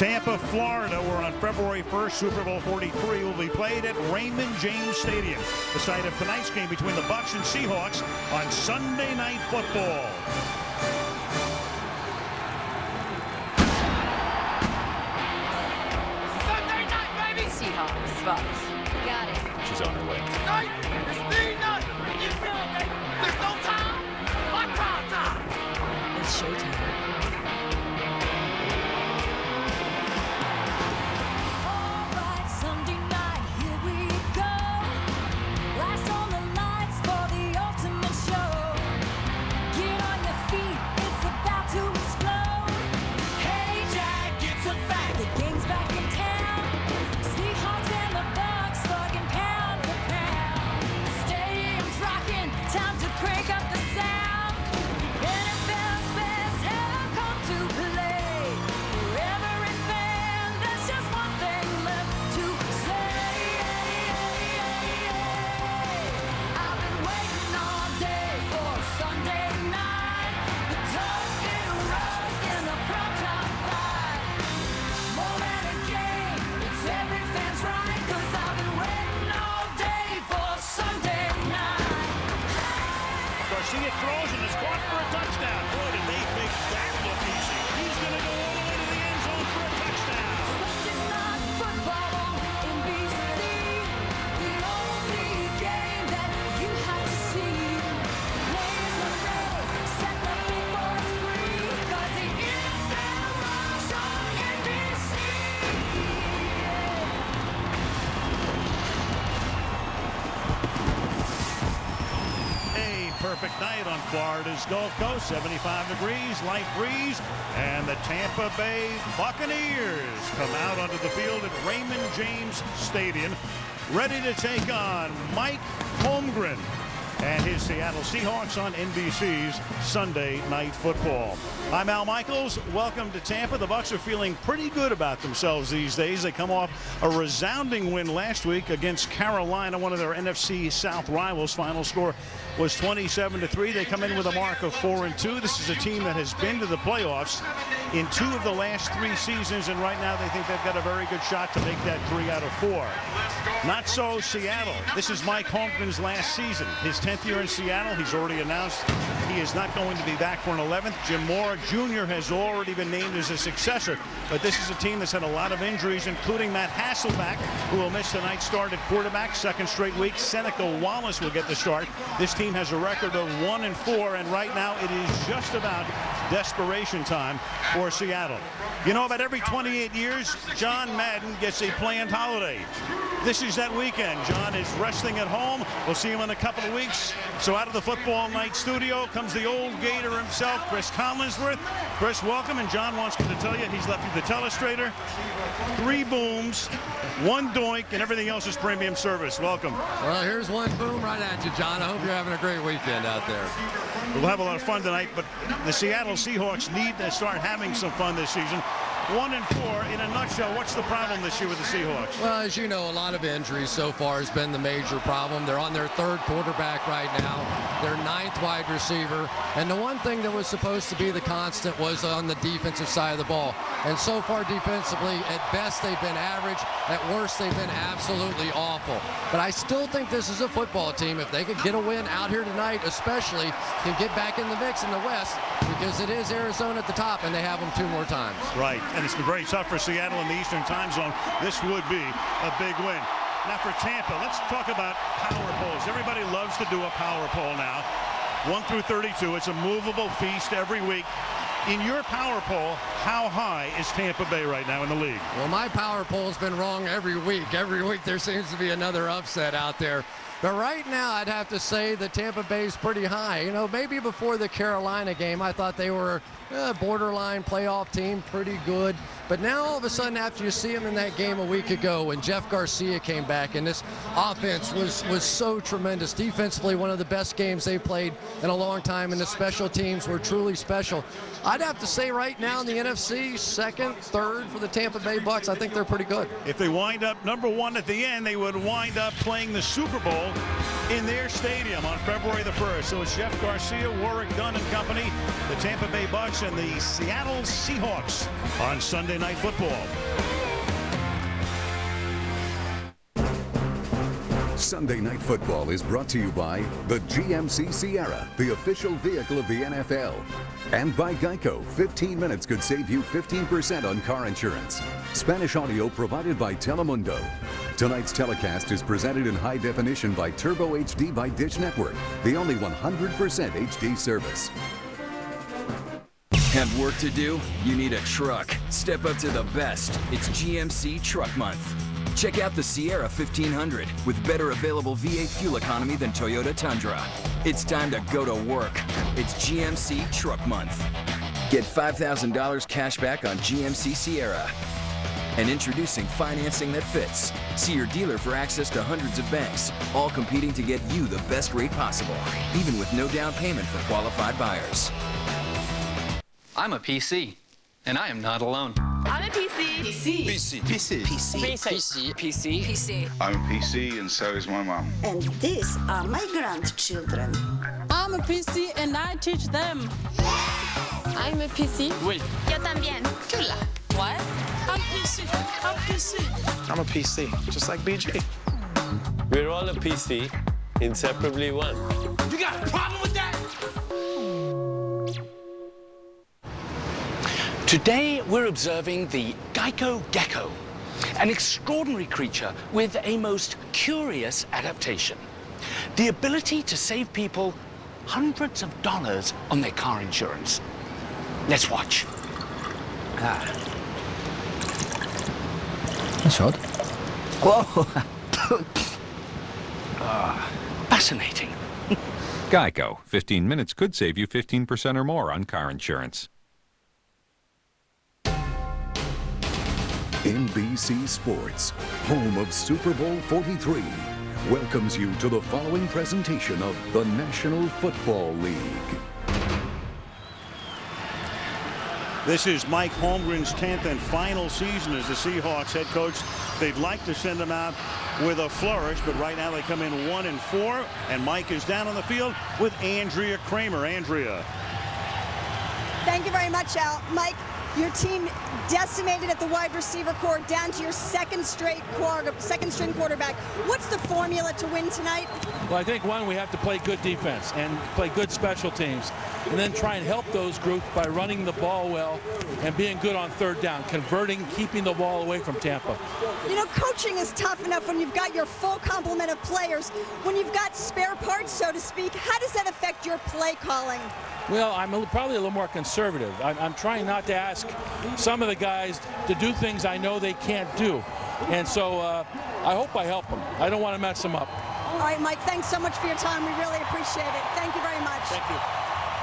Tampa, Florida, where on February 1st, Super Bowl 43 will be played at Raymond James Stadium, the site of tonight's game between the Bucs and Seahawks on Sunday Night Football. Sunday night, baby! Seahawks, Bucs. Got it. She's on her way. Night is the night! You feel it, baby? There's no time like prime time! It's showtime. Garcia throws and is caught for a touchdown. Boy, did they make that look easy. He's going to go all the way to the end zone for a touchdown. Sunday night football on NBC, the only game that you have to see. Players are ready, set the big boys free, 'cause the NFL runs on NBC. Perfect night on Florida's Gulf Coast, 75 degrees, light breeze, and the Tampa Bay Buccaneers come out onto the field at Raymond James Stadium, ready to take on Mike Holmgren and his Seattle Seahawks on NBC's Sunday Night Football. I'm Al Michaels. Welcome to Tampa. The Bucs are feeling pretty good about themselves these days. They come off a resounding win last week against Carolina, one of their NFC South rivals. Final score was 27-3. They come in with a mark of 4-2. This is a team that has been to the playoffs in 2 of the last 3 seasons, and right now they think they've got a very good shot to make that 3 out of 4. Not so Seattle. This is Mike Holmgren's last season. His 10th year in Seattle. He's already announced he is not going to be back for an 11th. Jim Mora Jr. has already been named as a successor, but this is a team that's had a lot of injuries, including Matt Hasselbeck, who will miss tonight's start at quarterback. Second straight week. Seneca Wallace will get the start. This team has a record of 1-4, and right now it is just about desperation time for Seattle. You know, about every 28 years, John Madden gets a planned holiday. This is that weekend. John is resting at home. We'll see him in a couple of weeks. So out of the Football Night studio comes the old Gator himself, Chris Collinsworth. Chris, welcome. And John wants me to tell you he's left you the telestrator, 3 booms, 1 doink, and everything else is premium service. Welcome. Well, here's 1 boom right at you, John. I hope you're having a great weekend out there. We'll have a lot of fun tonight, but the Seattle Seahawks need to start having some fun this season. 1-4. In a nutshell, what's the problem this year with the Seahawks? Well, as you know, a lot of injuries so far has been the major problem. They're on their 3rd quarterback right now, their 9th wide receiver, and the one thing that was supposed to be the constant was on the defensive side of the ball. And so far defensively, at best they've been average, at worst they've been absolutely awful. But I still think this is a football team. If they could get a win out here tonight, especially, can get back in the mix in the West, because it is Arizona at the top, and they have them 2 more times. Right. And it's been very tough for Seattle in the Eastern time zone. This would be a big win. Now for Tampa, let's talk about power polls. Everybody loves to do a power poll now. 1 through 32. It's a movable feast every week. In your power poll, how high is Tampa Bay right now in the league? Well, my power poll's been wrong every week. Every week there seems to be another upset out there. But right now, I'd have to say that Tampa Bay's pretty high. You know, maybe before the Carolina game, I thought they were a borderline playoff team, pretty good. But now, all of a sudden, after you see them in that game a week ago, when Jeff Garcia came back, and this offense was so tremendous. Defensively, one of the best games they've played in a long time, and the special teams were truly special. I'd have to say right now in the NFC, second, third for the Tampa Bay Bucks. I think they're pretty good. If they wind up #1 at the end, they would wind up playing the Super Bowl in their stadium on February the 1st. So it's Jeff Garcia, Warwick Dunn and company, the Tampa Bay Bucks and the Seattle Seahawks on Sunday Night Football. Sunday Night Football is brought to you by the GMC Sierra, the official vehicle of the NFL. And by Geico, 15 minutes could save you 15% on car insurance. Spanish audio provided by Telemundo. Tonight's telecast is presented in high definition by Turbo HD by Dish Network, the only 100% HD service. Have work to do? You need a truck. Step up to the best. It's GMC Truck Month. Check out the Sierra 1500 with better available V8 fuel economy than Toyota Tundra. It's time to go to work. It's GMC Truck Month. Get $5,000 cash back on GMC Sierra. And introducing financing that fits. See your dealer for access to hundreds of banks, all competing to get you the best rate possible, even with no down payment for qualified buyers. I'm a PC, and I am not alone. I'm a PC. PC. I'm a PC and so is my mom. And these are my grandchildren. I'm a PC and I teach them. I'm a PC. Oui. Yo también. Chula. What? I'm PC. I'm PC. I'm a PC, just like BG. We're all a PC, inseparably one. You got a problem with that? Today, we're observing the Geico gecko, an extraordinary creature with a most curious adaptation. The ability to save people hundreds of dollars on their car insurance. Let's watch. That's odd. Whoa. Fascinating. Geico. 15 minutes could save you 15% or more on car insurance. NBC Sports, home of Super Bowl 43, welcomes you to the following presentation of the National Football League. This is Mike Holmgren's 10th and final season as the Seahawks head coach. They'd like to send him out with a flourish, but right now they come in 1-4, and Mike is down on the field with Andrea Kramer. Andrea. Thank you very much, Al. Mike, your team decimated at the wide receiver core, down to your second string quarterback. What's the formula to win tonight? Well, I think, one, we have to play good defense and play good special teams, and then try and help those groups by running the ball well and being good on third down, converting, keeping the ball away from Tampa. You know, coaching is tough enough when you've got your full complement of players. When you've got spare parts, so to speak, how does that affect your play calling? Well, I'm probably a little more conservative. I'm trying not to ask some of the guys to do things I know they can't do. And so I hope I help them. I don't want to mess them up. All right, Mike, thanks so much for your time. We really appreciate it. Thank you very much. Thank you.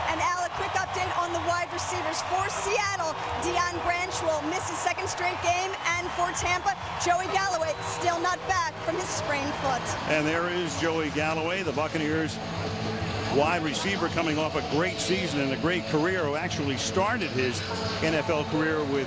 And Al, a quick update on the wide receivers. For Seattle, Deion Branch will miss his second straight game. And for Tampa, Joey Galloway still not back from his sprained foot. And there is Joey Galloway, the Buccaneers wide receiver coming off a great season and a great career, who actually started his NFL career with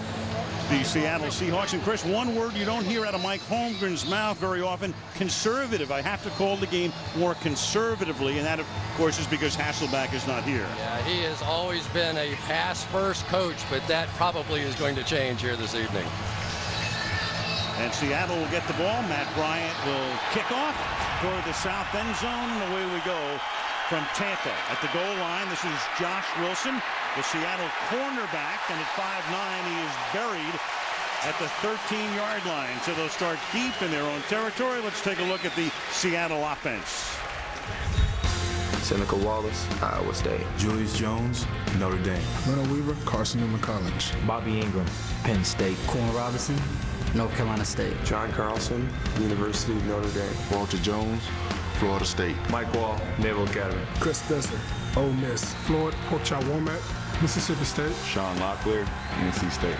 the Seattle Seahawks. And Chris, one word you don't hear out of Mike Holmgren's mouth very often: conservative. I have to call the game more conservatively, and that, of course, is because Hasselbeck is not here. Yeah, he has always been a pass-first coach, but that probably is going to change here this evening. And Seattle will get the ball. Matt Bryant will kick off toward the south end zone, and away we go from Tampa. At the goal line, this is Josh Wilson, the Seattle cornerback, and at 5'9", he is buried at the 13-yard line. So they'll start deep in their own territory. Let's take a look at the Seattle offense. Seneca Wallace, Iowa State. Julius Jones, Notre Dame. Leonard Weaver, Carson Newman College. Bobby Ingram, Penn State. Corn Robinson, North Carolina State. John Carlson, University of Notre Dame. Walter Jones, Florida State. Mike Wall, Naval Academy. Chris Spencer, Ole Miss. Floyd Porkchop-Womack, Mississippi State. Sean Locklear, NC State.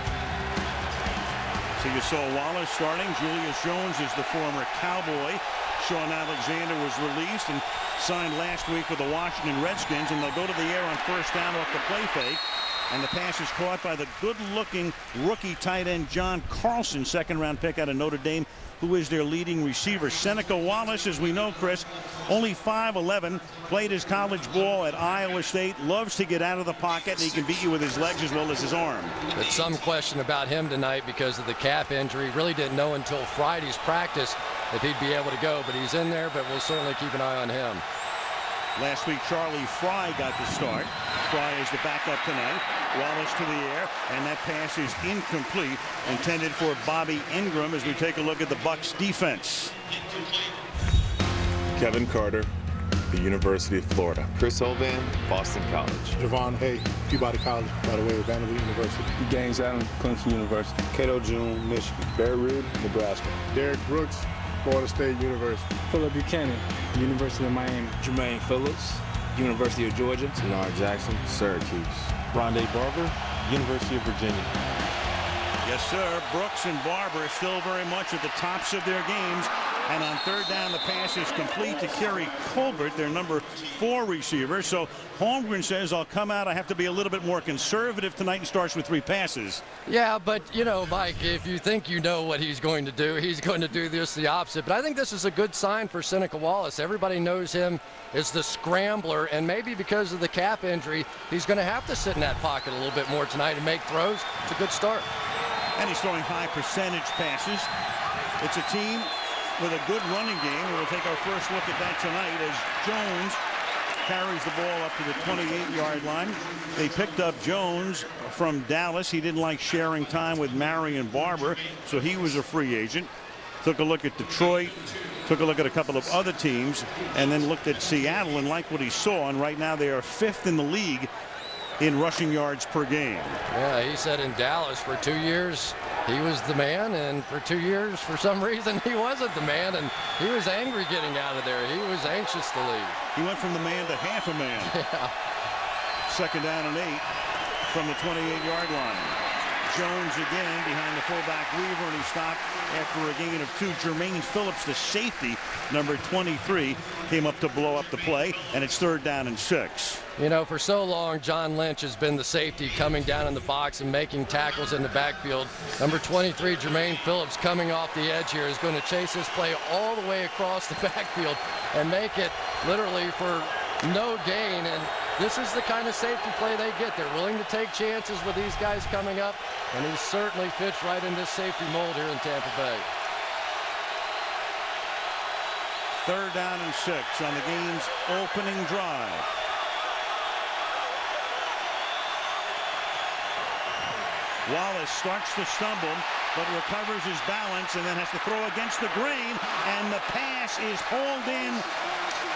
So you saw Wallace starting. Julius Jones is the former Cowboy. Sean Alexander was released and signed last week with the Washington Redskins, and they'll go to the air on first down off the play fake. And the pass is caught by the good-looking rookie tight end John Carlson, second-round pick out of Notre Dame, who is their leading receiver. Seneca Wallace, as we know, Chris, only 5'11", played his college ball at Iowa State, loves to get out of the pocket, and he can beat you with his legs as well as his arm. But some question about him tonight because of the calf injury. Really didn't know until Friday's practice if he'd be able to go, but he's in there, but we'll certainly keep an eye on him. Last week, Charlie Fry got the start. Fry is the backup tonight. Wallace to the air, and that pass is incomplete, intended for Bobby Ingram as we take a look at the Bucs defense. Kevin Carter, the University of Florida. Chris Olvan, Boston College. Javon Hay, Peabody College, by the way, of Vanderbilt University. Gaines Allen, Clemson University. Cato June, Michigan. Bear Reed, Nebraska. Derek Brooks, Florida State University. Philip Buchanan, University of Miami. Jermaine Phillips, University of Georgia. Tanar Jackson, Syracuse. Rondé Barber, University of Virginia. Yes, sir. Brooks and Barber still very much at the tops of their games. And on third down, the pass is complete to Kerry Colbert, their number 4 receiver. So Holmgren says, I'll come out. I have to be a little bit more conservative tonight, and starts with 3 passes. Yeah, but, you know, Mike, if you think you know what he's going to do just the opposite. But I think this is a good sign for Seneca Wallace. Everybody knows him as the scrambler, and maybe because of the calf injury, he's going to have to sit in that pocket a little bit more tonight and make throws. It's a good start. And he's throwing high percentage passes. It's a team with a good running game, and we'll take our first look at that tonight as Jones carries the ball up to the 28-yard line. They picked up Jones from Dallas. He didn't like sharing time with Marion Barber, so he was a free agent. Took a look at Detroit, took a look at a couple of other teams, and then looked at Seattle and liked what he saw. And right now they are 5th in the league in rushing yards per game. Yeah, he said in Dallas for 2 years he was the man, and for 2 years for some reason he wasn't the man, and he was angry getting out of there. He was anxious to leave. He went from the man to half a man. Yeah. 2nd down and 8 from the 28-yard line. Jones again behind the fullback Weaver, and he stopped after a gain of 2. Jermaine Phillips, the safety, number 23, came up to blow up the play, and it's 3rd down and 6. You know, for so long, John Lynch has been the safety coming down in the box and making tackles in the backfield. Number 23, Jermaine Phillips, coming off the edge here, is going to chase this play all the way across the backfield and make it literally for no gain. And this is the kind of safety play they get. They're willing to take chances with these guys coming up, and he certainly fits right in this safety mold here in Tampa Bay. 3rd down and 6 on the game's opening drive. Wallace starts to stumble, but recovers his balance and then has to throw against the grain, and the pass is hauled in,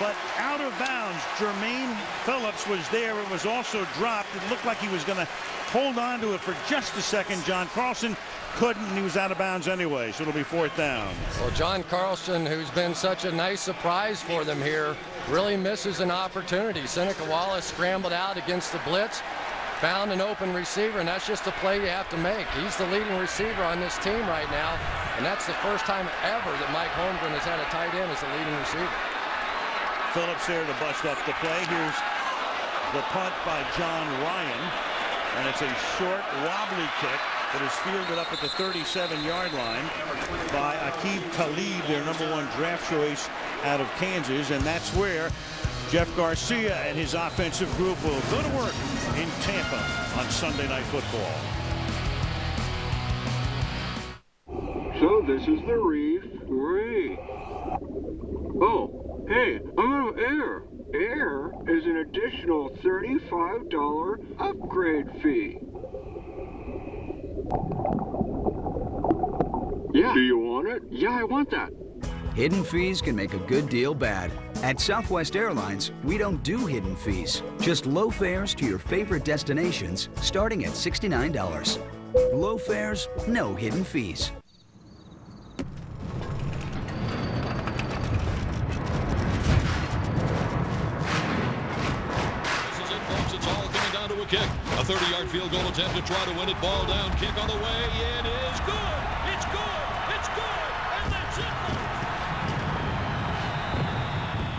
but out of bounds. Jermaine Phillips was there. It was also dropped. It looked like he was going to hold on to it for just a second. John Carlson couldn't, and he was out of bounds anyway, so it'll be 4th down. Well, John Carlson, who's been such a nice surprise for them here, really misses an opportunity. Seneca Wallace scrambled out against the blitz, found an open receiver, and that's just a play you have to make. He's the leading receiver on this team right now, and that's the first time ever that Mike Holmgren has had a tight end as the leading receiver. Phillips there to bust up the play. Here's the punt by John Ryan, and it's a short, wobbly kick that is fielded up at the 37-yard line by Aqib Talib, their number 1 draft choice out of Kansas, and that's where Jeff Garcia and his offensive group will go to work in Tampa on Sunday Night Football. So this is the reef. Great. Oh, hey, I'm out of air. Air is an additional $35 upgrade fee. Yeah. Do you want it? Yeah, I want that. Hidden fees can make a good deal bad. At Southwest Airlines, we don't do hidden fees. Just low fares to your favorite destinations starting at $69. Low fares, no hidden fees. This is it, folks. It's all coming down to a kick. A 30-yard field goal attempt to try to win it. Ball down, kick on the way. It is good. It's good. It's good. And that's it.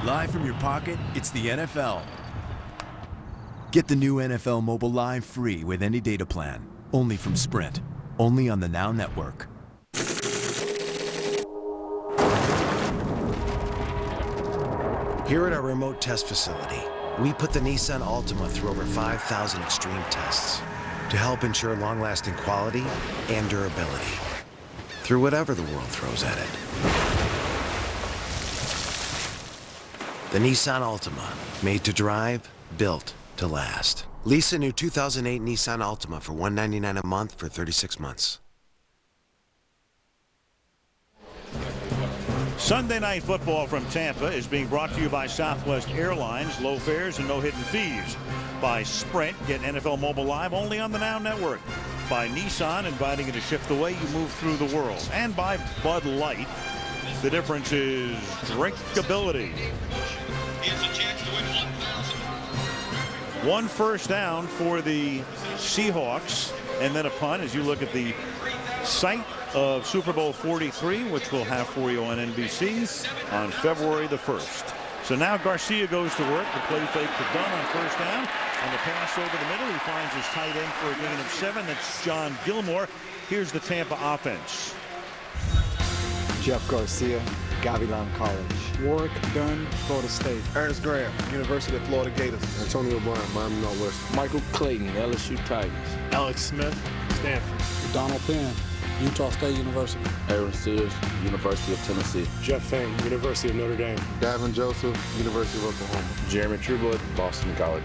Live from your pocket, it's the NFL. Get the new NFL Mobile Live free with any data plan. Only from Sprint. Only on the Now Network. Here at our remote test facility, we put the Nissan Altima through over 5,000 extreme tests to help ensure long-lasting quality and durability through whatever the world throws at it. The Nissan Altima, made to drive, built to last. Lease a new 2008 Nissan Altima for $199 a month for 36 months. Sunday Night Football from Tampa is being brought to you by Southwest Airlines. Low fares and no hidden fees. By Sprint, get NFL Mobile Live only on the Now Network. By Nissan, inviting you to shift the way you move through the world. And by Bud Light, the difference is drinkability. One first down for the Seahawks, and then a punt as you look at the site of Super Bowl 43, which we'll have for you on NBC on February the 1st. So now Garcia goes to work. The play fake to Dunn on first down. And the pass over the middle. He finds his tight end for a gain of 7. That's John Gilmore. Here's the Tampa offense. Jeff Garcia, Gavilan College. Warwick Dunn, Florida State. Ernest Graham, University of Florida Gators. Antonio Brown, Miami Northwestern. Michael Clayton, LSU Tigers. Alex Smith, Stanford. Donald Penn, Utah State University. Aaron Sears, University of Tennessee. Jeff Fain, University of Notre Dame. Davin Joseph, University of Oklahoma. Jeremy Trueblood, Boston College.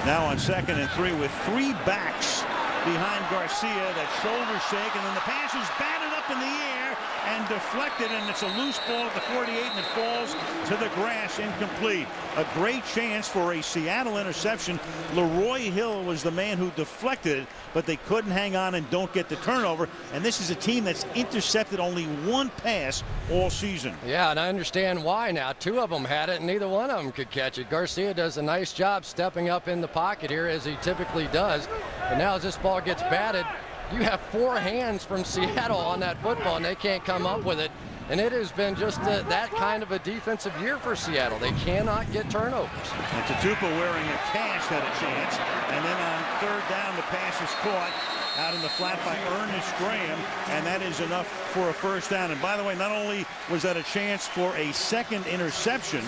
Now on 2nd and 3 with 3 backs behind Garcia. That shoulder shake, and then the pass is batted up in the air and deflected, and it's a loose ball at the 48, and it falls to the grass, incomplete. A great chance for a Seattle interception. Leroy Hill was the man who deflected it, but they couldn't hang on and don't get the turnover. And this is a team that's intercepted only 1 pass all season. Yeah, and I understand why now. 2 of them had it, and neither one of them could catch it. Garcia does a nice job stepping up in the pocket here, as he typically does. But now as this ball gets batted, you have 4 hands from Seattle on that football, and they can't come up with it. And it has been just that kind of a defensive year for Seattle. They cannot get turnovers. And Tatupa, wearing a cast, had a chance. And then on 3rd down, the pass is caught out in the flat by Ernest Graham, and that is enough for a first down. And by the way, not only was that a chance for a 2nd interception,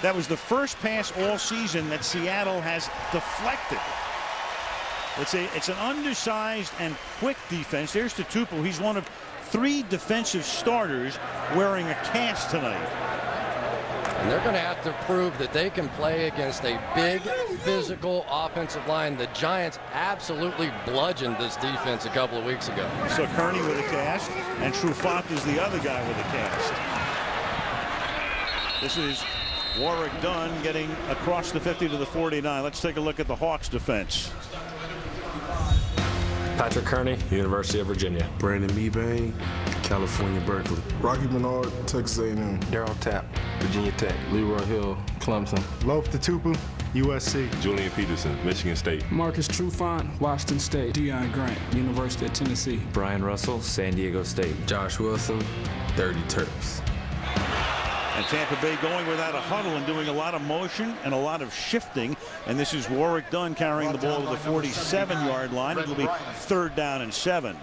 that was the first pass all season that Seattle has deflected. It's an undersized and quick defense. There's Tatupu. He's one of 3 defensive starters wearing a cast tonight. And they're going to have to prove that they can play against a big, physical offensive line. The Giants absolutely bludgeoned this defense a couple of weeks ago. So Kearney with a cast, and Trufant is the other guy with a cast. This is Warwick Dunn getting across the 50 to the 49. Let's take a look at the Hawks defense. Patrick Kearney, University of Virginia. Brandon Mebane, California, Berkeley. Rocky Bernard, Texas A&M. Daryl Tapp, Virginia Tech. Leroy Hill, Clemson. Loaf Tatupu, USC. Julian Peterson, Michigan State. Marcus Trufant, Washington State. Deion Grant, University of Tennessee. Brian Russell, San Diego State. Josh Wilson, 30 Terps. And Tampa Bay going without a huddle and doing a lot of motion and a lot of shifting. And this is Warwick Dunn carrying the ball to the 47-yard line. It'll be 3rd down and 7.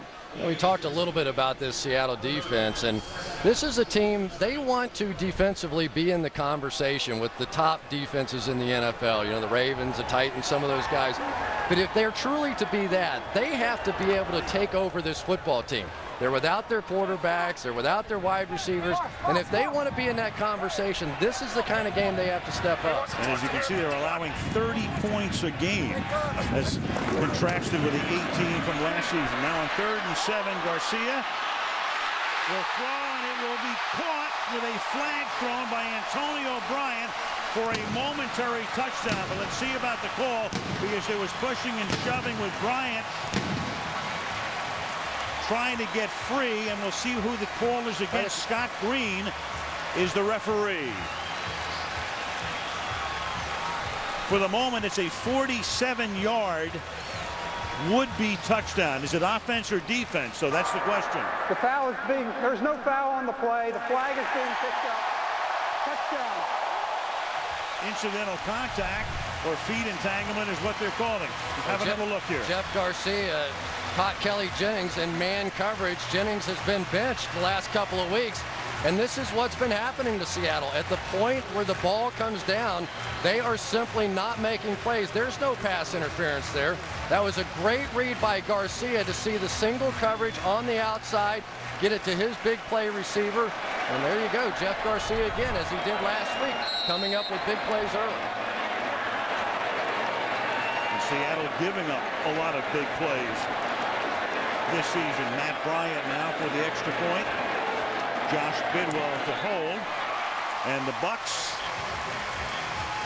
We talked a little bit about this Seattle defense, and this is a team, they want to defensively be in the conversation with the top defenses in the NFL. You know, the Ravens, the Titans, some of those guys. But if they're truly to be that, they have to be able to take over this football team. They're without their quarterbacks, they're without their wide receivers, and if they want to be in that conversation, this is the kind of game they have to step up. And as you can see, they're allowing 30 points a game, as contrasted with the 18 from last season. Now on 3rd and 7, Garcia will throw, and it will be caught with a flag thrown by Antonio Bryant for a momentary touchdown. But let's see about the call, because there was pushing and shoving with Bryant trying to get free, and we'll see who the call is against. Scott Green is the referee. For the moment, it's a 47-yard would-be touchdown. Is it offense or defense? So that's the question. The foul is there's no foul on the play. The flag is being picked up. Touchdown. Incidental contact. or feet entanglement is what they're calling. Have another look here. Jeff Garcia caught Kelly Jennings in man coverage. Jennings has been benched the last couple of weeks. And this is what's been happening to Seattle. At the point where the ball comes down, they are simply not making plays. There's no pass interference there. That was a great read by Garcia to see the single coverage on the outside, get it to his big play receiver. And there you go, Jeff Garcia again, as he did last week, coming up with big plays early. And Seattle giving up a lot of big plays this season. Matt Bryant now for the extra point. Josh Bidwell to hold, and the Bucs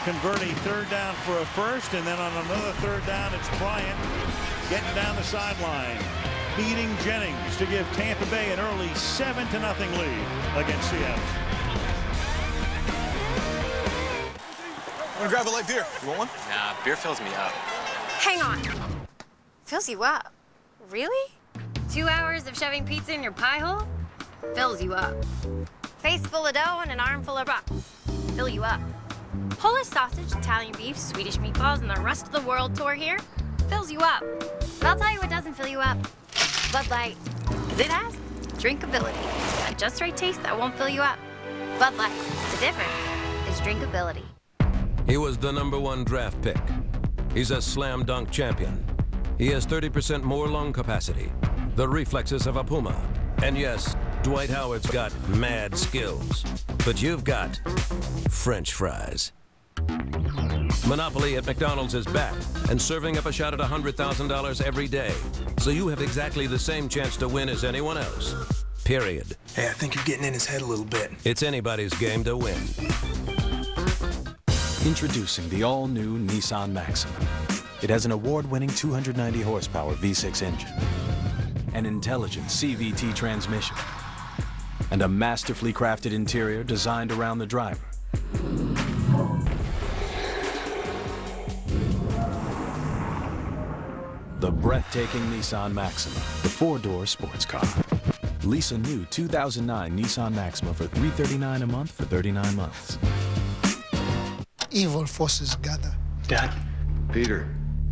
convert a third down for a first, and then on another third down, it's Bryant getting down the sideline, beating Jennings to give Tampa Bay an early 7-0 lead against Seattle. I'm gonna grab a light beer. You want one? Nah, beer fills me up. Hang on. Fills you up? Really? 2 hours of shoving pizza in your pie hole? Fills you up. Face full of dough and an armful of rocks. Fill you up. Polish sausage, Italian beef, Swedish meatballs, and the rest of the world tour here fills you up. But I'll tell you what doesn't fill you up. Bud Light. Because it has drinkability. A just right taste that won't fill you up. Bud Light. The difference is drinkability. He was the #1 draft pick. He's a slam dunk champion. He has 30% more lung capacity, the reflexes of a puma. And yes, Dwight Howard's got mad skills, but you've got French fries. Monopoly at McDonald's is back and serving up a shot at $100,000 every day. So you have exactly the same chance to win as anyone else. Period. Hey, I think you're getting in his head a little bit. It's anybody's game to win. Introducing the all-new Nissan Maxima. It has an award-winning 290 horsepower V6 engine, an intelligent CVT transmission, and a masterfully crafted interior designed around the driver. The breathtaking Nissan Maxima, the 4-door sports car. Lease a new 2009 Nissan Maxima for $339 a month for 39 months. Evil forces gather. Dad? Peter.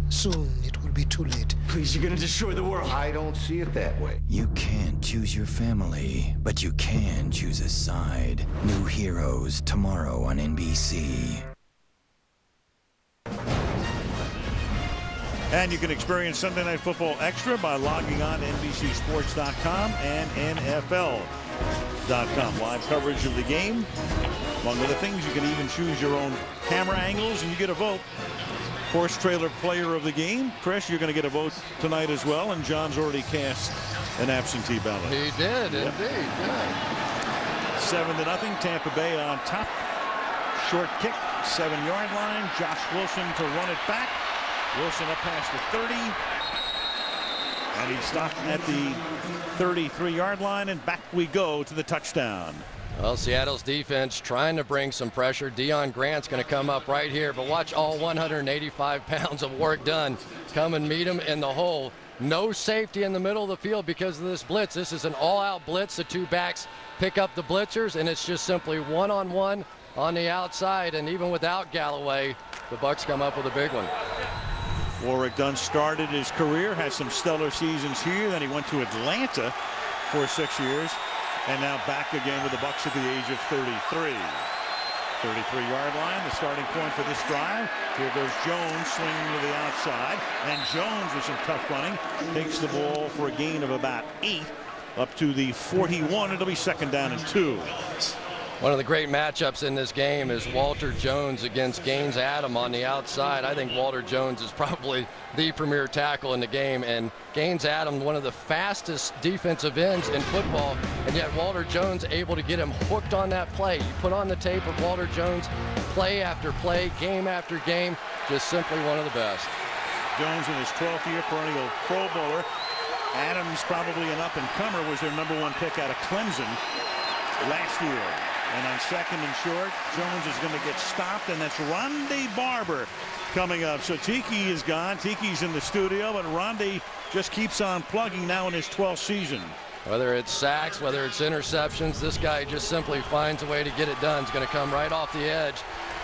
Soon it will be too late. Please, you're gonna destroy the world. I don't see it that way. You can't choose your family, but you can choose a side. New Heroes tomorrow on NBC. And you can experience Sunday Night Football Extra by logging on to NBCSports.com and NFL.com. Live coverage of the game. Among other things, you can even choose your own camera angles, and you get a vote. Horse Trailer Player of the Game. Chris, you're going to get a vote tonight as well, and John's already cast an absentee ballot. He did, indeed. Yeah. 7-0, Tampa Bay on top. Short kick, 7-yard line. Josh Wilson to run it back. Wilson up past the 30. And he stopped at the 33-yard line, and back we go to the touchdown. Well, Seattle's defense trying to bring some pressure. Deion Grant's going to come up right here, but watch all 185 pounds of work done. Come and meet him in the hole. No safety in the middle of the field because of this blitz. This is an all-out blitz. The two backs pick up the blitzers, and it's just simply one-on-one on the outside. And even without Galloway, the Bucs come up with a big one. Warrick Dunn started his career, had some stellar seasons here. Then he went to Atlanta for 6 years. And now back again with the Bucs at the age of 33. 33-yard line, the starting point for this drive. Here goes Jones swinging to the outside. And Jones with some tough running takes the ball for a gain of about 8 up to the 41. It'll be 2nd down and 2. One of the great matchups in this game is Walter Jones against Gaines Adam on the outside. I think Walter Jones is probably the premier tackle in the game, and Gaines Adam, one of the fastest defensive ends in football, and yet Walter Jones able to get him hooked on that play. You put on the tape of Walter Jones, play after play, game after game, just simply one of the best. Jones in his 12th year, perennial Pro Bowler. Adams, probably an up-and-comer, was their #1 pick out of Clemson last year. And on 2nd and short, Jones is going to get stopped, and that's Rondé Barber coming up. So Tiki is gone. Tiki's in the studio, but Rondé just keeps on plugging now in his 12th season. Whether it's sacks, whether it's interceptions, this guy just simply finds a way to get it done. He's going to come right off the edge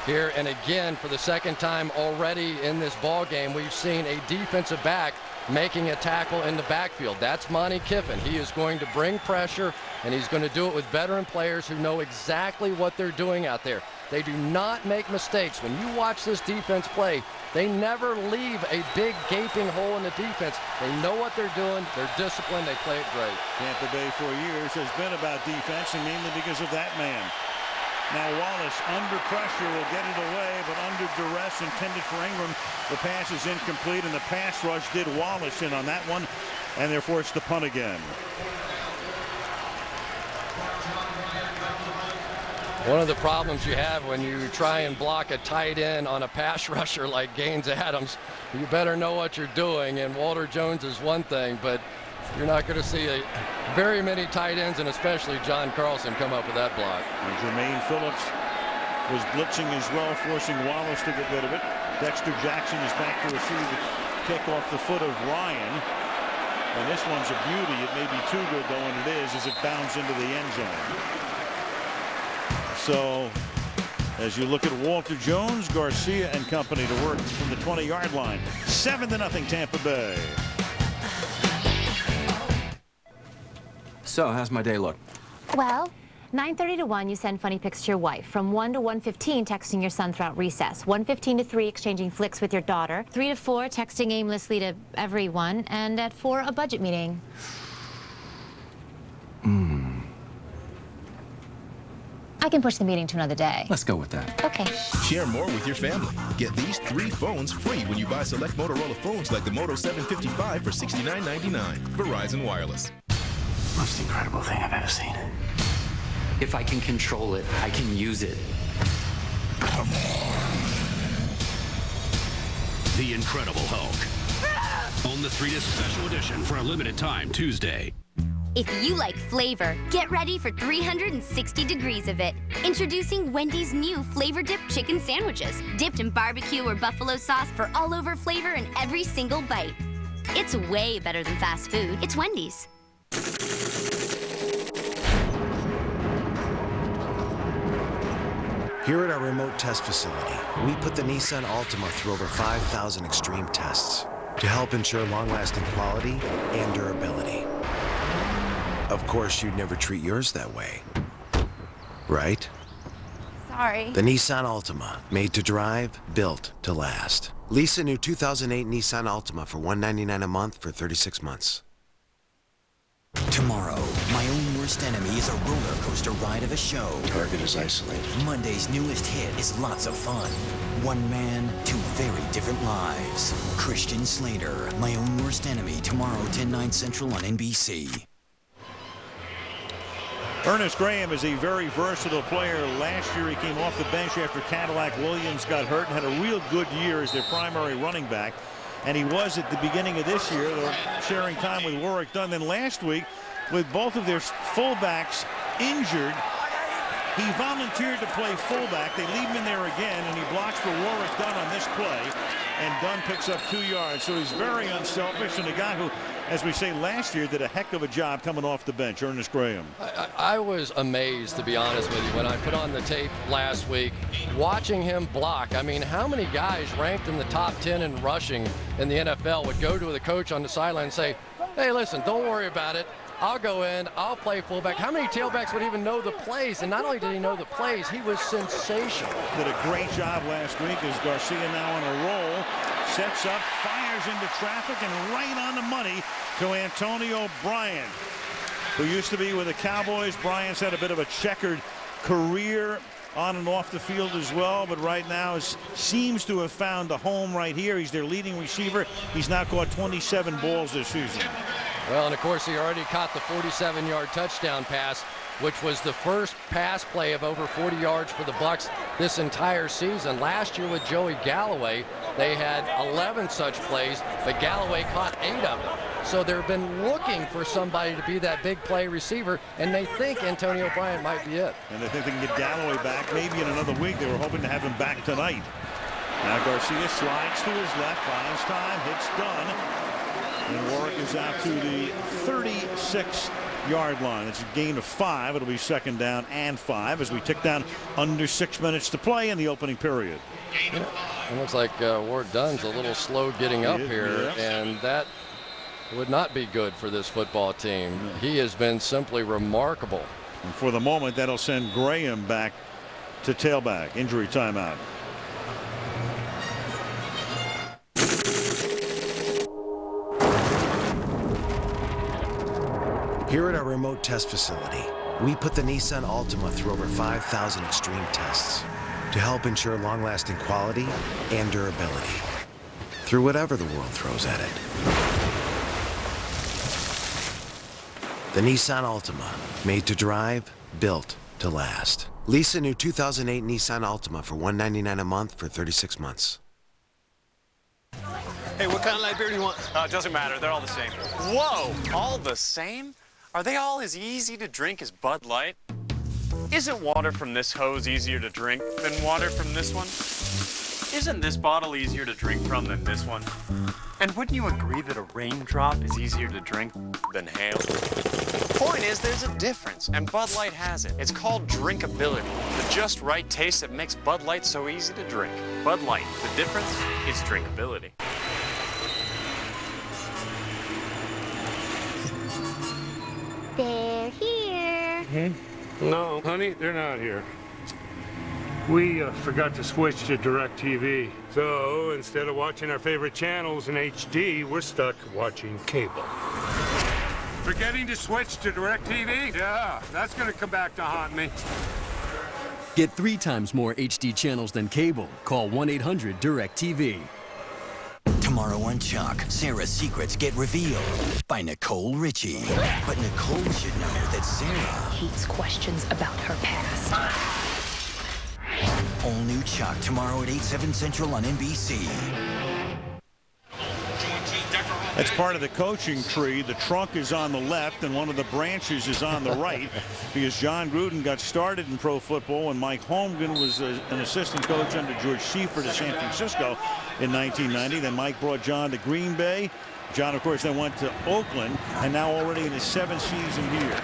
here. And again, for the second time already in this ball game, we've seen a defensive back making a tackle in the backfield. That's Monty Kiffin. He is going to bring pressure, and he's going to do it with veteran players who know exactly what they're doing out there. They do not make mistakes. When you watch this defense play, they never leave a big gaping hole in the defense. They know what they're doing. They're disciplined. They play it great. Tampa Bay for years has been about defense, and mainly because of that man. Now Wallace under pressure will get it away, but under duress intended for Ingram. The pass is incomplete, and the pass rush did Wallace in on that one, and they're forced to punt again. One of the problems you have when you try and block a tight end on a pass rusher like Gaines Adams, you better know what you're doing, and Walter Jones is one thing, but you're not going to see very many tight ends, and especially John Carlson, come up with that block. And Jermaine Phillips was blitzing as well, forcing Wallace to get rid of it. Dexter Jackson is back to receive the kick off the foot of Ryan. And this one's a beauty. It may be too good, though, and it is, as it bounds into the end zone. So, as you look at Walter Jones, Garcia and company to work from the 20-yard line. 7-0 Tampa Bay. So, how's my day look? Well, 9:30 to 1, you send funny pics to your wife. From 1 to 1:15, texting your son throughout recess. 1:15 to 3, exchanging flicks with your daughter. 3 to 4, texting aimlessly to everyone. And at 4, a budget meeting. I can push the meeting to another day. Let's go with that. Okay. Share more with your family. Get these 3 phones free when you buy select Motorola phones like the Moto 755 for $69.99. Verizon Wireless. Most incredible thing I've ever seen. If I can control it, I can use it. Come on. The Incredible Hulk. Own the 3-disc special edition for a limited time Tuesday. If you like flavor, get ready for 360 degrees of it. Introducing Wendy's new Flavor Dip Chicken Sandwiches. Dipped in barbecue or buffalo sauce for all-over flavor in every single bite. It's way better than fast food. It's Wendy's. Here at our remote test facility, we put the Nissan Altima through over 5,000 extreme tests to help ensure long-lasting quality and durability. Of course, you'd never treat yours that way, right? Sorry. The Nissan Altima, made to drive, built to last. Lease a new 2008 Nissan Altima for $199 a month for 36 months. Tomorrow, my own worst enemy is a roller coaster ride of a show. Target is isolated. Monday's newest hit is lots of fun. One man, 2 very different lives. Christian Slater, my own worst enemy, tomorrow 10/9 Central on NBC. Ernest Graham is a very versatile player. Last year he came off the bench after Cadillac Williams got hurt and had a real good year as their primary running back. And he was at the beginning of this year, sharing time with Warwick Dunn. Then last week, with both of their fullbacks injured, he volunteered to play fullback. They leave him in there again, and he blocks for Warwick Dunn on this play. And Dunn picks up 2 yards. So he's very unselfish, and a guy who, as we say, last year did a heck of a job coming off the bench, Ernest Graham. I was amazed, to be honest with you, when I put on the tape last week, watching him block. I mean, how many guys ranked in the top 10 in rushing in the NFL would go to the coach on the sideline and say, hey, listen, don't worry about it. I'll go in, I'll play fullback. How many tailbacks would even know the plays? And not only did he know the plays, he was sensational. Did a great job last week as Garcia now on a roll. Sets up, fires into traffic, and right on the money to Antonio Bryant, who used to be with the Cowboys. Bryant's had a bit of a checkered career on and off the field as well, but right now seems to have found a home right here. He's their leading receiver. He's now caught 27 balls this season. Well, and of course, he already caught the 47-yard touchdown pass, which was the first pass play of over 40 yards for the Bucs this entire season. Last year with Joey Galloway, they had 11 such plays, but Galloway caught 8 of them. So they've been looking for somebody to be that big play receiver, and they think Antonio Bryant might be it. And they think they can get Galloway back maybe in another week. They were hoping to have him back tonight. Now Garcia slides to his left, buys time, hits Dunn. And Warwick is out to the 36 38-yard line. It's a gain of 5. It'll be 2nd down and 5 as we tick down under 6 minutes to play in the opening period. Yeah, it looks like Ward Dunn's a little slow getting up here, and that would not be good for this football team. He has been simply remarkable. And for the moment, that'll send Graham back to tailback. Injury timeout. Here at our remote test facility, we put the Nissan Altima through over 5,000 extreme tests to help ensure long-lasting quality and durability through whatever the world throws at it. The Nissan Altima, made to drive, built to last. Lease a new 2008 Nissan Altima for $199 a month for 36 months. Hey, what kind of light beer do you want? It doesn't matter. They're all the same. Whoa! All the same? Are they all as easy to drink as Bud Light? Isn't water from this hose easier to drink than water from this one? Isn't this bottle easier to drink from than this one? And wouldn't you agree that a raindrop is easier to drink than hail? Point is, there's a difference, and Bud Light has it. It's called drinkability, the just right taste that makes Bud Light so easy to drink. Bud Light, the difference is drinkability. They're here. No, honey, they're not here. We forgot to switch to DirecTV. So instead of watching our favorite channels in HD, we're stuck watching cable. Forgetting to switch to DirecTV? Yeah, that's gonna come back to haunt me. Get 3 times more HD channels than cable. Call 1-800-DirecTV. Tomorrow on Chuck, Sarah's secrets get revealed by Nicole Richie. But Nicole should know that Sarah hates questions about her past. All new Chuck tomorrow at 8/7 Central on NBC. That's part of the coaching tree. The trunk is on the left and one of the branches is on the right because John Gruden got started in pro football when Mike Holmgren was an assistant coach under George Seifert of San Francisco in 1990. Then Mike brought John to Green Bay. John, of course, then went to Oakland and now already in his 7th season here.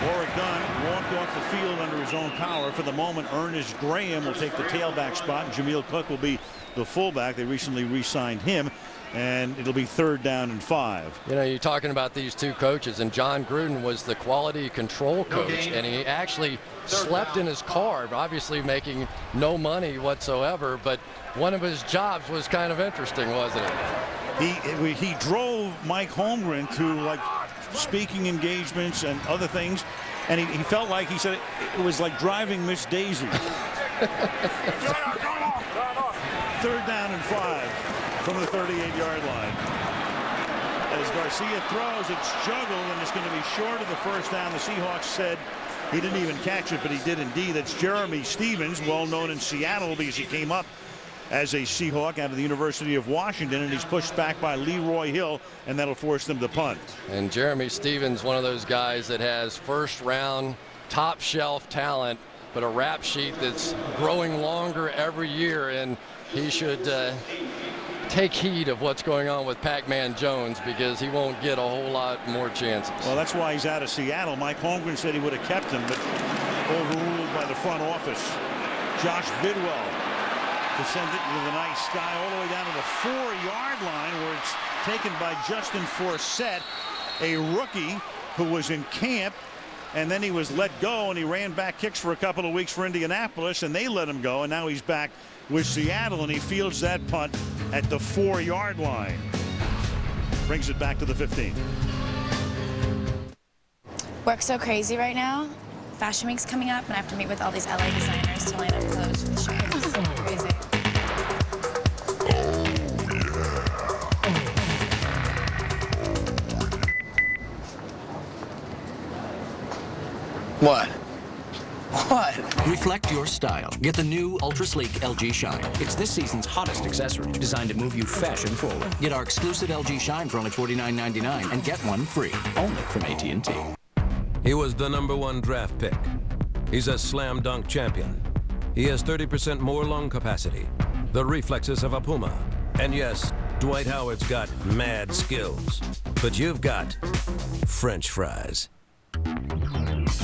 Warrick Dunn walked off the field under his own power. For the moment, Ernest Graham will take the tailback spot, and Jameel Cook will be the fullback. They recently re-signed him, and it'll be 3rd down and 5. You know, you're talking about these two coaches, and John Gruden was the quality control coach, and he actually slept in his car, obviously making no money whatsoever, but one of his jobs was kind of interesting, wasn't it? He drove Mike Holmgren to, like, speaking engagements and other things, and he felt like, he said it was like driving Miss Daisy. 3rd down and 5 from the 38-yard line. As Garcia throws, it's juggled and it's going to be short of the 1st down. The Seahawks said he didn't even catch it, but he did indeed. That's Jeremy Stevens, well known in Seattle because he came up as a Seahawk out of the University of Washington, and he's pushed back by Leroy Hill, and that'll force them to punt. And Jeremy Stevens, one of those guys that has 1st-round, top-shelf talent, but a rap sheet that's growing longer every year, and he should take heed of what's going on with Pac-Man Jones because he won't get a whole lot more chances. Well, that's why he's out of Seattle. Mike Holmgren said he would have kept him, but overruled by the front office. Josh Bidwell to send it with a nice sky all the way down to the 4-yard line where it's taken by Justin Forsett, a rookie who was in camp, and then he was let go and he ran back kicks for a couple of weeks for Indianapolis and they let him go, and now he's back with Seattle and he fields that punt at the 4-yard line. Brings it back to the 15. Work's so crazy right now. Fashion Week's coming up, and I have to meet with all these LA designers to line up clothes for the show. It's so crazy. What? What? Reflect your style. Get the new ultra sleek LG Shine. It's this season's hottest accessory, designed to move you fashion forward. Get our exclusive LG Shine for only $49.99 and get one free, only from AT&T. He was the #1 draft pick. He's a slam dunk champion. He has 30% more lung capacity, the reflexes of a puma. And yes, Dwight Howard's got mad skills. But you've got French fries.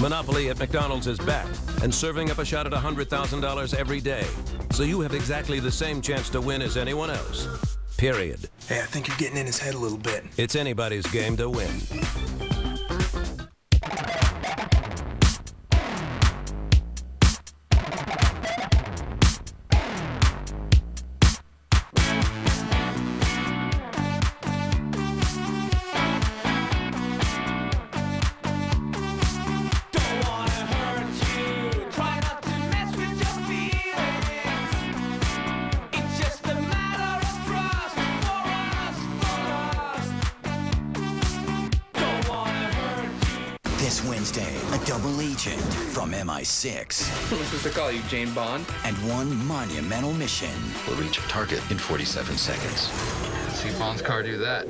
Monopoly at McDonald's is back and serving up a shot at $100,000 every day. So you have exactly the same chance to win as anyone else. Period. Hey, I think you're getting in his head a little bit. It's anybody's game to win. This Wednesday, a double agent from MI6. What's supposed to call you, Jane Bond? And one monumental mission. We'll reach a target in 47 seconds. See Bond's car do that.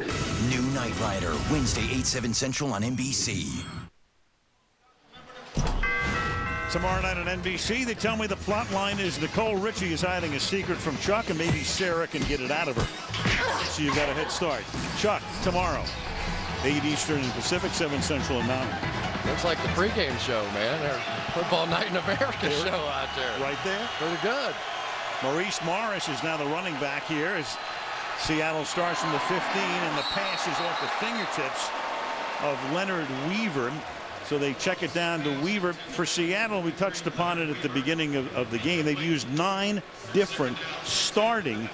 New Knight Rider, Wednesday, 8/7 Central on NBC. Tomorrow night on NBC, they tell me the plot line is Nicole Richie is hiding a secret from Chuck, and maybe Sarah can get it out of her. So you've got a head start. Chuck, tomorrow, 8 Eastern and Pacific, 7 Central and Mountain. Looks like the pregame show, man. Their Football Night in America show out there. Right there. Pretty good. Maurice Morris is now the running back here as Seattle starts from the 15, and the pass is off the fingertips of Leonard Weaver. So they check it down to Weaver. For Seattle, we touched upon it at the beginning of the game. They've used 9 different starting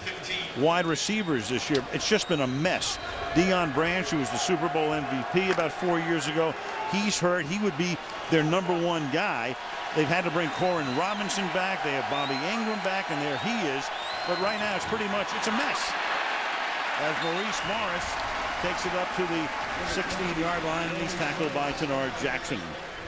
wide receivers this year. It's just been a mess. Deion Branch, who was the Super Bowl MVP about 4 years ago, he's hurt. He would be their #1 guy. They've had to bring Corin Robinson back. They have Bobby Ingram back, and there he is. But right now, it's pretty much, it's a mess. As Maurice Morris takes it up to the 16-yard line, and he's tackled by Tenard Jackson.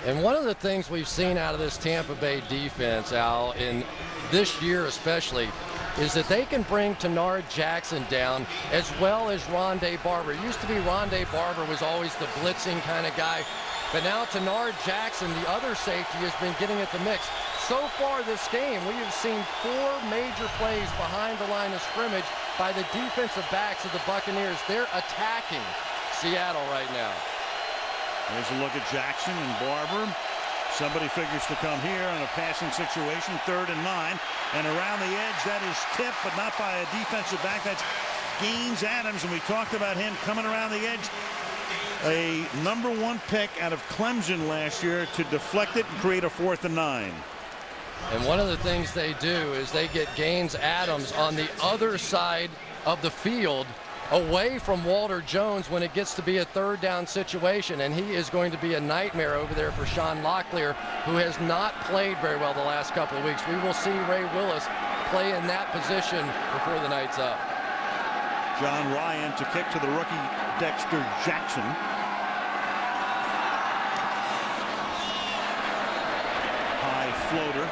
And one of the things we've seen out of this Tampa Bay defense, Al, in this year especially, is that they can bring Tenard Jackson down as well as Rondé Barber. It used to be Rondé Barber was always the blitzing kind of guy, but now Tenard Jackson, the other safety, has been getting at the mix. So far this game, we have seen 4 major plays behind the line of scrimmage by the defensive backs of the Buccaneers. They're attacking Seattle right now. There's a look at Jackson and Barber. Somebody figures to come here on a passing situation, 3rd and 9. And around the edge, that is tipped, but not by a defensive back. That's Gaines Adams, and we talked about him coming around the edge. A #1 pick out of Clemson last year to deflect it and create a 4th and 9. And one of the things they do is they get Gaines Adams on the other side of the field away from Walter Jones when it gets to be a 3rd down situation, and he is going to be a nightmare over there for Sean Locklear, who has not played very well the last couple of weeks. We will see Ray Willis play in that position before the night's up. John Ryan to kick to the rookie Dexter Jackson. High floater.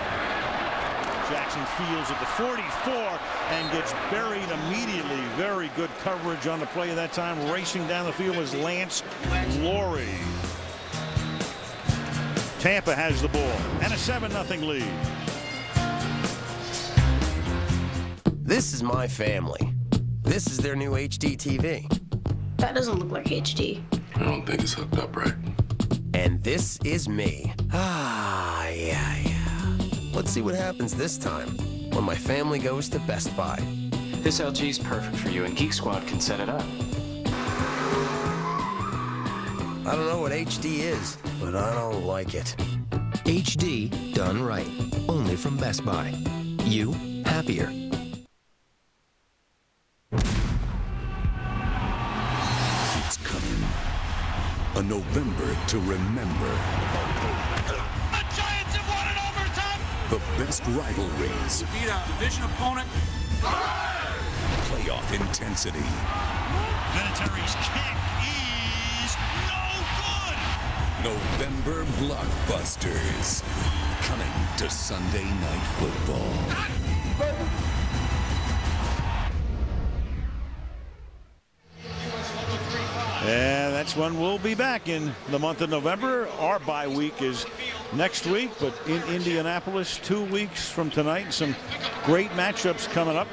Jackson fields at the 44 and gets buried immediately. Very good coverage on the play of that time. Racing down the field was Lance Laurie. Tampa has the ball and a 7-0 lead. This is my family. This is their new HD TV. That doesn't look like HD. I don't think it's hooked up right. And this is me. Ah, yeah. Let's see what happens this time when my family goes to Best Buy. This LG is perfect for you, and Geek Squad can set it up. I don't know what HD is, but I don't like it. HD done right. Only from Best Buy. You happier. It's coming. A November to remember. The best rivalries. Beat a division opponent. Playoff intensity. Vinatieri's kick is no good. November blockbusters. Coming to Sunday Night Football. And that's when we'll be back in the month of November. Our bye week is next week, but in Indianapolis 2 weeks from tonight. Some great matchups coming up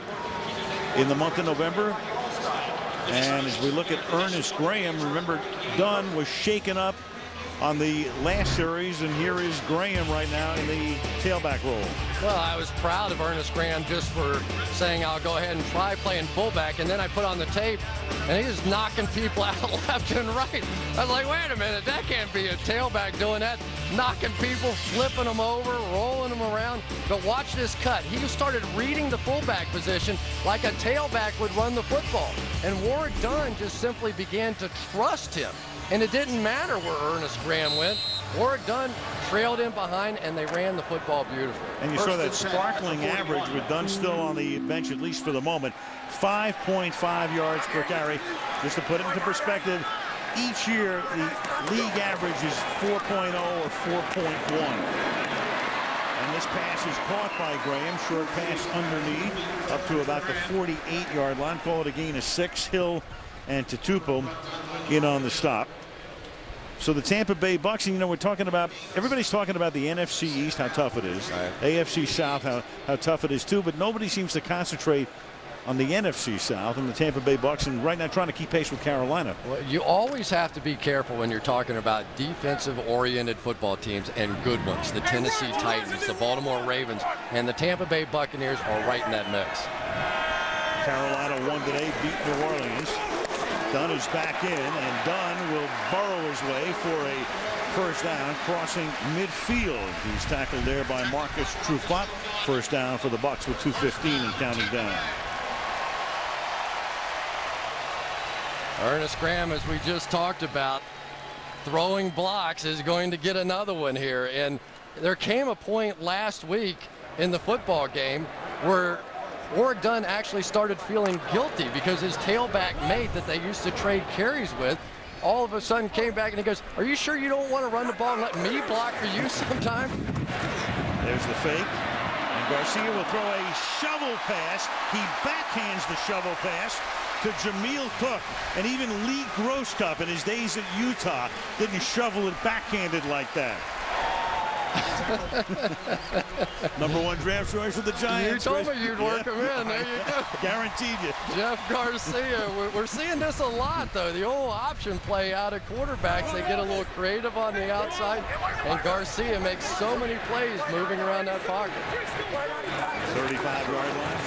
in the month of November. And as we look at Ernest Graham, remember Dunn was shaken up on the last series, and here is Graham right now in the tailback role. Well, I was proud of Ernest Graham just for saying I'll go ahead and try playing fullback, and then I put on the tape, and he's knocking people out left and right. I was like, wait a minute, that can't be a tailback doing that. Knocking people, flipping them over, rolling them around. But watch this cut. He started reading the fullback position like a tailback would run the football. And Warrick Dunn just simply began to trust him. And it didn't matter where Ernest Graham went. Warrick Dunn trailed in behind, and they ran the football beautifully. And you saw that sparkling average with Dunn still on the bench, at least for the moment. 5.5 yards per carry. Just to put it into perspective, each year the league average is 4.0 or 4.1. And this pass is caught by Graham. Short pass underneath up to about the 48-yard line. Call it a gain of 6. Hill and Tatupu in on the stop. So the Tampa Bay Bucks, and we're talking about, everybody's talking about the NFC East, how tough it is. Right. AFC South, how tough it is too, but nobody seems to concentrate on the NFC South and the Tampa Bay Bucks, and right now trying to keep pace with Carolina. Well, you always have to be careful when you're talking about defensive-oriented football teams and good ones. The Tennessee Titans, the Baltimore Ravens, and the Tampa Bay Buccaneers are right in that mix. Carolina won today, beat New Orleans. Dunn is back in, and Dunn will burrow his way for a first down, crossing midfield. He's tackled there by Marcus Trufant. First down for the Bucks with 2:15 and counting down. Ernest Graham, as we just talked about, throwing blocks, is going to get another one here. And there came a point last week in the football game where Warrick Dunn actually started feeling guilty because his tailback mate that they used to trade carries with all of a sudden came back and he goes, are you sure you don't want to run the ball and let me block for you sometime? There's the fake. And Garcia will throw a shovel pass. He backhands the shovel pass to Jameel Cook. And even Lee Grosscup in his days at Utah didn't shovel it backhanded like that. #1 draft choice for the Giants. You told me you'd work him in. There you go. Guaranteed you. Jeff Garcia. We're seeing this a lot, though. The old option play out of quarterbacks. They get a little creative on the outside, and Garcia makes so many plays moving around that pocket. 35-yard line.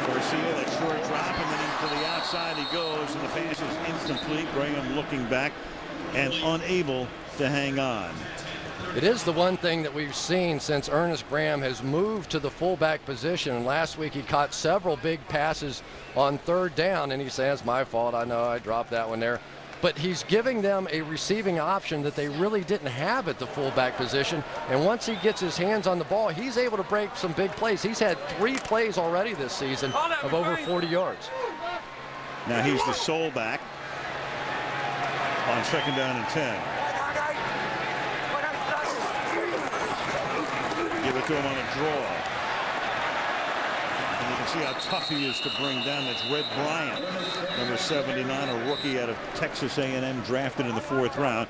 Garcia, that short drop, and then into the outside he goes, and the pass is incomplete. Graham looking back and unable to hang on. It is the one thing that we've seen since Ernest Graham has moved to the fullback position. And last week he caught several big passes on third down, and he says, my fault, I know I dropped that one there. But he's giving them a receiving option that they really didn't have at the fullback position. And once he gets his hands on the ball, he's able to break some big plays. He's had 3 plays already this season of over 40 yards. Now he's the sole back on 2nd down and 10. Give it to him on a draw. And you can see how tough he is to bring down. That's Red Bryant, number 79, a rookie out of Texas A&M, drafted in the 4th round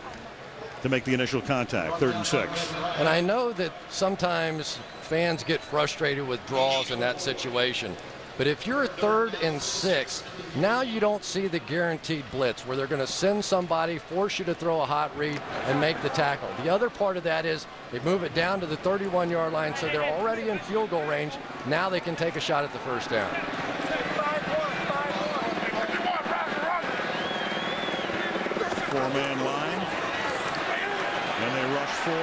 to make the initial contact. 3rd and 6. And I know that sometimes fans get frustrated with draws in that situation. But if you're 3rd and 6, now you don't see the guaranteed blitz where they're going to send somebody, force you to throw a hot read, and make the tackle. The other part of that is they move it down to the 31-yard line, so they're already in field goal range. Now they can take a shot at the first down. 4-man line. And they rush 4,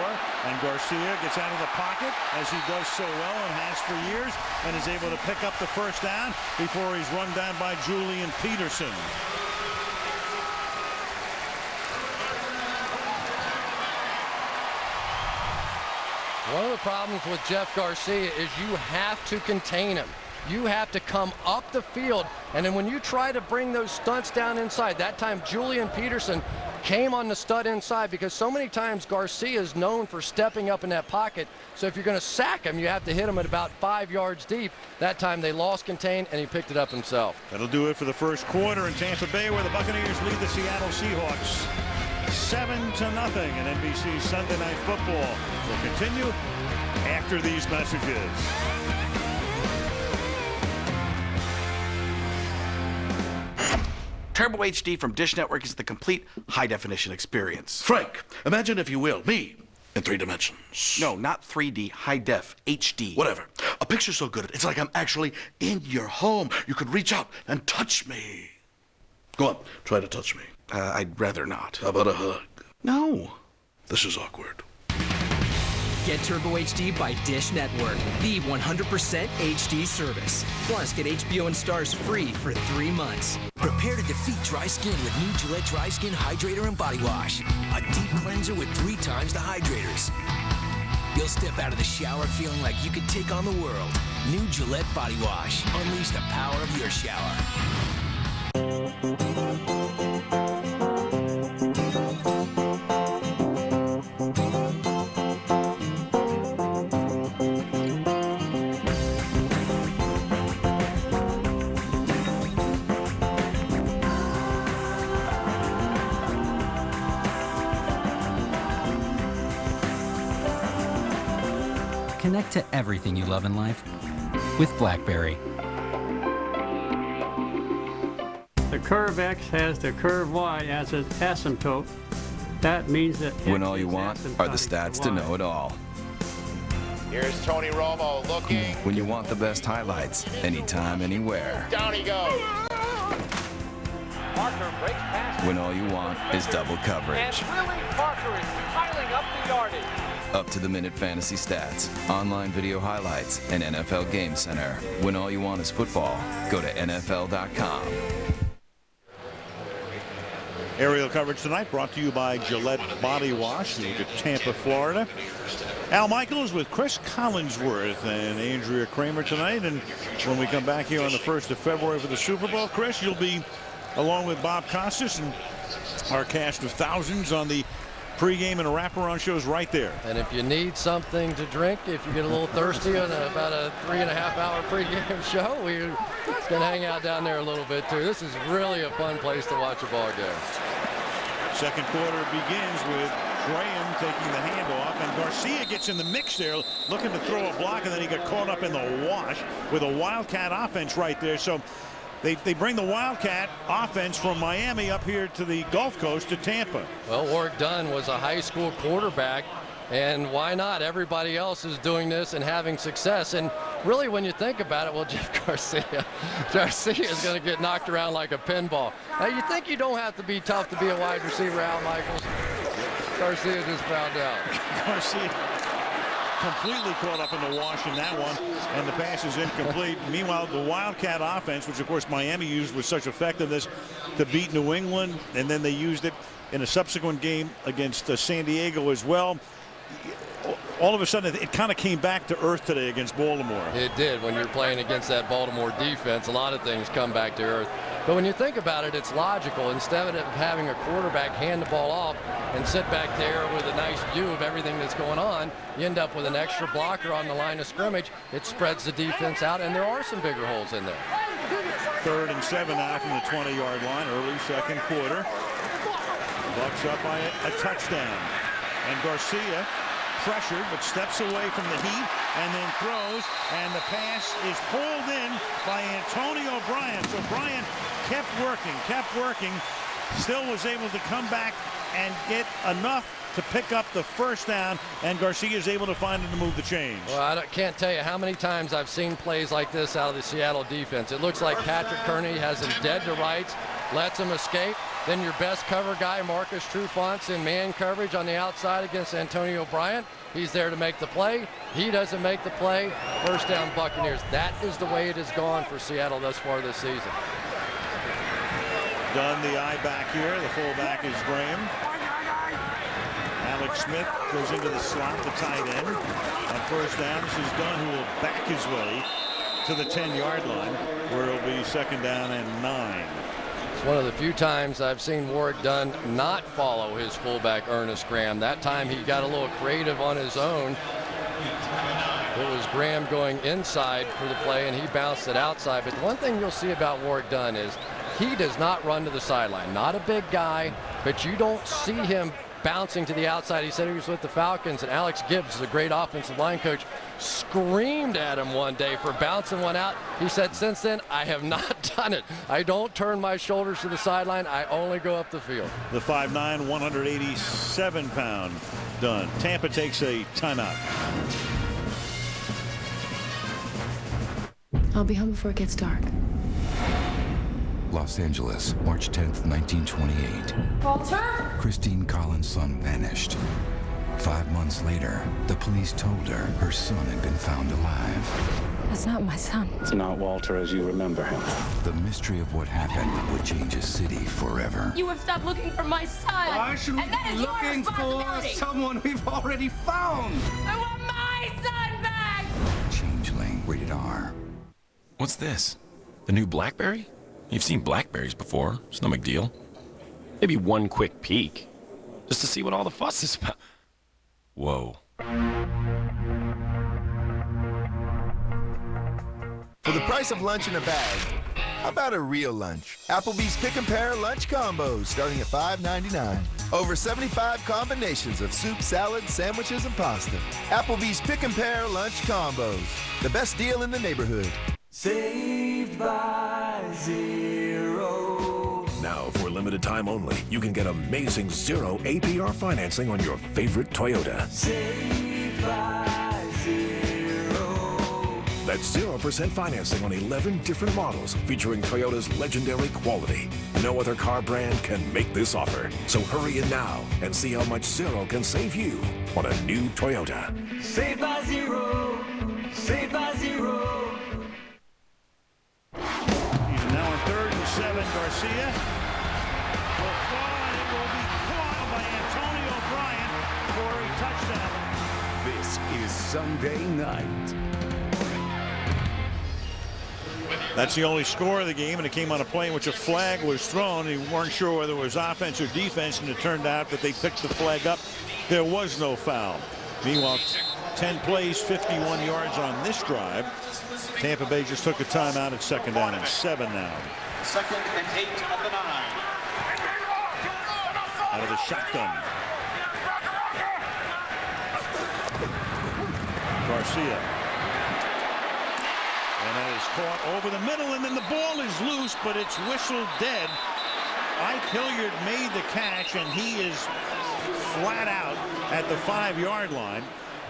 and Garcia gets out of the pocket, as he does so well and has for years, and is able to pick up the first down before he's run down by Julian Peterson. One of the problems with Jeff Garcia is you have to contain him. You have to come up the field, and then when you try to bring those stunts down inside, that time Julian Peterson came on the stud inside, because so many times Garcia is known for stepping up in that pocket. So if you're going to sack him, you have to hit him at about 5 yards deep. That time they lost contain, and he picked it up himself. That'll do it for the first quarter in Tampa Bay, where the Buccaneers lead the Seattle Seahawks 7-0 in NBC Sunday Night Football. Will continue after these messages. Turbo HD from Dish Network is the complete high-definition experience. Frank, imagine, if you will, me in 3 dimensions. No, not 3D, high-def, HD. Whatever. A picture so good, it's like I'm actually in your home. You could reach out and touch me. Go on, try to touch me. I'd rather not. How about a hug? No. This is awkward. Get Turbo HD by Dish Network, the 100% HD service. Plus, get HBO and Stars free for 3 months. Prepare to defeat dry skin with new Gillette Dry Skin Hydrator and Body Wash. A deep cleanser with 3 times the hydrators. You'll step out of the shower feeling like you could take on the world. New Gillette Body Wash. Unleash the power of your shower. Connect to everything you love in life with BlackBerry. The curve X has the curve Y as its asymptote. That means that when all you want are the stats to know it all. Here's Tony Romo looking. When you want the best highlights, anytime, anywhere. Down he goes. Parker breaks past. When all you want is double coverage. And Willie Parker is piling up the yardage. Up-to-the-minute fantasy stats, online video highlights, and NFL Game Center. When all you want is football, go to NFL.com. Aerial coverage tonight brought to you by Gillette Body Wash. Look at Tampa, Florida. Al Michaels with Chris Collinsworth and Andrea Kramer tonight. And when we come back here on the 1st of February for the Super Bowl, Chris, you'll be along with Bob Costas and our cast of thousands on the pregame and wraparound shows right there. And if you need something to drink, if you get a little thirsty on about a 3.5-hour pregame show, we're going to hang out down there a little bit too. This is really a fun place to watch a ball game. Second quarter begins with Graham taking the handoff, and Garcia gets in the mix there, looking to throw a block, and then he got caught up in the wash with a Wildcat offense right there. So they bring the Wildcat offense from Miami up here to the Gulf Coast to Tampa. Well, Warrick Dunn was a high school quarterback, and why not? Everybody else is doing this and having success. And really, when you think about it, well, Jeff Garcia is going to get knocked around like a pinball. Now, you think you don't have to be tough to be a wide receiver, Al Michaels? Garcia just found out. Garcia completely caught up in the wash in that one, and the pass is incomplete. Meanwhile, the Wildcat offense, which of course Miami used with such effectiveness to beat New England, and then they used it in a subsequent game against San Diego as well. All of a sudden, it kind of came back to earth today against Baltimore. It did. When you're playing against that Baltimore defense, a lot of things come back to earth. But when you think about it, it's logical. Instead of having a quarterback hand the ball off and sit back there with a nice view of everything that's going on, you end up with an extra blocker on the line of scrimmage. It spreads the defense out, and there are some bigger holes in there. 3rd and 7 now from the 20-yard line, early second quarter. Bucks up by a touchdown. And Garcia pressured, but steps away from the heat and then throws, and the pass is pulled in by Antonio Bryant. So Bryant kept working, still was able to come back and get enough to pick up the first down, and Garcia is able to find it to move the chains. Well, I can't tell you how many times I've seen plays like this out of the Seattle defense. It looks like Patrick Kearney has him dead to rights, lets him escape. Then your best cover guy, Marcus Trufant's in man coverage on the outside against Antonio Bryant. He's there to make the play. He doesn't make the play. First down, Buccaneers. That is the way it has gone for Seattle thus far this season. Dunn, the eye back here. The fullback is Graham. Alex Smith goes into the slot, the tight end. On first down, this is Dunn, who will back his way to the 10-yard line, where it'll be 2nd down and 9. It's one of the few times I've seen Warrick Dunn not follow his fullback, Ernest Graham. That time he got a little creative on his own. It was Graham going inside for the play, and he bounced it outside. But the one thing you'll see about Warrick Dunn is he does not run to the sideline. Not a big guy, but you don't see him bouncing to the outside. He said he was with the Falcons, and Alex Gibbs is a great offensive line coach, screamed at him one day for bouncing one out. He said, since then, I have not done it. I don't turn my shoulders to the sideline. I only go up the field. The 5'9", 187-pound Dunn. Tampa takes a timeout. I'll be home before it gets dark. Los Angeles, March 10th, 1928. Walter? Christine Collins' son vanished. 5 months later, the police told her son had been found alive. That's not my son. It's not Walter as you remember him. The mystery of what happened would change a city forever. You have stopped looking for my son. Why should we be looking for someone we've already found? I want my son back! Changeling, rated R. What's this? The new BlackBerry? You've seen BlackBerries before. It's no big deal. Maybe one quick peek, just to see what all the fuss is about. Whoa. For the price of lunch in a bag, how about a real lunch? Applebee's Pick and Pair lunch combos starting at $5.99. Over 75 combinations of soup, salad, sandwiches, and pasta. Applebee's Pick and Pair lunch combos. The best deal in the neighborhood. Saved by Zero. Now, for a limited time only, you can get amazing 0 APR financing on your favorite Toyota. Saved by Zero. That's 0% financing on 11 different models featuring Toyota's legendary quality. No other car brand can make this offer. So hurry in now and see how much 0 can save you on a new Toyota. Saved by Zero. Saved by Zero. He's now on 3rd and 7. Garcia will fall, and it will be caught by Antonio Bryant for a touchdown. This is Sunday night. That's the only score of the game, and it came on a play in which a flag was thrown. They weren't sure whether it was offense or defense, and it turned out that they picked the flag up. There was no foul. Meanwhile, 10 plays, 51 yards on this drive. Tampa Bay just took a timeout at 2nd down and 7 now. 2nd and 8 of the 9. Out of the shotgun. Garcia. And that is caught over the middle, and then the ball is loose, but it's whistled dead. Ike Hilliard made the catch, and he is flat out at the 5-yard line.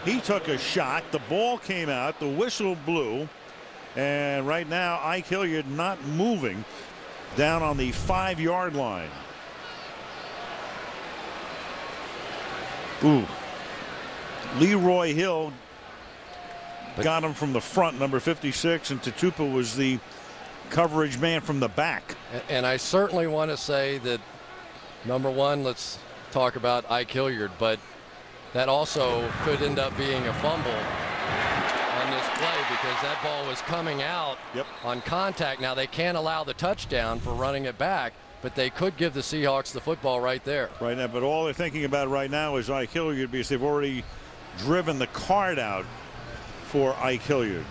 He took a shot. The ball came out. The whistle blew. And right now, Ike Hilliard not moving down on the 5-yard line. Ooh. Leroy Hill got him from the front, number 56, and Tatupa was the coverage man from the back. And I certainly want to say that, number one, let's talk about Ike Hilliard, but that also could end up being a fumble on this play because that ball was coming out on contact. Now, they can't allow the touchdown for running it back, but they could give the Seahawks the football right there. Right now, but all they're thinking about right now is Ike Hilliard because they've already driven the card out for Ike Hilliard.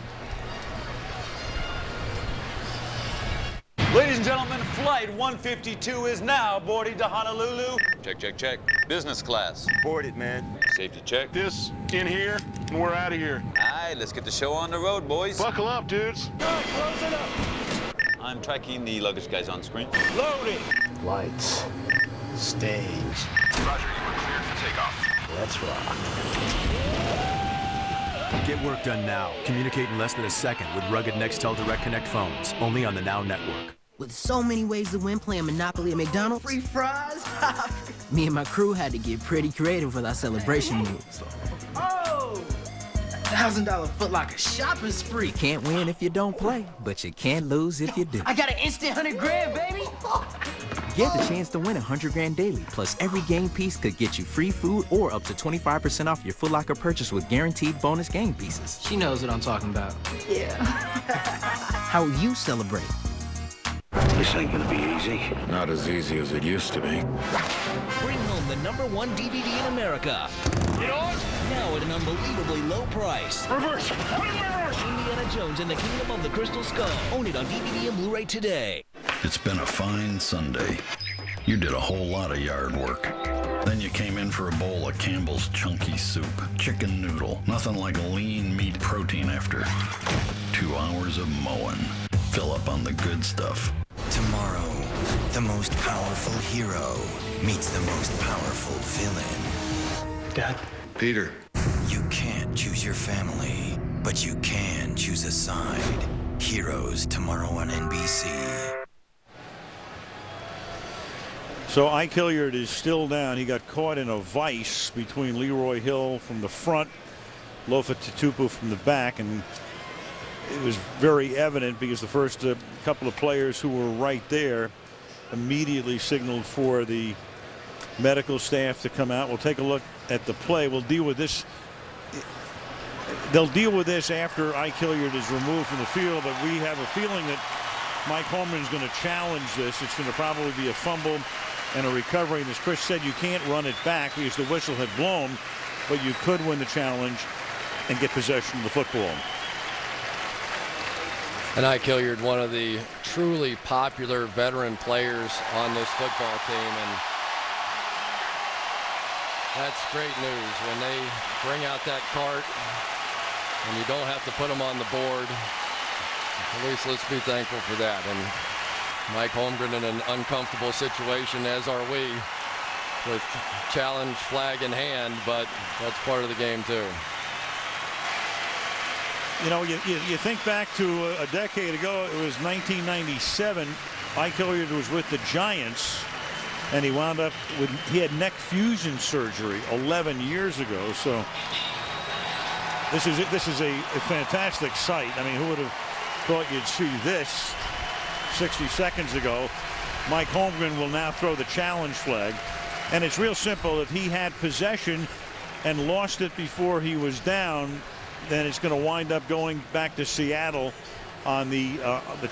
Ladies and gentlemen, flight 152 is now boarding to Honolulu. Check, check, check. Business class. Board it, man. Safety check. This in here, and we're out of here. All right, let's get the show on the road, boys. Buckle up, dudes. Close it up. I'm tracking the luggage guys on screen. Loading. Lights. Stage. Roger, you are cleared for takeoff. Let's rock. Get work done now. Communicate in less than a second with rugged Nextel Direct Connect phones. Only on the Now Network. With so many ways to win playing Monopoly at McDonald's, Free fries? me and my crew had to get pretty creative with our celebration moves. Oh! $1,000 Foot Locker shopping spree. You can't win if you don't play, but you can lose if you do. I got an instant 100 grand, baby! Get the chance to win 100 grand daily, plus every game piece could get you free food or up to 25% off your Foot Locker purchase with guaranteed bonus game pieces. She knows what I'm talking about. Yeah. How you celebrate? This ain't gonna be easy. Not as easy as it used to be. Bring home the #1 DVD in America. You know what? Now at an unbelievably low price. Reverse. Reverse. Indiana Jones and the Kingdom of the Crystal Skull. Own it on DVD and Blu-ray today. It's been a fine Sunday. You did a whole lot of yard work. Then you came in for a bowl of Campbell's chunky soup. Chicken noodle. Nothing like lean meat protein after 2 hours of mowing. Fill up on the good stuff. Tomorrow, the most powerful hero meets the most powerful villain. Dad. Peter. You can't choose your family, but you can choose a side. Heroes tomorrow on NBC. So Ike Hilliard is still down. He got caught in a vice between Leroy Hill from the front, Lofa Tatupu from the back, and it was very evident because the first couple of players who were right there immediately signaled for the medical staff to come out. We'll take a look at the play. We'll deal with this. They'll deal with this after Ike Hilliard is removed from the field, but we have a feeling that Mike Holmgren is going to challenge this. It's going to probably be a fumble and a recovery. And as Chris said, you can't run it back because the whistle had blown, but you could win the challenge and get possession of the football. And Ike Hilliard, one of the truly popular veteran players on this football team, and that's great news when they bring out that cart and you don't have to put them on the board. At least let's be thankful for that. And Mike Holmgren in an uncomfortable situation, as are we, with challenge flag in hand, but that's part of the game too. You know, you think back to a decade ago, it was 1997. Ike Hilliard was with the Giants, and he wound up with, he had neck fusion surgery 11 years ago. So this is a fantastic sight. I mean, who would have thought you'd see this 60 seconds ago? Mike Holmgren will now throw the challenge flag, and it's real simple. If he had possession and lost it before he was down, then it's going to wind up going back to Seattle on the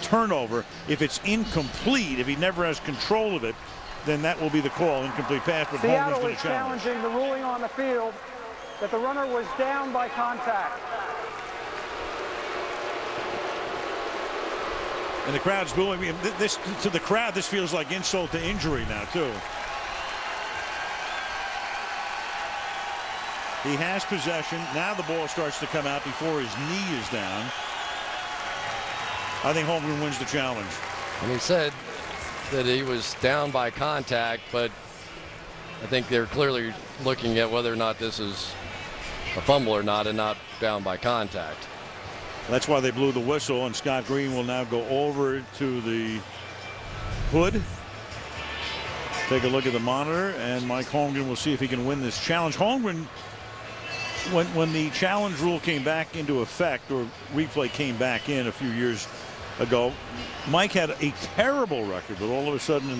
turnover. If it's incomplete, if he never has control of it, then that will be the call, incomplete pass. But Seattle is challenging the ruling on the field that the runner was down by contact. And the crowd's booing. I mean, this to the crowd, this feels like insult to injury now too. He has possession. Now the ball starts to come out before his knee is down. I think Holmgren wins the challenge. And he said that he was down by contact, but I think they're clearly looking at whether or not this is a fumble or not, and not down by contact. That's why they blew the whistle, and Scott Green will now go over to the hood. Take a look at the monitor, and Mike Holmgren will see if he can win this challenge. Holmgren, when the challenge rule came back into effect, or replay came back in a few years ago, Mike had a terrible record, but all of a sudden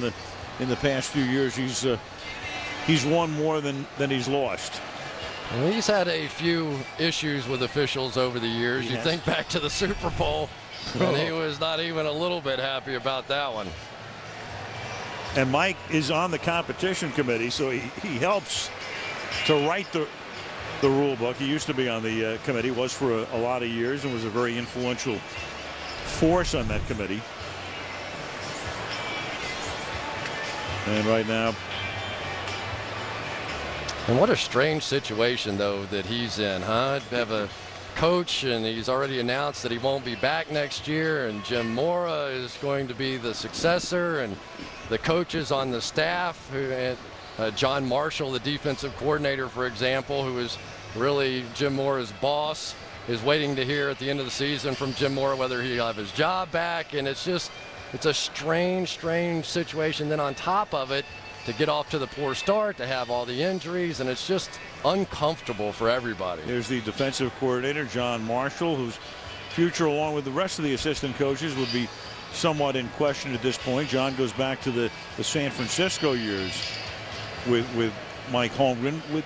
in the past few years he's won more than he's lost. And he's had a few issues with officials over the years. You think back to the Super Bowl, and he was not even a little bit happy about that one. And Mike is on the competition committee, so he helps to write the rule book. He used to be on the committee, was for a lot of years, and was a very influential force on that committee. And right now, and what a strange situation, though, that he's in, huh? Have a coach, and he's already announced that he won't be back next year, and Jim Mora is going to be the successor, and the coaches on the staff, John Marshall, the defensive coordinator, for example, who is really Jim Mora's boss, is waiting to hear at the end of the season from Jim Mora whether he'll have his job back. And it's a strange situation. Then on top of it, to get off to the poor start, to have all the injuries, and it's just uncomfortable for everybody. There's the defensive coordinator, John Marshall, whose future, along with the rest of the assistant coaches, would be somewhat in question at this point. John goes back to the San Francisco years with Mike Holmgren. With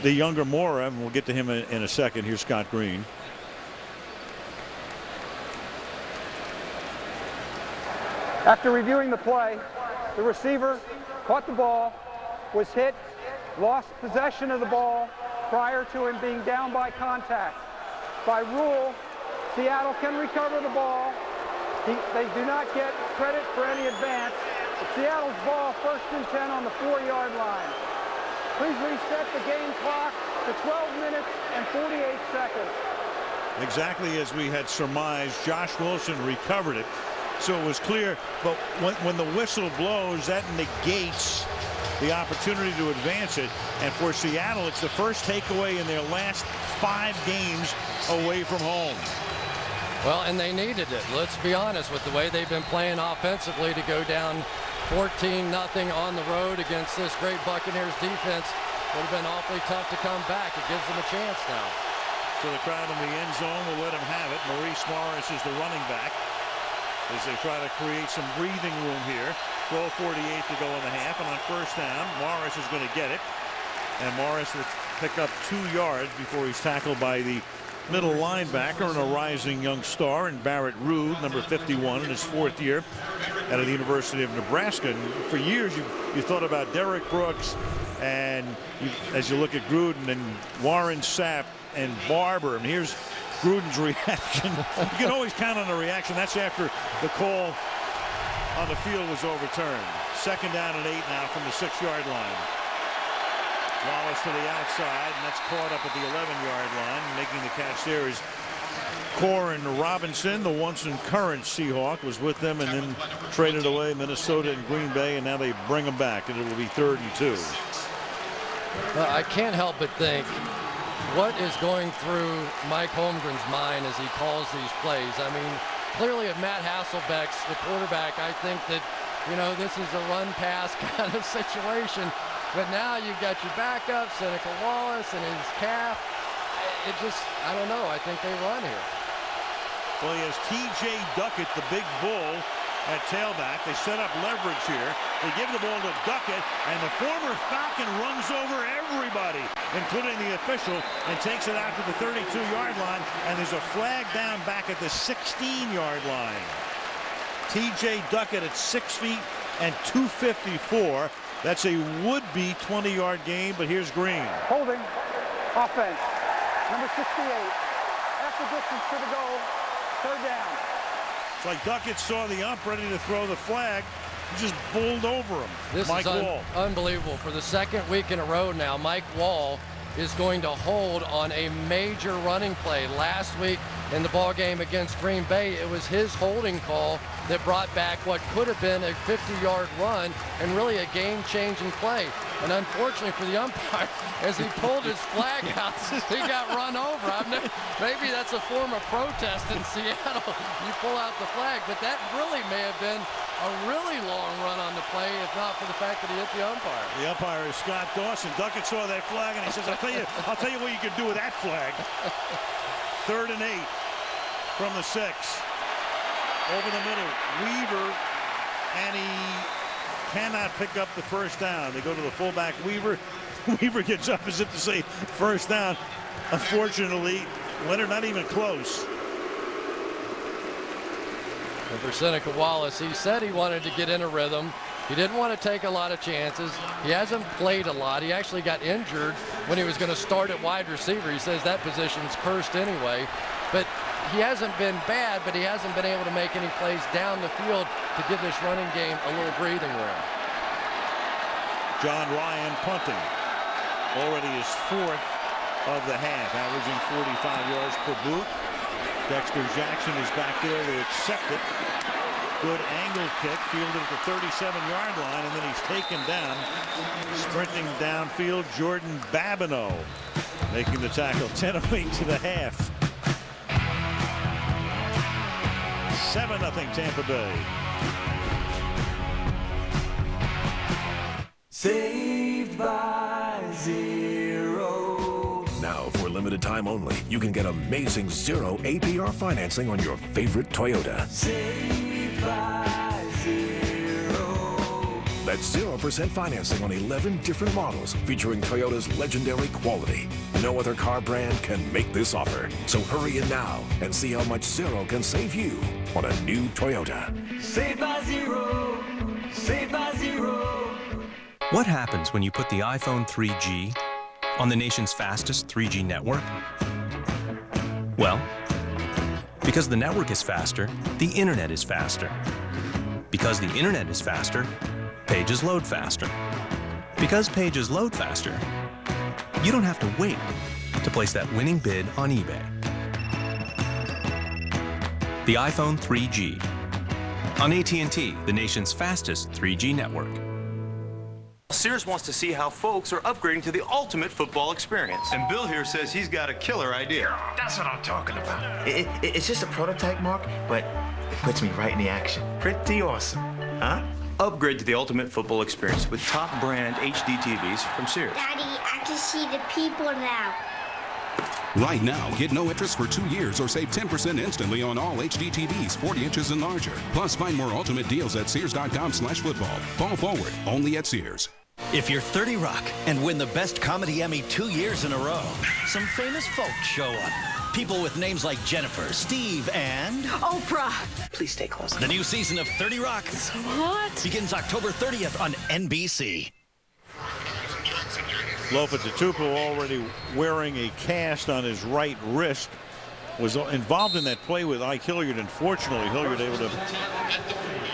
the younger Mora, and we'll get to him in a second. Here's Scott Green. After reviewing the play, the receiver caught the ball, was hit, lost possession of the ball prior to him being down by contact. By rule, Seattle can recover the ball. They do not get credit for any advance, It's Seattle's ball, 1st and 10 on the 4-yard line. Please reset the game clock to 12 minutes and 48 seconds. Exactly as we had surmised, Josh Wilson recovered it. So it was clear, but when the whistle blows, that negates the opportunity to advance it. And for Seattle, it's the first takeaway in their last 5 games away from home. Well, and they needed it. Let's be honest, with the way they've been playing offensively, to go down 14-0 on the road against this great Buccaneers defense would have been awfully tough to come back. It gives them a chance now. So the crowd in the end zone will let him have it. Maurice Morris is the running back as they try to create some breathing room here. 12:48 to go in the half, and on 1st down, Morris is going to get it. And Morris will pick up 2 yards before he's tackled by the middle linebacker and a rising young star in Barrett Ruud, number 51, in his 4th year out of the University of Nebraska. And for years you thought about Derek Brooks, and as you look at Gruden and Warren Sapp and Barber, and here's Gruden's reaction. You can always count on the reaction. That's after the call on the field was overturned. 2nd down and 8 now from the 6-yard line. Wallace to the outside, and that's caught up at the 11-yard line. Making the catch there is Corin Robinson, the once and current Seahawk, was with them and then traded away Minnesota and Green Bay, and now they bring him back, and it will be 3rd and 2. Well, I can't help but think, what is going through Mike Holmgren's mind as he calls these plays? I mean, clearly if Matt Hasselbeck's the quarterback, I think that, you know, this is a run-pass kind of situation. But now you've got your backup, Seneca Wallace, and his calf. It just, I don't know. I think they run here. Well, he has T.J. Duckett, the big bull, at tailback. They set up leverage here. They give the ball to Duckett, and the former Falcon runs over everybody, including the official, and takes it out to the 32-yard line, and there's a flag down back at the 16-yard line. T.J. Duckett at 6 feet and 254. That's a would-be 20-yard gain, but here's Green. Holding. Offense. Number 68. After distance to the goal. 3rd down. It's like Duckett saw the ump ready to throw the flag. He just bowled over him. This Mike is Wall. Unbelievable. For the 2nd week in a row now, Mike Wall is going to hold on a major running play. Last week in the ball game against Green Bay, it was his holding call that brought back what could have been a 50-yard run and really a game-changing play. And unfortunately for the umpire, as he pulled his flag out, he got run over. Maybe that's a form of protest in Seattle. You pull out the flag, but that really may have been a really long run on the play, if not for the fact that he hit the umpire. The umpire is Scott Dawson. Duckett saw that flag, and he says, I'll tell you what you can do with that flag. 3rd and 8 from the 6. Over the middle, Weaver, and he cannot pick up the 1st down. They go to the fullback, Weaver. Weaver gets up as if to say 1st down. Unfortunately, Leonard not even close. And for Seneca Wallace, he said he wanted to get in a rhythm. He didn't want to take a lot of chances. He hasn't played a lot. He actually got injured when he was going to start at wide receiver. He says that position's cursed anyway. But he hasn't been bad, but he hasn't been able to make any plays down the field to give this running game a little breathing room. John Ryan punting. Already his 4th of the half, averaging 45 yards per boot. Dexter Jackson is back there to accept it. Good angle kick, fielded at the 37-yard line, and then he's taken down. Sprinting downfield, Jordan Babineau making the tackle. 10-8 to the half. 7-0 Tampa Bay. Saved by Zero. Now, for limited time only, you can get amazing 0 APR financing on your favorite Toyota. Saved by Zero. That's 0% financing on 11 different models featuring Toyota's legendary quality. No other car brand can make this offer. So hurry in now and see how much 0 can save you on a new Toyota. Saved by Zero. Saved by Zero. What happens when you put the iPhone 3G on the nation's fastest 3G network? Well, because the network is faster, the internet is faster. Because the internet is faster, pages load faster. Because pages load faster, you don't have to wait to place that winning bid on eBay. The iPhone 3G. On AT&T, the nation's fastest 3G network. Sears wants to see how folks are upgrading to the ultimate football experience. And Bill here says he's got a killer idea. That's what I'm talking about. It's just a prototype, Mark, but it puts me right in the action. Pretty awesome, huh? Upgrade to the ultimate football experience with top brand HD TVs from Sears. Daddy, I can see the people now. Right now, get no interest for 2 years or save 10% instantly on all HD TVs 40 inches and larger. Plus, find more ultimate deals at Sears.com/football. Fall forward, only at Sears. If you're 30 Rock and win the Best Comedy Emmy 2 years in a row, some famous folks show up. People with names like Jennifer, Steve, and Oprah. Please stay close. The new season of 30 Rock begins October 30th on NBC. Lofa Tatupu, already wearing a cast on his right wrist, was involved in that play with Ike Hilliard. Unfortunately, Hilliard able to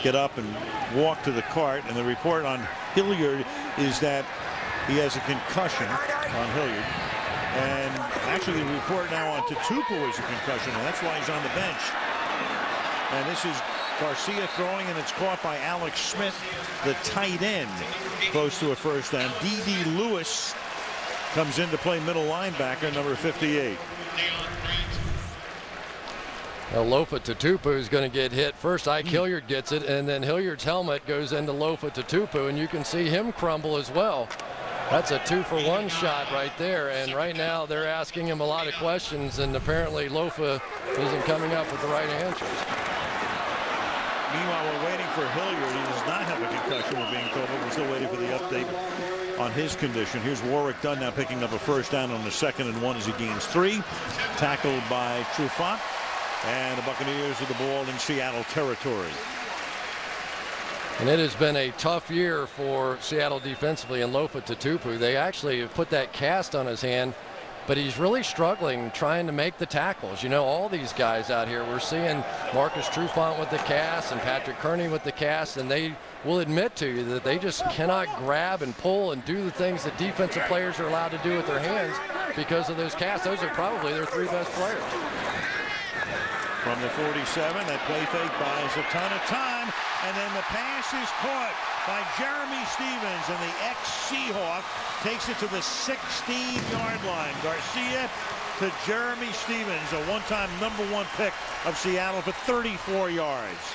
get up and walk to the cart. And the report on Hilliard is that he has a concussion on Hilliard. And actually the report now on Tatupu is a concussion, and that's why he's on the bench. And this is Garcia throwing, and it's caught by Alex Smith, the tight end, close to a first down. D.D. Lewis comes in to play middle linebacker, number 58. Well, Lofa Tatupu is going to get hit first. Ike Hilliard gets it, and then Hilliard's helmet goes into Lofa Tatupu, and you can see him crumble as well. That's a 2-for-1 shot right there, and right now they're asking him a lot of questions, and apparently Lofa isn't coming up with the right answers. Meanwhile, we're waiting for Hilliard. He does not have a concussion, we're being told, but we're still waiting for the update on his condition. Here's Warwick Dunn now picking up a first down on the 2nd and 1 as he gains 3. Tackled by Trufant, and the Buccaneers with the ball in Seattle territory. And it has been a tough year for Seattle defensively, and Lofa Tatupu, they actually have put that cast on his hand, but he's really struggling trying to make the tackles. You know, all these guys out here, we're seeing Marcus Trufant with the cast and Patrick Kearney with the cast, and they will admit to you that they just cannot grab and pull and do the things that defensive players are allowed to do with their hands because of those casts. Those are probably their 3 best players. From the 47, that play fake buys a ton of time, and then the pass is caught by Jeremy Stevens, and the ex-Seahawk takes it to the 16-yard line. Garcia to Jeremy Stevens, a one-time #1 pick of Seattle for 34 yards.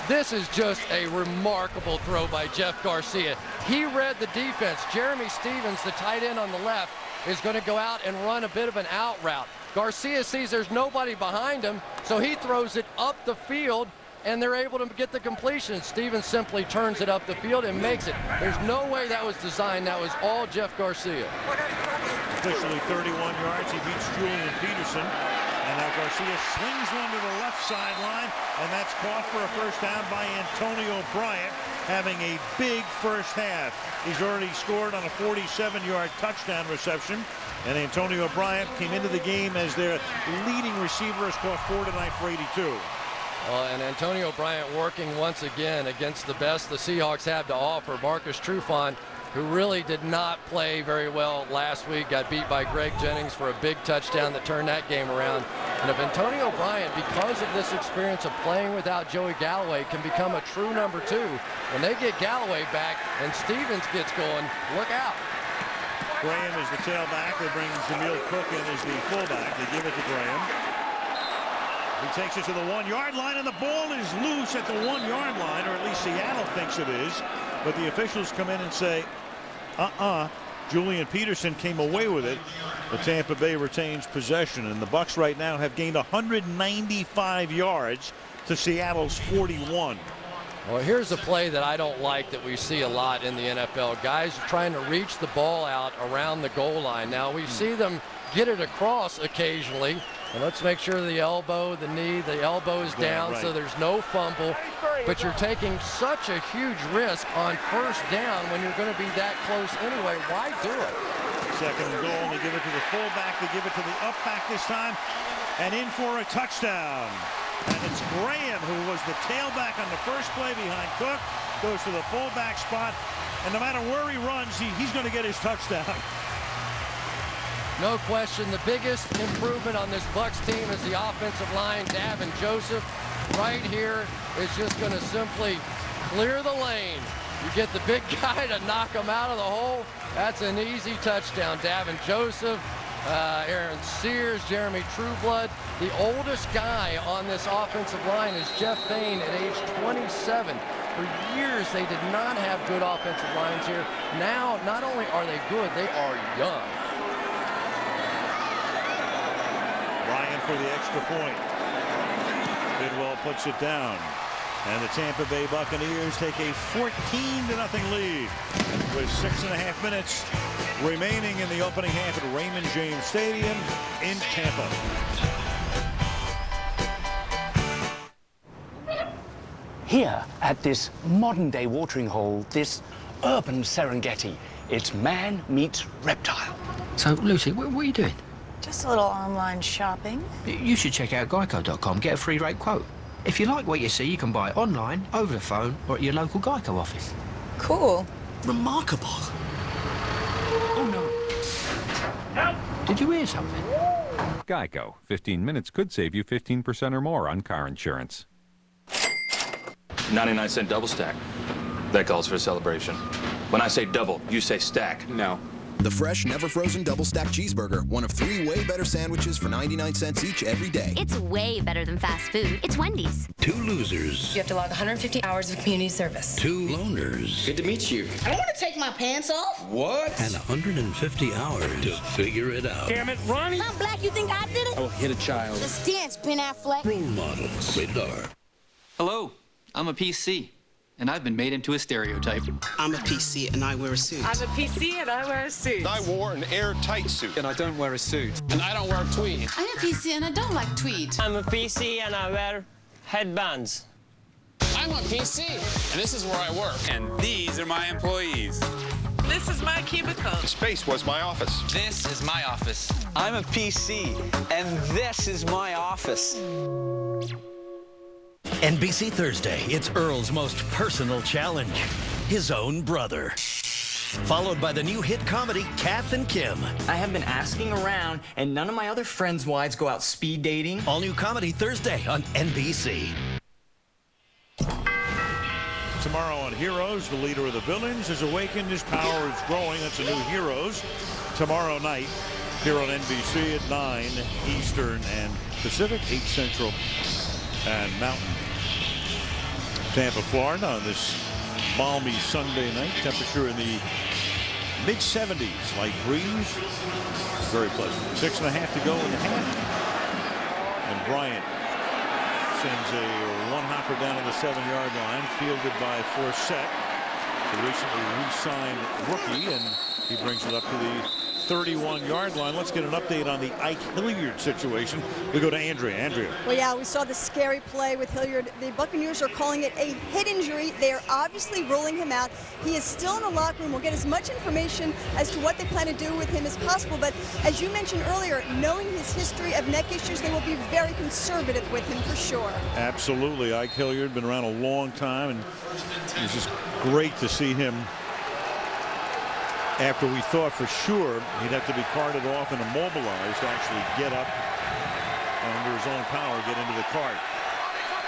This is just a remarkable throw by Jeff Garcia. He read the defense. Jeremy Stevens, the tight end on the left, is going to go out and run a bit of an out route. Garcia sees there's nobody behind him, so he throws it up the field, and they're able to get the completion. Stevens simply turns it up the field and makes it. There's no way that was designed. That was all Jeff Garcia. Officially 31 yards. He beats Julian Peterson. And now Garcia swings one to the left sideline, and that's caught for a first down by Antonio Bryant, having a big first half. He's already scored on a 47-yard touchdown reception, and Antonio Bryant came into the game as their leading receiver, has caught 4 tonight for 82. And Antonio Bryant working once again against the best the Seahawks have to offer. Marcus Trufant, who really did not play very well last week, got beat by Greg Jennings for a big touchdown that turned that game around. And if Antonio Bryant, because of this experience of playing without Joey Galloway, can become a true #2, when they get Galloway back and Stevens gets going, look out. Graham is the tailback. They bring Jamil Cook in as the fullback. They give it to Graham. He takes it to the 1-yard line, and the ball is loose at the 1-yard line, or at least Seattle thinks it is. But the officials come in and say, Julian Peterson came away with it. The Tampa Bay retains possession, and the Bucs right now have gained 195 yards to Seattle's 41. Well, here's a play that I don't like that we see a lot in the NFL. Guys trying to reach the ball out around the goal line. Now, we see them get it across occasionally. And let's make sure the elbow, the knee, the elbow is down, so there's no fumble. But you're taking such a huge risk on first down when you're going to be that close anyway. Why do it? 2nd and goal. They give it to the fullback. They give it to the up back this time. And in for a touchdown. And it's Graham who was the tailback on the first play behind Cook. Goes to the fullback spot. And no matter where he runs, he's going to get his touchdown. No question, the biggest improvement on this Bucs team is the offensive line. Davin Joseph right here is just going to simply clear the lane. You get the big guy to knock him out of the hole. That's an easy touchdown. Davin Joseph, Aaron Sears, Jeremy Trueblood. The oldest guy on this offensive line is Jeff Fain at age 27. For years, they did not have good offensive lines here. Now, not only are they good, they are young. Ryan for the extra point. Bidwell puts it down. And the Tampa Bay Buccaneers take a 14-0 lead with 6.5 minutes remaining in the opening half at Raymond James Stadium in Tampa. Here at this modern-day watering hole, this urban Serengeti, it's man meets reptile. So, Lucy, what are you doing? Just a little online shopping. You should check out Geico.com, get a free rate quote. If you like what you see, you can buy it online, over the phone, or at your local Geico office. Cool. Remarkable. Oh, no. Help! Did you hear something? Geico. 15 minutes could save you 15% or more on car insurance. 99-cent double stack. That calls for a celebration. When I say double, you say stack. No. The fresh, never-frozen double-stack cheeseburger, one of 3 way better sandwiches for 99 cents each every day. It's way better than fast food. It's Wendy's. 2 losers. You have to log 150 hours of community service. 2 loners. Good to meet you. I don't want to take my pants off. What? And 150 hours to figure it out. Damn it, Ronnie. I'm black. You think I did it? I will hit a child. Just dance, Ben Affleck. Role models. Rated R. Hello, I'm a PC. And I've been made into a stereotype. I'm a PC and I wear a suit. I'm a PC and I wear a suit. I wore an airtight suit. And I don't wear a suit. And I don't wear tweed. I'm a PC and I don't like tweed. I'm a PC and I wear headbands. I'm a PC and this is where I work. And these are my employees. This is my cubicle. Space was my office. This is my office. I'm a PC, and this is my office. NBC Thursday, it's Earl's most personal challenge, his own brother. Followed by the new hit comedy, Kath and Kim. I have been asking around, and none of my other friends' wives go out speed dating. All new comedy Thursday on NBC. Tomorrow on Heroes, the leader of the villains is awakened, his power is growing. That's a new Heroes. Tomorrow night, here on NBC at 9 Eastern and Pacific, 8 Central and Mountain. Tampa, Florida on this balmy Sunday night. Temperature in the mid-70s. Light breeze. Very pleasant. 6.5 to go in the half. And Bryant sends a one-hopper down to the 7-yard line. Fielded by Forsett, the recently re-signed rookie. And he brings it up to the 31-yard line. Let's get an update on the Ike Hilliard situation. We go to Andrea. Andrea. Well, yeah, we saw the scary play with Hilliard. The Buccaneers are calling it a head injury. They are obviously ruling him out. He is still in the locker room. We'll get as much information as to what they plan to do with him as possible. But as you mentioned earlier, knowing his history of neck issues, they will be very conservative with him for sure. Absolutely. Ike Hilliard, been around a long time, and it's just great to see him. After we thought for sure he'd have to be carted off and immobilized to actually get up and under his own power get into the cart.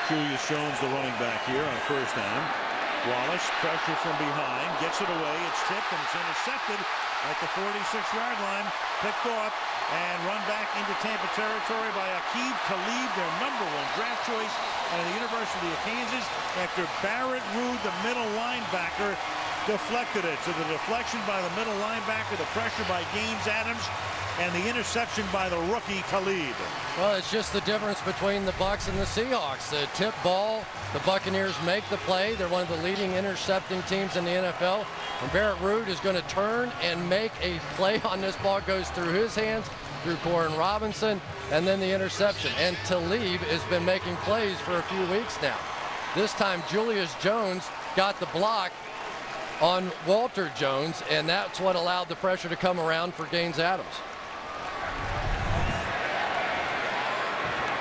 Julius Jones, the running back here on first down. Wallace, pressure from behind, gets it away. It's tipped and it's intercepted at the 46-yard line. Picked off and run back into Tampa territory by Aqib Talib, their #1 draft choice out of the University of Kansas, after Barrett Ruud, the middle linebacker, deflected it. So the deflection by the middle linebacker, the pressure by Gaines Adams, and the interception by the rookie Talib. Well, it's just the difference between the Bucs and the Seahawks. The tip ball, the Buccaneers make the play. They're one of the leading intercepting teams in the NFL. And Barrett Ruud is going to turn and make a play on this ball. It goes through his hands, through Corin Robinson, and then the interception. And Talib has been making plays for a few weeks now. This time, Julius Jones got the block on Walter Jones, and that's what allowed the pressure to come around for Gaines Adams.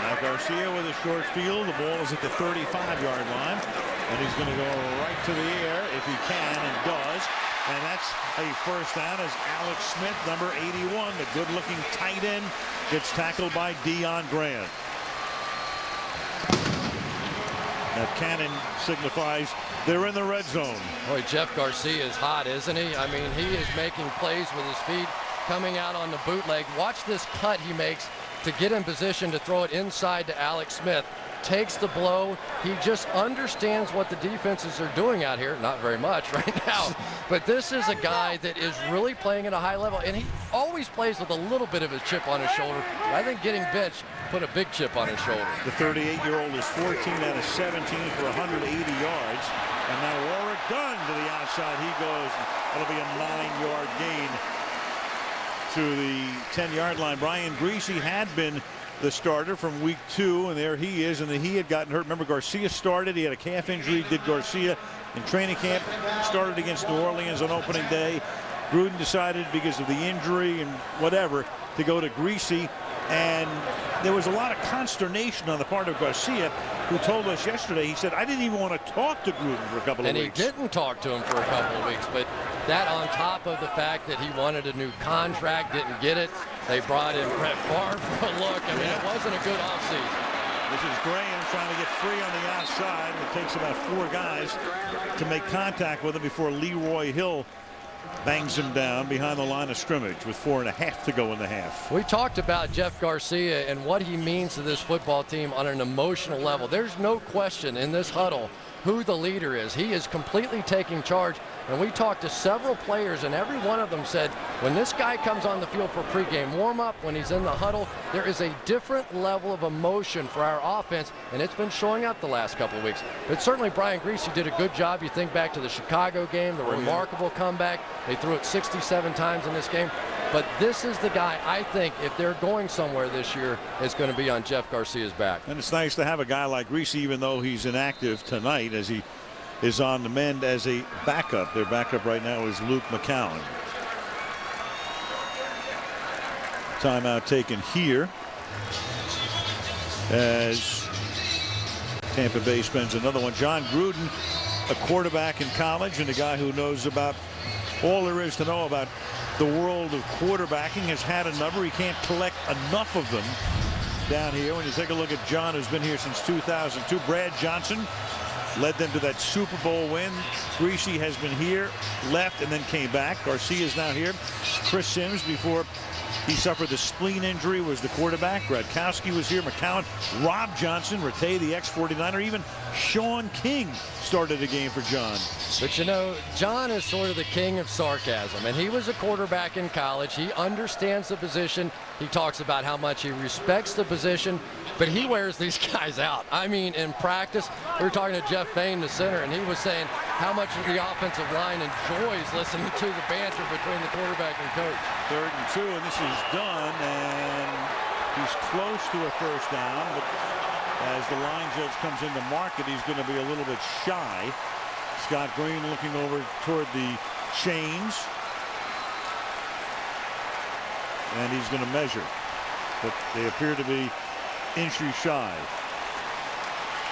Now Garcia with a short field. The ball is at the 35-yard line. And he's going to go right to the air if he can, and does. And that's a first down as Alex Smith, number 81, the good-looking tight end, gets tackled by Deion Grant. That cannon signifies they're in the red zone. Boy, Jeff Garcia is hot, isn't he? I mean, he is making plays with his feet, coming out on the bootleg. Watch this cut he makes to get in position to throw it inside to Alex Smith. Takes the blow. He just understands what the defenses are doing out here. Not very much right now, but this is a guy that is really playing at a high level, and he always plays with a little bit of a chip on his shoulder. I think getting benched put a big chip on his shoulder. The 38-year-old is 14 out of 17 for 180 yards, and now Warwick Dunn to the outside. He goes. That'll be a 9-yard gain to the 10-yard line. Brian Greasy had been the starter from week 2, and there he is, and he had gotten hurt. Remember, Garcia started. He had a calf injury. Did Garcia in training camp, started against New Orleans on opening day. Gruden decided, because of the injury and whatever, to go to Greasy, and there was a lot of consternation on the part of Garcia, who told us yesterday, he said, I didn't even want to talk to Gruden for a couple of weeks. And he didn't talk to him for a couple of weeks, but that on top of the fact that he wanted a new contract, didn't get it. They brought in Brett Favre for a look. I mean, it wasn't a good offseason. This is Graham trying to get free on the outside. It takes about 4 guys to make contact with him before Leroy Hill bangs him down behind the line of scrimmage with 4.5 to go in the half. We talked about Jeff Garcia and what he means to this football team on an emotional level. There's no question in this huddle who the leader is. He is completely taking charge. And we talked to several players, and every one of them said, when this guy comes on the field for pregame warm-up, when he's in the huddle, there is a different level of emotion for our offense, and it's been showing up the last couple of weeks. But certainly Brian Greasy did a good job. You think back to the Chicago game, the remarkable comeback. They threw it 67 times in this game. But this is the guy, I think, if they're going somewhere this year, it's going to be on Jeff Garcia's back. And it's nice to have a guy like Greasy, even though he's inactive tonight, as he is on the mend as a backup. Their backup right now is Luke McCown. Timeout taken here as Tampa Bay spends another one. John Gruden, a quarterback in college and a guy who knows about all there is to know about the world of quarterbacking, has had a number. He can't collect enough of them down here. When you take a look at John, who's been here since 2002, Brad Johnson led them to that Super Bowl win. Greasy has been here, left, and then came back. Garcia is now here. Chris Sims, before he suffered the spleen injury, was the quarterback. Gradkowski was here. McCown, Rob Johnson, Rattay, the ex-49er, even Sean King started a game for John. But you know, John is sort of the king of sarcasm, and he was a quarterback in college. He understands the position. He talks about how much he respects the position, but he wears these guys out. I mean, in practice, we were talking to Jeff Bain, the center, and he was saying how much the offensive line enjoys listening to the banter between the quarterback and coach. 3rd and 2, and this is done, and he's close to a first down, but as the line judge comes in to mark it, he's going to be a little bit shy. Scott Green looking over toward the chains, and he's going to measure, but they appear to be inches shy.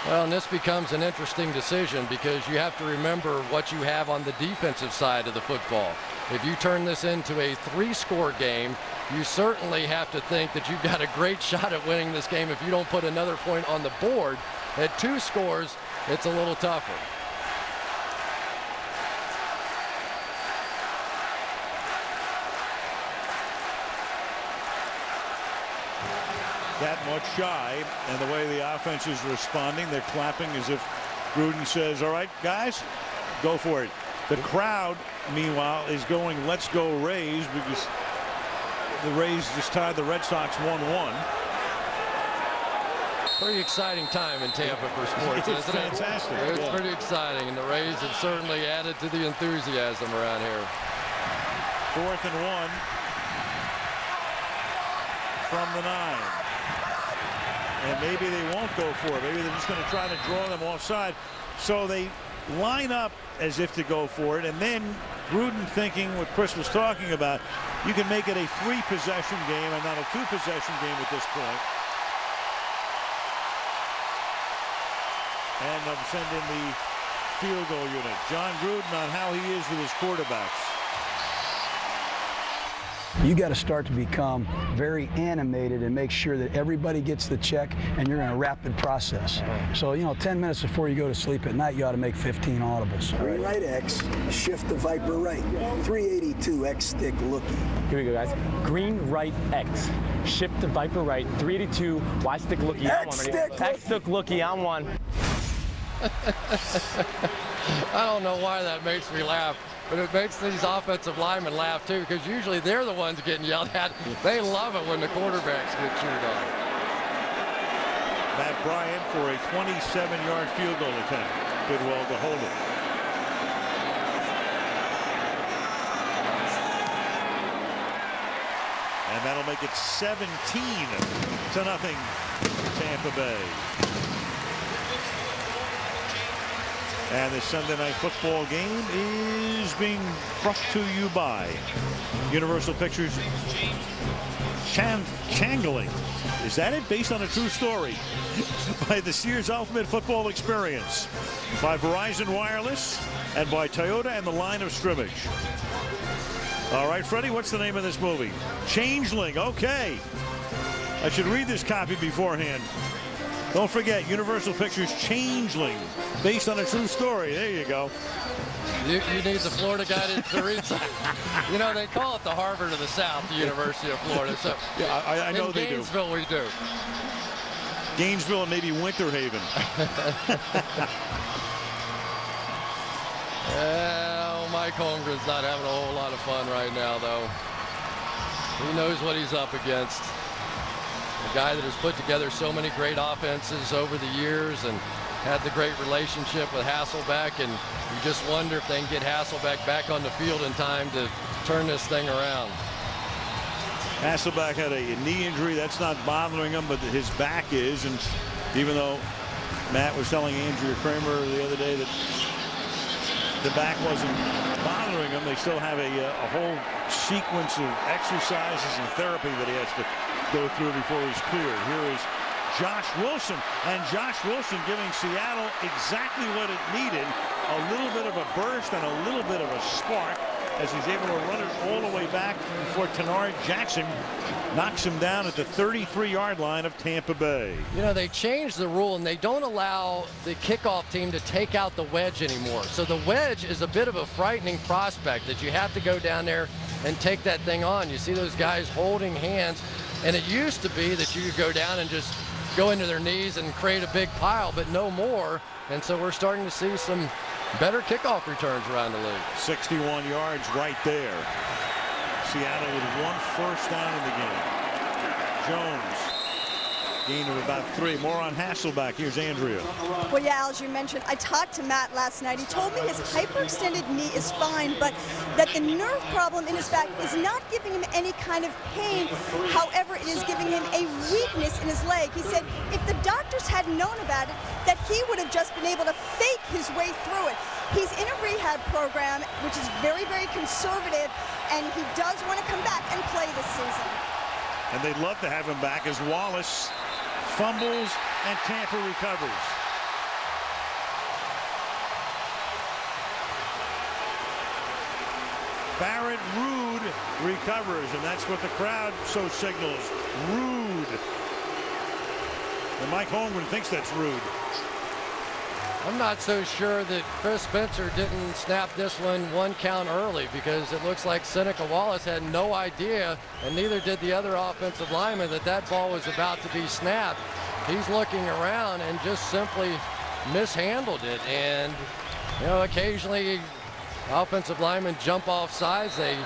Well, and this becomes an interesting decision because you have to remember what you have on the defensive side of the football. If you turn this into a 3-score game, you certainly have to think that you've got a great shot at winning this game if you don't put another point on the board. At 2 scores, it's a little tougher. That much shy, and the way the offense is responding, they're clapping as if Gruden says, all right, guys, go for it. The crowd, meanwhile, is going, let's go Rays, because the Rays just tied the Red Sox 1-1. Pretty exciting time in Tampa for sports, it's isn't it? Fantastic. It's pretty exciting, and the Rays have certainly added to the enthusiasm around here. 4th and 1 from the 9. And maybe they won't go for it. Maybe they're just going to try to draw them offside. So they line up as if to go for it. And then Gruden, thinking what Chris was talking about, you can make it a 3-possession game and not a 2-possession game at this point. and send in the field goal unit. John Gruden on how he is with his quarterbacks. You got to start to become very animated and make sure that everybody gets the check and you're in a rapid process. So, 10 minutes before you go to sleep at night, you ought to make 15 audibles. Green right X, shift the Viper right. 382 X stick looky. Here we go, guys. Green right X, shift the Viper right. 382 Y stick looky. X stick looky on one. I don't know why that makes me laugh, but it makes these offensive linemen laugh too, because usually they're the ones getting yelled at. They love it when the quarterbacks get chewed on. Matt Bryant for a 27-yard field goal attempt. Did well to hold it. And that'll make it 17-0 Tampa Bay. And the Sunday Night Football game is being brought to you by Universal Pictures Changling. Is that it? Based on a true story. By the Sears Ultimate Football Experience. By Verizon Wireless. And by Toyota and the Line of Scrimmage. All right, Freddie, what's the name of this movie? Changeling. Okay. I should read this copy beforehand. Don't forget, Universal Pictures Changeling, based on a true story. There you go. You need the Florida guy to read some. They call it the Harvard of the South, the University of Florida. So yeah, I know they do. In Gainesville, we do. Gainesville and maybe Winter Haven. Well, Mike Holmgren's not having a whole lot of fun right now, though. He knows what he's up against. A guy that has put together so many great offenses over the years and had the great relationship with Hasselbeck, and you just wonder if they can get Hasselbeck back on the field in time to turn this thing around. Hasselbeck had a knee injury. That's not bothering him, but his back is. And even though Matt was telling Andrea Kramer the other day that the back wasn't bothering him, they still have a whole sequence of exercises and therapy that he has to go through before he's cleared. Here is Josh Wilson, and Josh Wilson giving Seattle exactly what it needed, a little bit of a burst and a little bit of a spark as he's able to run it all the way back before Tenard Jackson knocks him down at the 33-yard line of Tampa Bay. They changed the rule, and they don't allow the kickoff team to take out the wedge anymore. So the wedge is a bit of a frightening prospect that you have to go down there and take that thing on. You see those guys holding hands, and it used to be that you could go down and just go into their knees and create a big pile, but no more. And so we're starting to see some better kickoff returns around the league. 61 yards right there. Seattle with 1 first down in the game. Jones, gain of about 3. More on Hasselbeck. Here's Andrea. Well, yeah, as you mentioned, I talked to Matt last night. He told me his hyperextended knee is fine, but that the nerve problem in his back is not giving him any kind of pain. However, it is giving him a weakness in his leg. He said if the doctors hadn't known about it, that he would have just been able to fake his way through it. He's in a rehab program, which is very, very conservative, and he does want to come back and play this season. And they'd love to have him back as Wallace fumbles and Tampa recovers. Barrett Rude recovers, and that's what the crowd so signals. Rude. And Mike Holmgren thinks that's rude. I'm not so sure that Chris Spencer didn't snap this one count early, because it looks like Seneca Wallace had no idea, and neither did the other offensive lineman, that that ball was about to be snapped. He's looking around and just simply mishandled it. And, occasionally offensive linemen jump off sides. They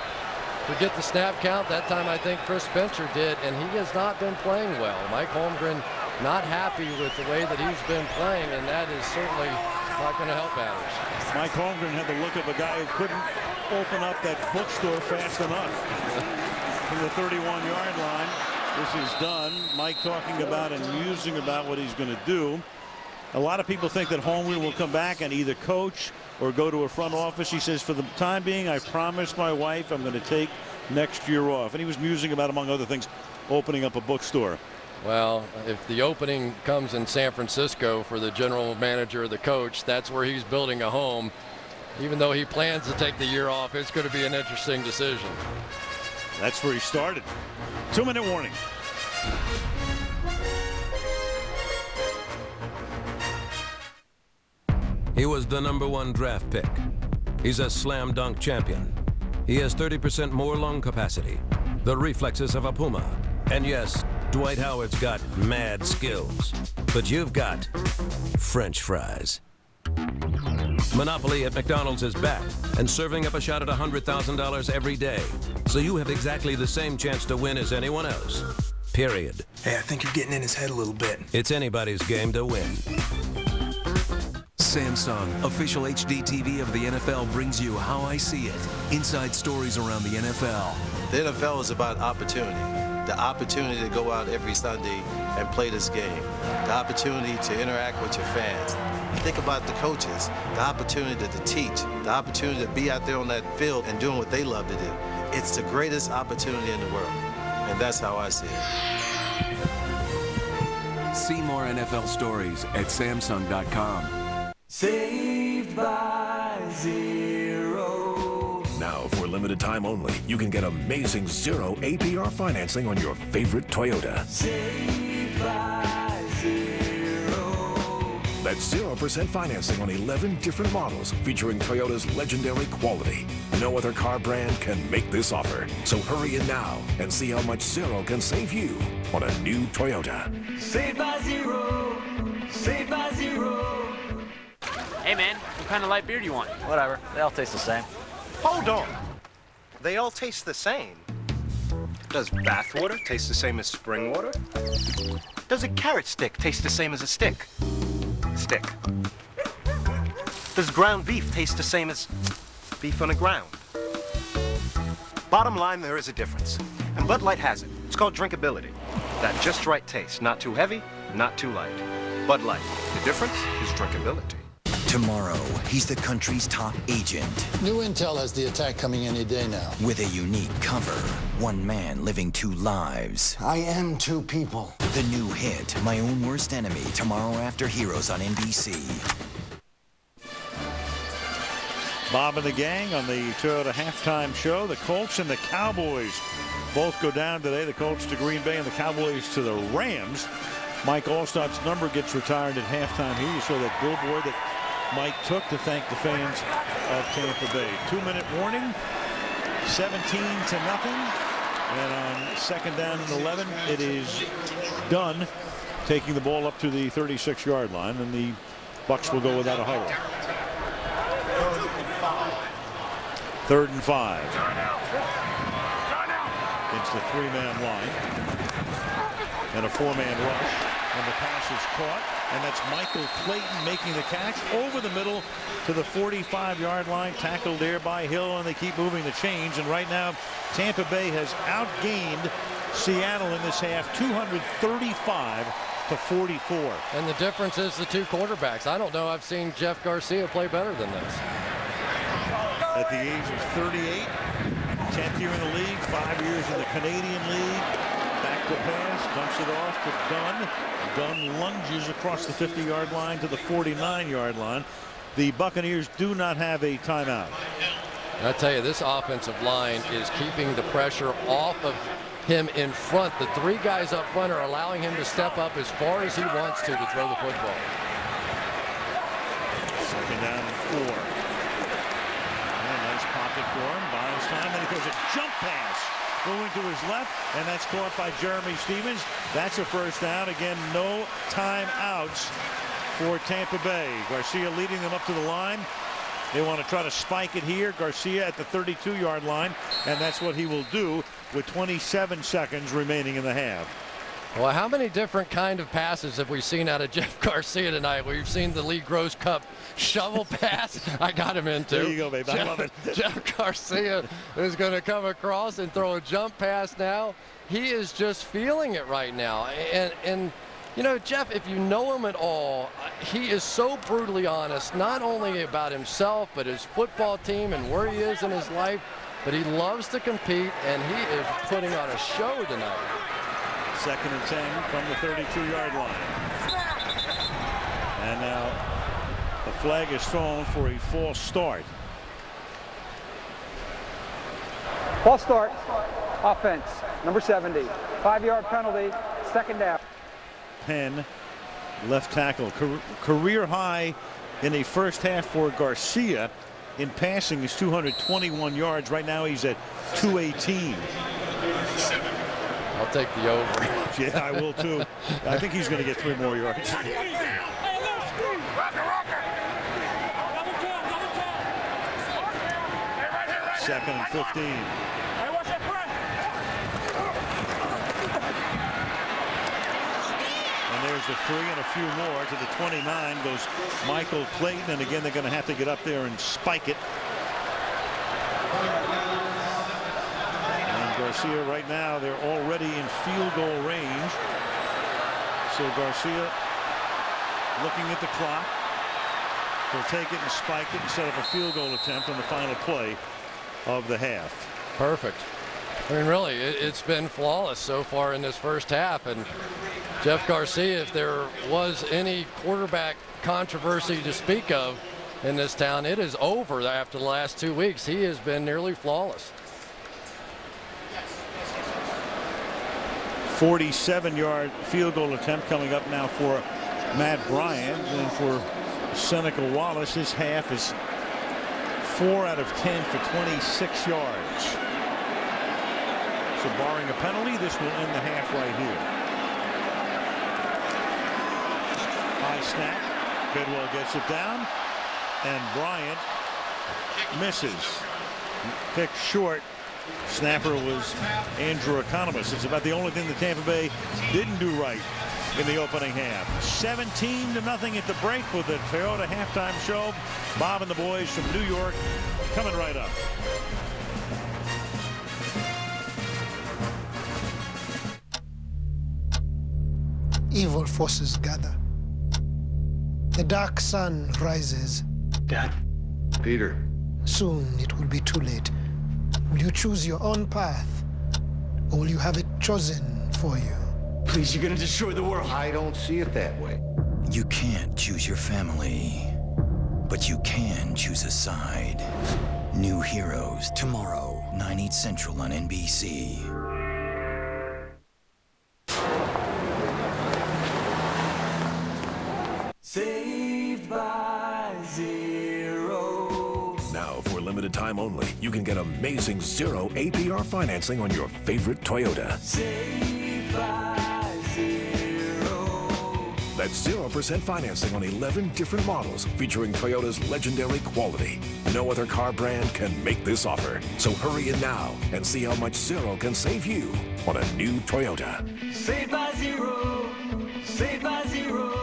forget the snap count. That time I think Chris Spencer did, and he has not been playing well. Mike Holmgren not happy with the way that he's been playing, and that is certainly not going to help matters. Mike Holmgren had the look of a guy who couldn't open up that bookstore fast enough. From the 31-yard line, this is done. Mike talking about and musing about what he's going to do. A lot of people think that Holmgren will come back and either coach or go to a front office. He says, for the time being, I promised my wife I'm going to take next year off. And he was musing about, among other things, opening up a bookstore. Well, if the opening comes in San Francisco for the general manager or the coach, that's where he's building a home. Even though he plans to take the year off, it's going to be an interesting decision. That's where he started. 2-minute warning. He was the #1 draft pick. He's a slam dunk champion. He has 30% more lung capacity, the reflexes of a puma. And yes, Dwight Howard's got mad skills. But you've got French fries. Monopoly at McDonald's is back and serving up a shot at $100,000 every day. So you have exactly the same chance to win as anyone else. Period. Hey, I think you're getting in his head a little bit. It's anybody's game to win. Samsung, official HD TV of the NFL, brings you How I See It. Inside stories around the NFL. The NFL is about opportunity. The opportunity to go out every Sunday and play this game. The opportunity to interact with your fans. Think about the coaches. The opportunity to teach. The opportunity to be out there on that field and doing what they love to do. It's the greatest opportunity in the world. And that's how I see it. See more NFL stories at Samsung.com. Saved by Zero. Now, for limited time only, you can get amazing 0 APR financing on your favorite Toyota. Saved by Zero. That's 0% financing on 11 different models featuring Toyota's legendary quality. No other car brand can make this offer. So hurry in now and see how much 0 can save you on a new Toyota. Saved by Zero. Saved by Zero. Hey man, what kind of light beer do you want? Whatever, they all taste the same. Hold on. They all taste the same. Does bath water taste the same as spring water? Does a carrot stick taste the same as a stick? Stick. Does ground beef taste the same as beef on the ground? Bottom line, there is a difference. And Bud Light has it. It's called drinkability. That just right taste. Not too heavy, not too light. Bud Light. The difference is drinkability. Tomorrow, he's the country's top agent. New intel has the attack coming any day now. With a unique cover. One man living 2 lives. I am 2 people. The new hit, My Own Worst Enemy, tomorrow after Heroes on NBC. Bob and the gang on the Toyota halftime show. The Colts and the Cowboys both go down today. The Colts to Green Bay and the Cowboys to the Rams. Mike Allstott's number gets retired at halftime here. You saw that billboard that Mike took to thank the fans of Tampa Bay. 2-minute warning, 17-0. And on second down and 11, it is done, taking the ball up to the 36-yard line, and the Bucs will go without a huddle. 3rd and 5. It's the 3-man line and a 4-man rush, and the pass is caught. And that's Michael Clayton making the catch over the middle to the 45-yard line. Tackled there by Hill, and they keep moving the chains. And right now, Tampa Bay has outgained Seattle in this half, 235-44. And the difference is the 2 quarterbacks. I don't know. I've seen Jeff Garcia play better than this. At the age of 38, 10th year in the league, 5 years in the Canadian League. Back to pass, dumps it off to Dunn. Dunn lunges across the 50-yard line to the 49-yard line. The Buccaneers do not have a timeout. I tell you, this offensive line is keeping the pressure off of him in front. The 3 guys up front are allowing him to step up as far as he wants to throw the football. Second down and 4. And nice pocket for him. Buys time, then he throws a jump pass going to his left, and that's caught by Jeremy Stevens. That's a first down. Again, no timeouts for Tampa Bay. Garcia leading them up to the line. They want to try to spike it here. Garcia at the 32-yard line, and that's what he will do with 27 seconds remaining in the half. Well, how many different kind of passes have we seen out of Jeff Garcia tonight? We've seen the Lee Gross Cup shovel pass. I got him into. There you go, baby. I love it. Jeff Garcia is going to come across and throw a jump pass now. He is just feeling it right now. And you know, Jeff, if you know him at all, he is so brutally honest, not only about himself, but his football team and where he is in his life. But he loves to compete, and he is putting on a show tonight. 2nd and 10 from the 32-yard line. And now the flag is thrown for a false start. False start. Offense. Number 70. 5-yard penalty. 2nd down. Penn, left tackle. Career high in the first half for Garcia in passing is 221 yards. Right now he's at 218. I'll take the over. Yeah, I will too. I think he's going to get 3 more yards. 2nd and 15. And there's the 3 and a few more to the 29 goes Michael Clayton, and again they're going to have to get up there and spike it. And Garcia right now, they're already in field goal range. So Garcia looking at the clock. He'll take it and spike it and set up a field goal attempt on the final play of the half. Perfect. I mean, really, it's been flawless so far in this first half. And Jeff Garcia, if there was any quarterback controversy to speak of in this town, it is over after the last 2 weeks. He has been nearly flawless. 47-yard field goal attempt coming up now for Matt Bryant, and for Seneca Wallace, his half is 4 out of 10 for 26 yards. So barring a penalty, this will end the half right here. High snap. Bidwell gets it down, and Bryant misses. Picked short. Snapper was Andrew Economist. It's about the only thing that Tampa Bay didn't do right in the opening half. 17-0 at the break with the Toyota halftime show. Bob and the boys from New York coming right up. Evil forces gather. The dark sun rises. Dad? Peter. Soon it will be too late. Will you choose your own path, or will you have it chosen for you? Please, you're gonna destroy the world. I don't see it that way. You can't choose your family, but you can choose a side. New Heroes, tomorrow, 9/8 Central on NBC. Saved by Zero. Now, for limited time only, you can get amazing 0 APR financing on your favorite Toyota. Saved by Zero. That's 0% financing on 11 different models featuring Toyota's legendary quality. No other car brand can make this offer. So hurry in now and see how much 0 can save you on a new Toyota. Saved by Zero. Saved by Zero.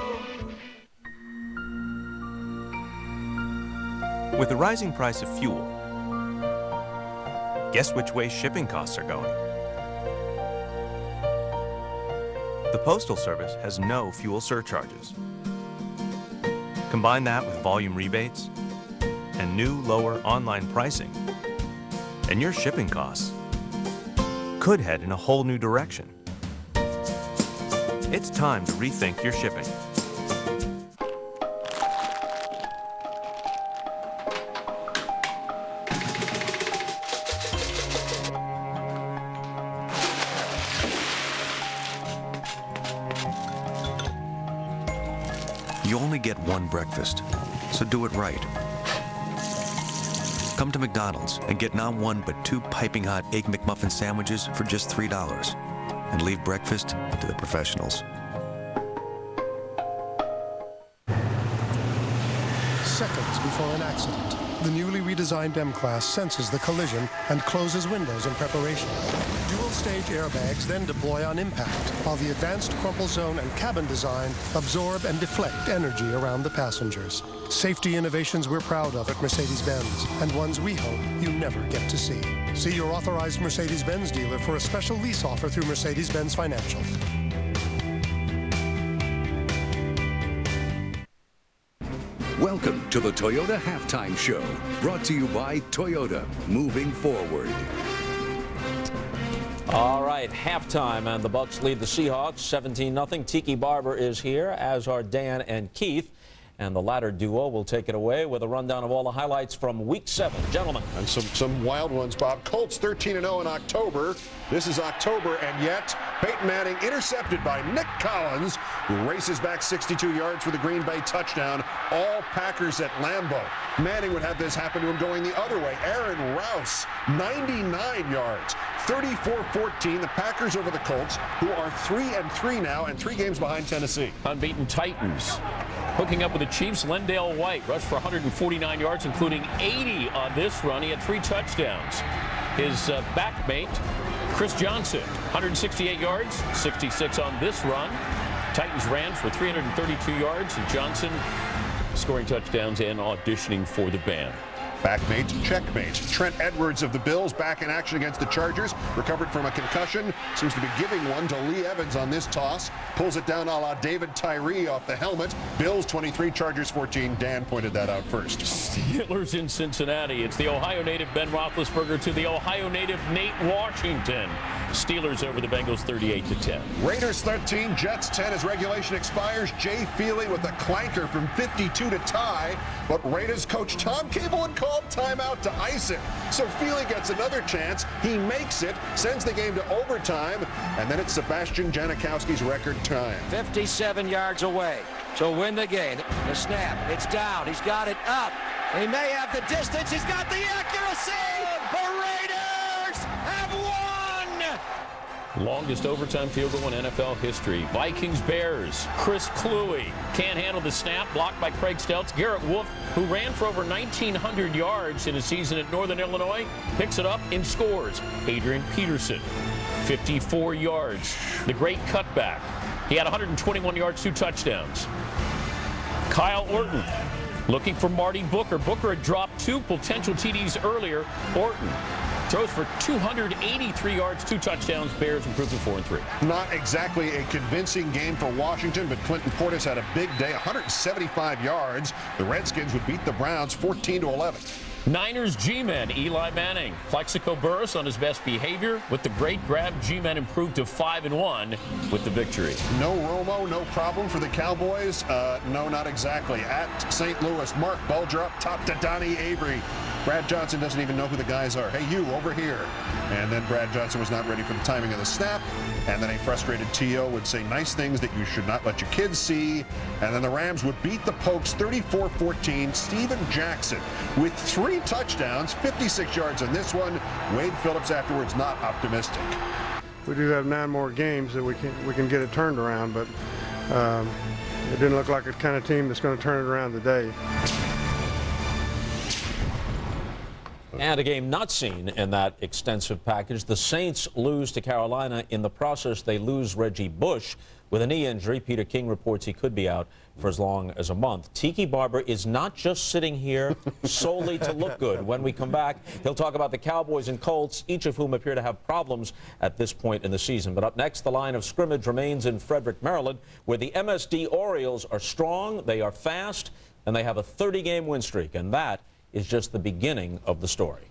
With the rising price of fuel, guess which way shipping costs are going? The Postal Service has no fuel surcharges. Combine that with volume rebates and new lower online pricing, and your shipping costs could head in a whole new direction. It's time to rethink your shipping. You only get one breakfast, so do it right. Come to McDonald's and get not one but 2 piping hot Egg McMuffin sandwiches for just $3. And leave breakfast to the professionals. Seconds before an accident, the newly redesigned M-Class senses the collision and closes windows in preparation. Dual-stage airbags then deploy on impact, while the advanced crumple zone and cabin design absorb and deflect energy around the passengers. Safety innovations we're proud of at Mercedes-Benz, and ones we hope you never get to see. See your authorized Mercedes-Benz dealer for a special lease offer through Mercedes-Benz Financial. Welcome to the Toyota Halftime Show, brought to you by Toyota, moving forward. All right, halftime, and the Bucs lead the Seahawks 17-0. Tiki Barber is here, as are Dan and Keith. And the latter duo will take it away with a rundown of all the highlights from Week 7. Gentlemen. And some wild ones, Bob. Colts 13-0 in October. This is October, and yet Peyton Manning intercepted by Nick Collins, who races back 62 yards for the Green Bay touchdown. All Packers at Lambeau. Manning would have this happen to him going the other way. Aaron Rouse, 99 yards. 34-14, the Packers over the Colts, who are 3-3 now and 3 games behind Tennessee. Unbeaten Titans. Hooking up with the Chiefs, Lendale White rushed for 149 yards, including 80 on this run. He had 3 touchdowns. His backmate, Chris Johnson, 168 yards, 66 on this run. Titans ran for 332 yards, and Johnson scoring touchdowns and auditioning for the band. Backmates, checkmates. Trent Edwards of the Bills back in action against the Chargers. Recovered from a concussion. Seems to be giving one to Lee Evans on this toss. Pulls it down a la David Tyree off the helmet. Bills 23, Chargers 14. Dan pointed that out first. Steelers in Cincinnati. It's the Ohio native Ben Roethlisberger to the Ohio native Nate Washington. Steelers over the Bengals 38-10. Raiders 13, Jets 10 as regulation expires. Jay Feely with a clanker from 52 to tie. But Raiders coach Tom Cable had called timeout to ice it. So Feely gets another chance. He makes it, sends the game to overtime, and then it's Sebastian Janikowski's record time. 57 yards away to win the game. The snap, it's down. He's got it up. He may have the distance. He's got the accuracy. The Raiders have won. Longest overtime field goal in NFL history. Vikings-Bears. Chris Kluwe can't handle the snap, blocked by Craig Stelz. Garrett Wolfe, who ran for over 1,900 yards in a season at Northern Illinois, picks it up and scores. Adrian Peterson, 54 yards. The great cutback. He had 121 yards, 2 touchdowns. Kyle Orton looking for Marty Booker. Booker had dropped 2 potential TDs earlier. Orton throws for 283 yards, 2 touchdowns. Bears improved to 4-3. Not exactly a convincing game for Washington, but Clinton Portis had a big day, 175 yards. The Redskins would beat the Browns 14-11. Niners G-Men, Eli Manning. Plexico Burress on his best behavior. With the great grab, G-Men improved to 5-1 with the victory. No Romo, no problem for the Cowboys. No, not exactly. At St. Louis, Mark Bulger up top to Donnie Avery. Brad Johnson doesn't even know who the guys are. Hey, you, over here. And then Brad Johnson was not ready for the timing of the snap. And then a frustrated T.O. would say nice things that you should not let your kids see. And then the Rams would beat the Pokes 34-14. Steven Jackson with 3 touchdowns, 56 yards on this one. Wade Phillips afterwards not optimistic. We do have 9 more games that we can get it turned around, but it didn't look like a kind of team that's going to turn it around today. And a game not seen in that extensive package. The Saints lose to Carolina. In the process, they lose Reggie Bush with a knee injury. Peter King reports he could be out for as long as a month. Tiki Barber is not just sitting here solely to look good. When we come back, he'll talk about the Cowboys and Colts, each of whom appear to have problems at this point in the season. But up next, the line of scrimmage remains in Frederick, Maryland, where the MSD Orioles are strong, they are fast, and they have a 30-game win streak. And that is just the beginning of the story.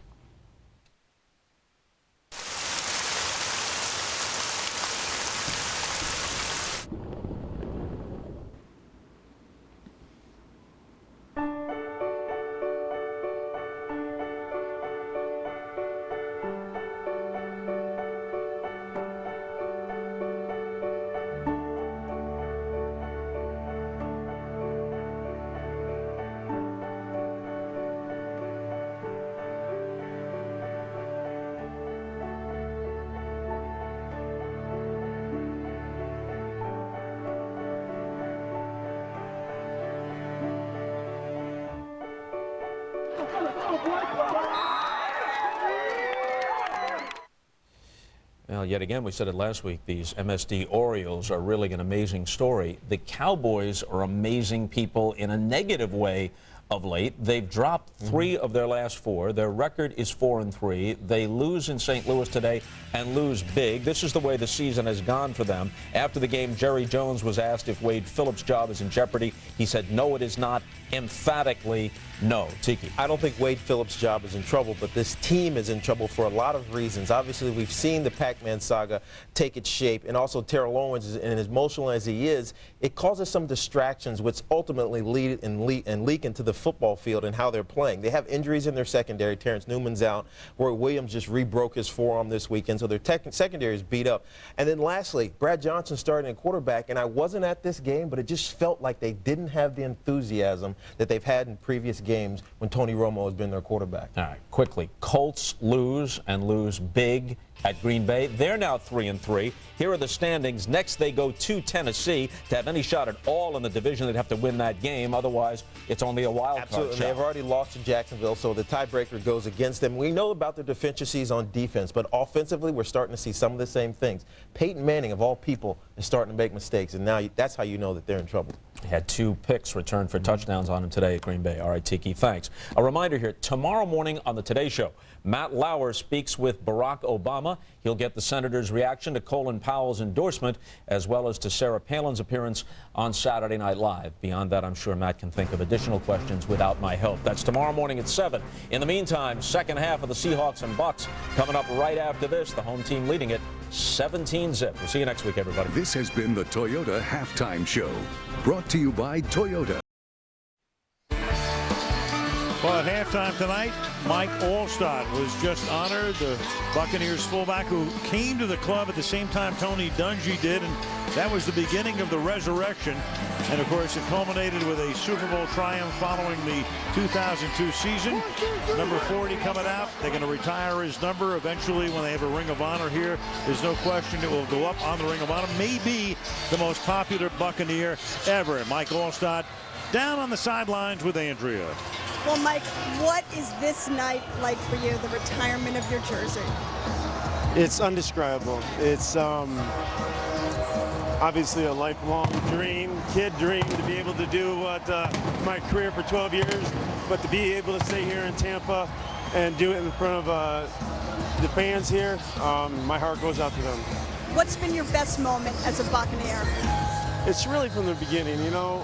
Well, yet again, we said it last week, these MSD Orioles are really an amazing story. The Cowboys are amazing people in a negative way of late. They've dropped 3 of their last 4. Their record is 4-3. They lose in St. Louis today and lose big. This is the way the season has gone for them. After the game, Jerry Jones was asked if Wade Phillips' job is in jeopardy. He said, no, it is not, emphatically. No. Tiki? I don't think Wade Phillips' job is in trouble, but this team is in trouble for a lot of reasons. Obviously, we've seen the Pac-Man saga take its shape, and also Terrell Owens, and as emotional as he is, it causes some distractions, which ultimately leak into the football field and how they're playing. They have injuries in their secondary. Terrence Newman's out. Roy Williams just re-broke his forearm this weekend, so their secondary is beat up. And then lastly, Brad Johnson starting at quarterback, and I wasn't at this game, but it just felt like they didn't have the enthusiasm that they've had in previous games when Tony Romo has been their quarterback. All right, quickly. Colts lose, and lose big at Green Bay. They're now 3-3. Here are the standings. Next, they go to Tennessee. To have any shot at all in the division, they'd have to win that game. Otherwise, it's only a wild card. Absolutely. They've already lost to Jacksonville, so the tiebreaker goes against them. We know about their deficiencies on defense, but offensively, we're starting to see some of the same things. Peyton Manning, of all people, is starting to make mistakes, and now that's how you know that they're in trouble. He had 2 picks returned for touchdowns on him today at Green Bay. All right, Tiki, thanks. A reminder here, tomorrow morning on the Today Show, Matt Lauer speaks with Barack Obama. He'll get the senator's reaction to Colin Powell's endorsement, as well as to Sarah Palin's appearance on Saturday Night Live. Beyond that, I'm sure Matt can think of additional questions without my help. That's tomorrow morning at 7. In the meantime, second half of the Seahawks and Bucs coming up right after this. The home team leading it 17-zip. We'll see you next week, everybody. This has been the Toyota Halftime Show, brought to you by Toyota. Well, at halftime tonight, Mike Alstott was just honored, the Buccaneers fullback who came to the club at the same time Tony Dungy did, and that was the beginning of the resurrection. And, of course, it culminated with a Super Bowl triumph following the 2002 season. Number 40 coming out. They're going to retire his number eventually when they have a Ring of Honor here. There's no question it will go up on the Ring of Honor. Maybe the most popular Buccaneer ever. Mike Alstott down on the sidelines with Andrea. Well, Mike, what is this night like for you, the retirement of your jersey? It's undescribable. It's obviously a lifelong dream, kid dream, to be able to do what my career for 12 years, but to be able to stay here in Tampa and do it in front of the fans here, my heart goes out to them. What's been your best moment as a Buccaneer? It's really from the beginning, you know.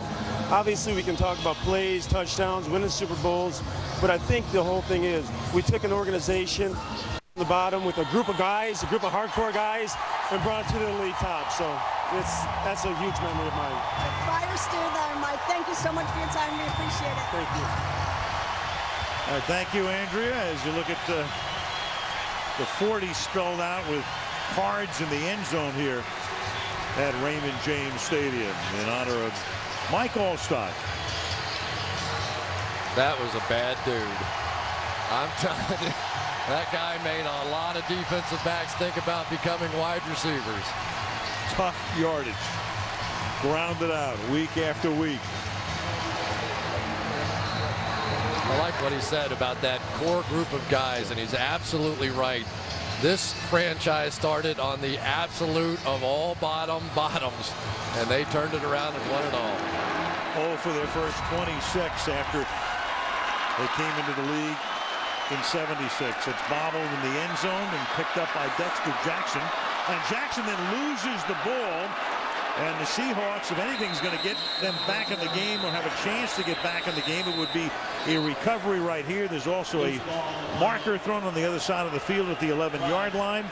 Obviously, we can talk about plays, touchdowns, winning Super Bowls, but I think the whole thing is we took an organization from the bottom with a group of guys, a group of hardcore guys, and brought it to the elite top. So that's a huge memory of mine. The fire still there, Mike. Thank you so much for your time. We appreciate it. Thank you. All right, thank you, Andrea. As you look at the 40 spelled out with cards in the end zone here at Raymond James Stadium in honor of Mike Alstott. That was a bad dude. I'm telling you, that guy made a lot of defensive backs think about becoming wide receivers. Tough yardage. Grounded out week after week. I like what he said about that core group of guys, and he's absolutely right. This franchise started on the absolute of all bottoms, and they turned it around and won it all. Oh, for their first 26 after they came into the league in 76. It's bobbled in the end zone and picked up by Dexter Jackson. And Jackson then loses the ball. And the Seahawks, if anything's going to get them back in the game or have a chance to get back in the game, it would be a recovery right here. There's also a marker thrown on the other side of the field at the 11-yard line.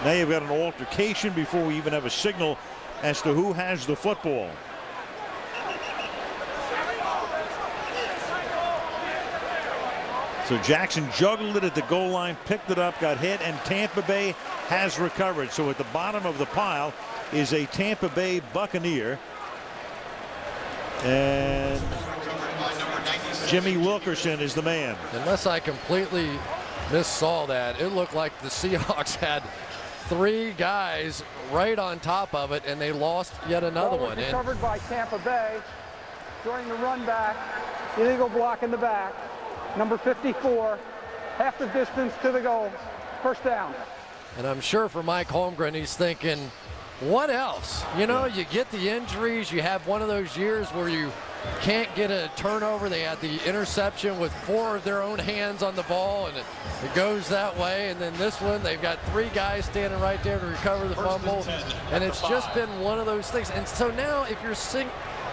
Now you've got an altercation before we even have a signal as to who has the football. So Jackson juggled it at the goal line, picked it up, got hit, and Tampa Bay has recovered. So at the bottom of the pile is a Tampa Bay Buccaneer. And Jimmy Wilkerson is the man. Unless I completely missaw that, it looked like the Seahawks had 3 guys right on top of it, and they lost yet another one. Recovered by Tampa Bay during the run back. Illegal block in the back. Number 54, half the distance to the goal. First down. And I'm sure for Mike Holmgren, he's thinking, what else? You know, you get the injuries, you have one of those years where you can't get a turnover. They had the interception with 4 of their own hands on the ball, and it goes that way. And then this one, they've got 3 guys standing right there to recover the fumble. And it's just been one of those things. And so now if you're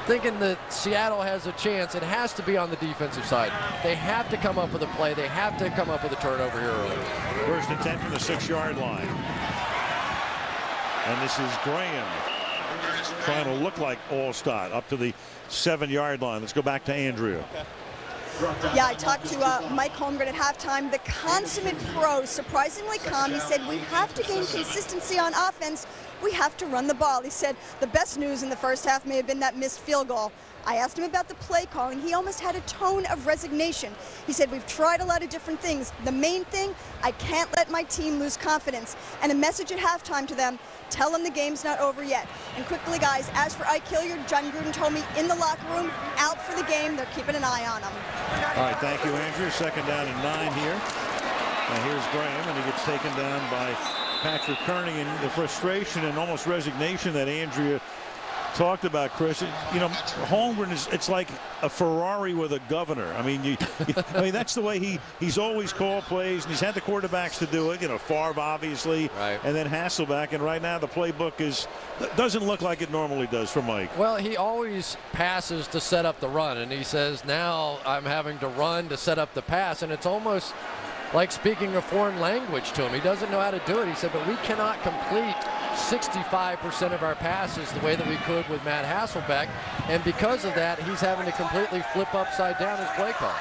thinking that Seattle has a chance, it has to be on the defensive side. They have to come up with a play. They have to come up with a turnover here early. 1st and 10 from the 6-yard line. And this is Graham trying to look like Allstott up to the 7-yard line. Let's go back to Andrea. Yeah, I talked to Mike Holmgren at halftime. The consummate pro, surprisingly calm. He said, we have to gain consistency on offense. We have to run the ball. He said the best news in the first half may have been that missed field goal. I asked him about the play calling. He almost had a tone of resignation. He said, we've tried a lot of different things. The main thing, I can't let my team lose confidence. And a message at halftime to them, tell them the game's not over yet. And quickly, guys, as for Ike Hilliard, John Gruden told me in the locker room, out for the game. They're keeping an eye on him. All right, thank you, Andrew. 2nd down and 9 here. And here's Graham, and he gets taken down by Patrick Kearney. And the frustration and almost resignation that Andrea talked about, Chris. You know, Holmgren it's like a Ferrari with a governor. I mean, I mean that's the way he's always called plays, and he's had the quarterbacks to do it. You know, Favre obviously, right, and then Hasselbeck. And right now the playbook doesn't look like it normally does for Mike. Well, he always passes to set up the run, and he says now I'm having to run to set up the pass, and it's almost like speaking a foreign language to him. He doesn't know how to do it. He said, but we cannot complete 65% of our passes the way that we could with Matt Hasselbeck, and because of that, he's having to completely flip upside down his play call.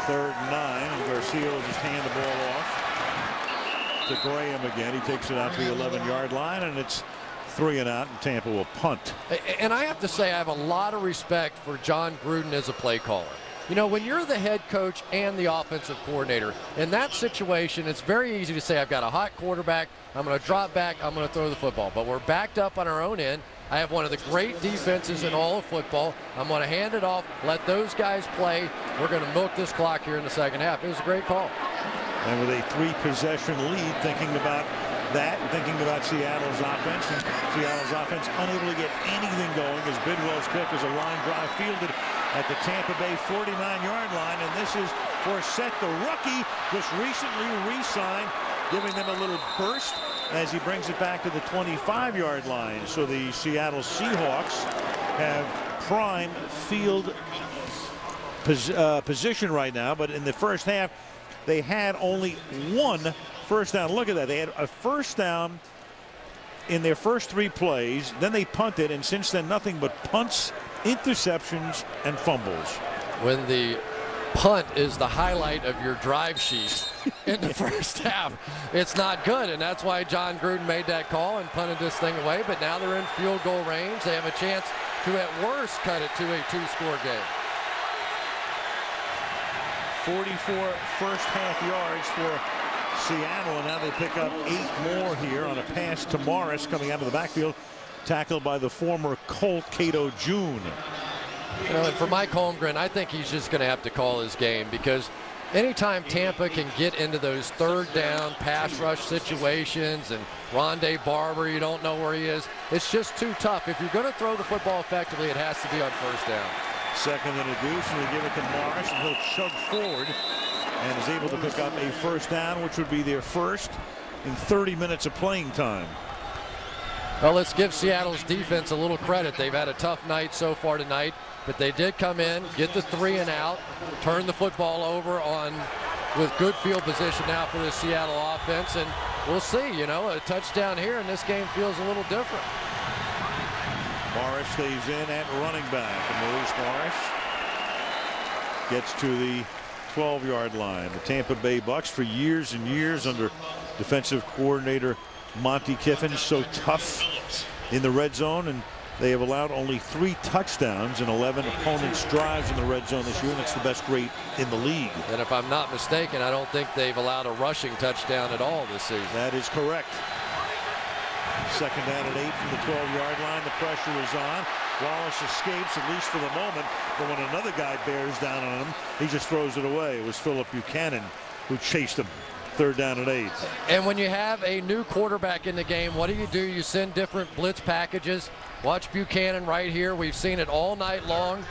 3rd and 9, and Garcia will just hand the ball off to Graham again. He takes it out to the 11-yard line, and it's 3 and out, and Tampa will punt. And I have to say, I have a lot of respect for John Gruden as a play caller. You know, when you're the head coach and the offensive coordinator, in that situation, it's very easy to say, I've got a hot quarterback, I'm going to drop back, I'm going to throw the football. But we're backed up on our own end. I have one of the great defenses in all of football. I'm going to hand it off, let those guys play. We're going to milk this clock here in the second half. It was a great call. And with a 3-possession lead, thinking about that, thinking about Seattle's offense, and Seattle's offense unable to get anything going as Bidwell's kick is a line drive fielded at the Tampa Bay 49-yard line, and this is Forsett, the rookie, just recently re-signed, giving them a little burst as he brings it back to the 25-yard line. So the Seattle Seahawks have prime field position right now, but in the first half, they had only 1 first down. Look at that. They had a first down in their first 3 plays. Then they punted, and since then, nothing but punts, interceptions, and fumbles. When the punt is the highlight of your drive sheet in the first half, it's not good, and that's why John Gruden made that call and punted this thing away. But now they're in field goal range. They have a chance to, at worst, cut it to a 2-score game. 44 first half yards for Seattle, and now they pick up 8 more here on a pass to Morris coming out of the backfield, tackled by the former Colt Cato June. You know, and for Mike Holmgren, I think he's just going to have to call his game, because anytime Tampa can get into those 3rd down pass rush situations, and Rondé Barber, you don't know where he is, it's just too tough. If you're going to throw the football effectively, it has to be on 1st down. 2nd and a deuce, and they give it to Morris, and he'll chug forward and is able to pick up a first down, which would be their first in 30 minutes of playing time. Well, let's give Seattle's defense a little credit. They've had a tough night so far tonight, but they did come in, get the 3 and out, turn the football over with good field position now for the Seattle offense, and we'll see. You know, a touchdown here, and this game feels a little different. Morris stays in at running back, and Maurice Morris gets to the 12-yard line. The Tampa Bay Bucks, for years and years under defensive coordinator Monty Kiffin, so tough in the red zone, and they have allowed only 3 touchdowns in 11 opponents' drives in the red zone this year, and that's the best rate in the league. And if I'm not mistaken, I don't think they've allowed a rushing touchdown at all this season. That is correct. 2nd down and 8 from the 12-yard line. The pressure is on. Wallace escapes, at least for the moment, but when another guy bears down on him, he just throws it away. It was Phillip Buchanan who chased him. 3rd down and 8. And when you have a new quarterback in the game, what do? You send different blitz packages. Watch Buchanan right here. We've seen it all night long.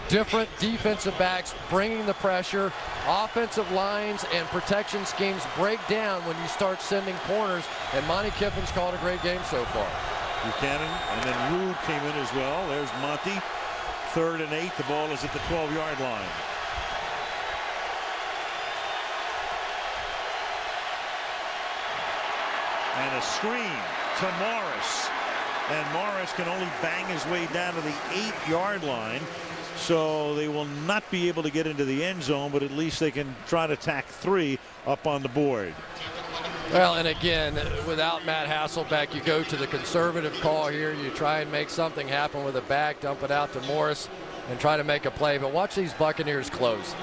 Different defensive backs bringing the pressure. Offensive lines and protection schemes break down when you start sending corners. And Monty Kiffin's called a great game so far. Buchanan, and then Rude came in as well. There's Monty. 3rd and 8. The ball is at the 12-yard line. And a screen to Morris. And Morris can only bang his way down to the 8-yard line. So they will not be able to get into the end zone, but at least they can try to tack 3 up on the board. Well, and again, without Matt Hasselbeck, you go to the conservative call here. You try and make something happen with a back, dump it out to Morris, and try to make a play. But watch these Buccaneers close.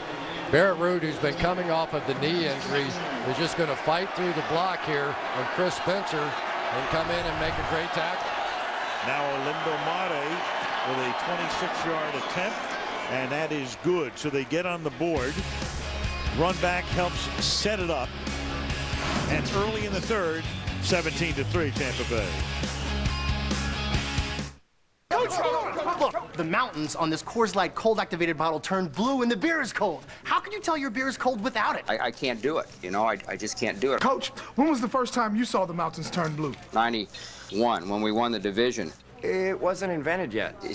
Barrett Rude, who's been coming off of the knee injury, is just going to fight through the block here, and Chris Spencer and come in and make a great tackle. Now Olindo Mare with a 26-yard attempt, and that is good. So they get on the board. Run back helps set it up. And early in the 3rd, 17-3 Tampa Bay. Look, the mountains on this Coors Light cold activated bottle turned blue and the beer is cold. How can you tell your beer is cold without it? I can't do it. You know, I just can't do it. Coach, when was the first time you saw the mountains turn blue? 91, when we won the division. It wasn't invented yet. When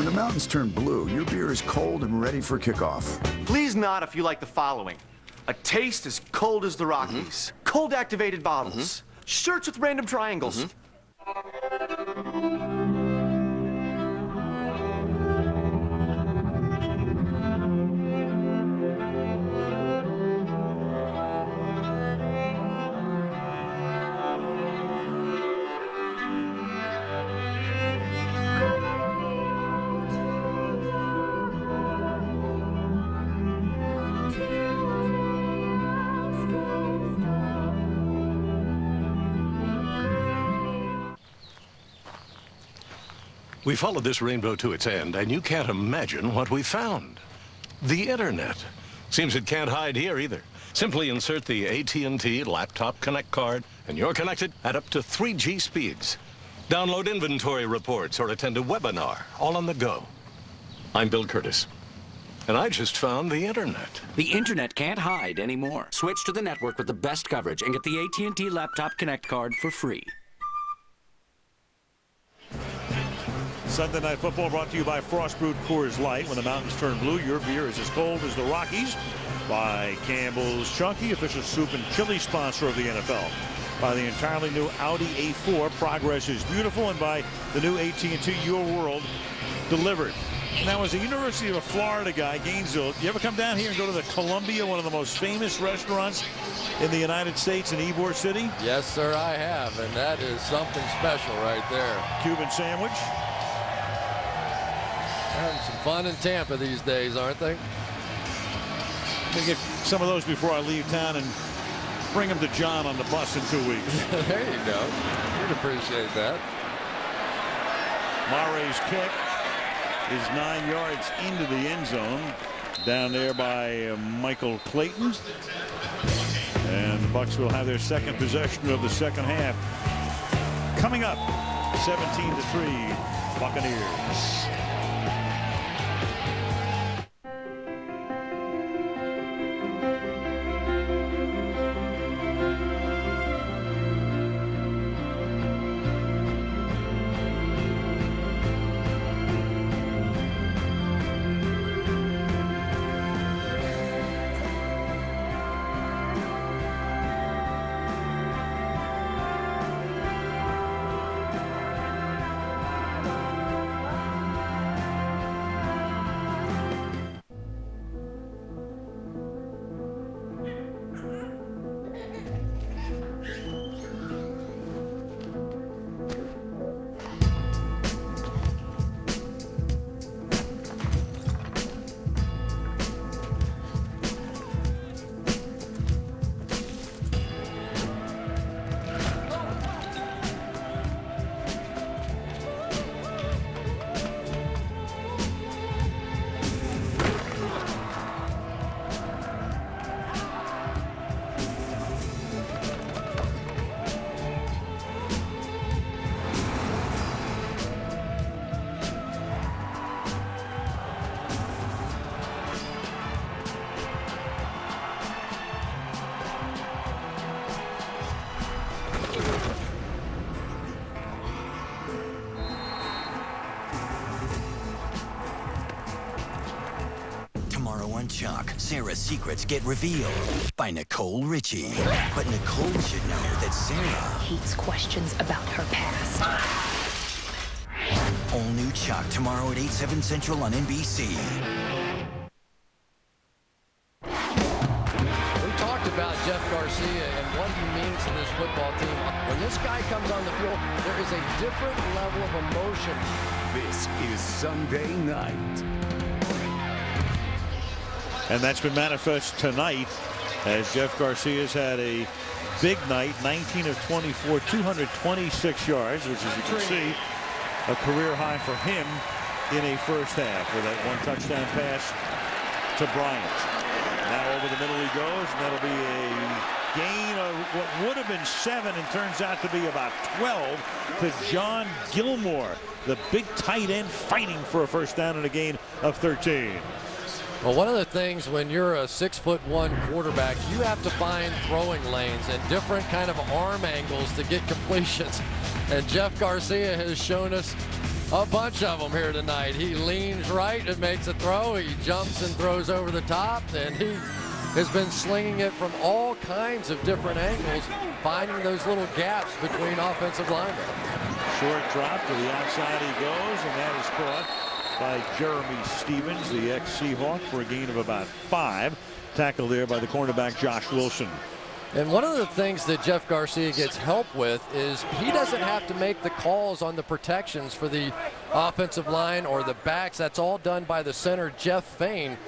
the mountains turn blue, your beer is cold and ready for kickoff. Please nod if you like the following. A taste as cold as the Rockies. Cold activated bottles. Shirts with random triangles. We followed this rainbow to its end, and you can't imagine what we found. The Internet. Seems it can't hide here either. Simply insert the AT&T Laptop Connect card, and you're connected at up to 3G speeds. Download inventory reports or attend a webinar, all on the go. I'm Bill Curtis, and I just found the Internet. The Internet can't hide anymore. Switch to the network with the best coverage and get the AT&T Laptop Connect card for free. Sunday Night Football brought to you by Frost Brewed Coors Light. When the mountains turn blue, your beer is as cold as the Rockies. By Campbell's Chunky, official soup and chili sponsor of the NFL. By the entirely new Audi A4, progress is beautiful. And by the new AT&T Your World delivered. Now, as a University of Florida guy, Gainesville, you ever come down here and go to the Columbia, one of the most famous restaurants in the United States in Ybor City? Yes, sir, I have, and that is something special right there. Cuban sandwich. Having some fun in Tampa these days, aren't they? Let me get some of those before I leave town and bring them to John on the bus in 2 weeks. There you go. We'd appreciate that. Mare's kick is 9 yards into the end zone. Down there by Michael Clayton. And the Bucs will have their second possession of the second half. Coming up, 17-3 Buccaneers. Sarah's secrets get revealed by Nicole Richie. But Nicole should know that Sarah hates questions about her past. All new Chuck tomorrow at 8/7 Central on NBC. We talked about Jeff Garcia and what he means to this football team. When this guy comes on the field, there is a different level of emotion. This is Sunday night. And that's been manifest tonight as Jeff Garcia's had a big night, 19 of 24, 226 yards, which, as you can see, a career high for him in a first half with that one touchdown pass to Bryant. Now over the middle he goes, and that'll be a gain of what would have been 7 and turns out to be about 12 to John Gilmore, the big tight end, fighting for a first down and a gain of 13. Well, one of the things when you're a 6'1" quarterback, you have to find throwing lanes and different kind of arm angles to get completions. And Jeff Garcia has shown us a bunch of them here tonight. He leans right and makes a throw. He jumps and throws over the top, and he has been slinging it from all kinds of different angles, finding those little gaps between offensive linemen. Short drop to the outside he goes, and that is caught by Jeremy Stevens, the ex-Seahawk, for a gain of about 5. Tackled there by the cornerback Josh Wilson. And one of the things that Jeff Garcia gets help with is he doesn't have to make the calls on the protections for the offensive line or the backs. That's all done by the center, Jeff Fain.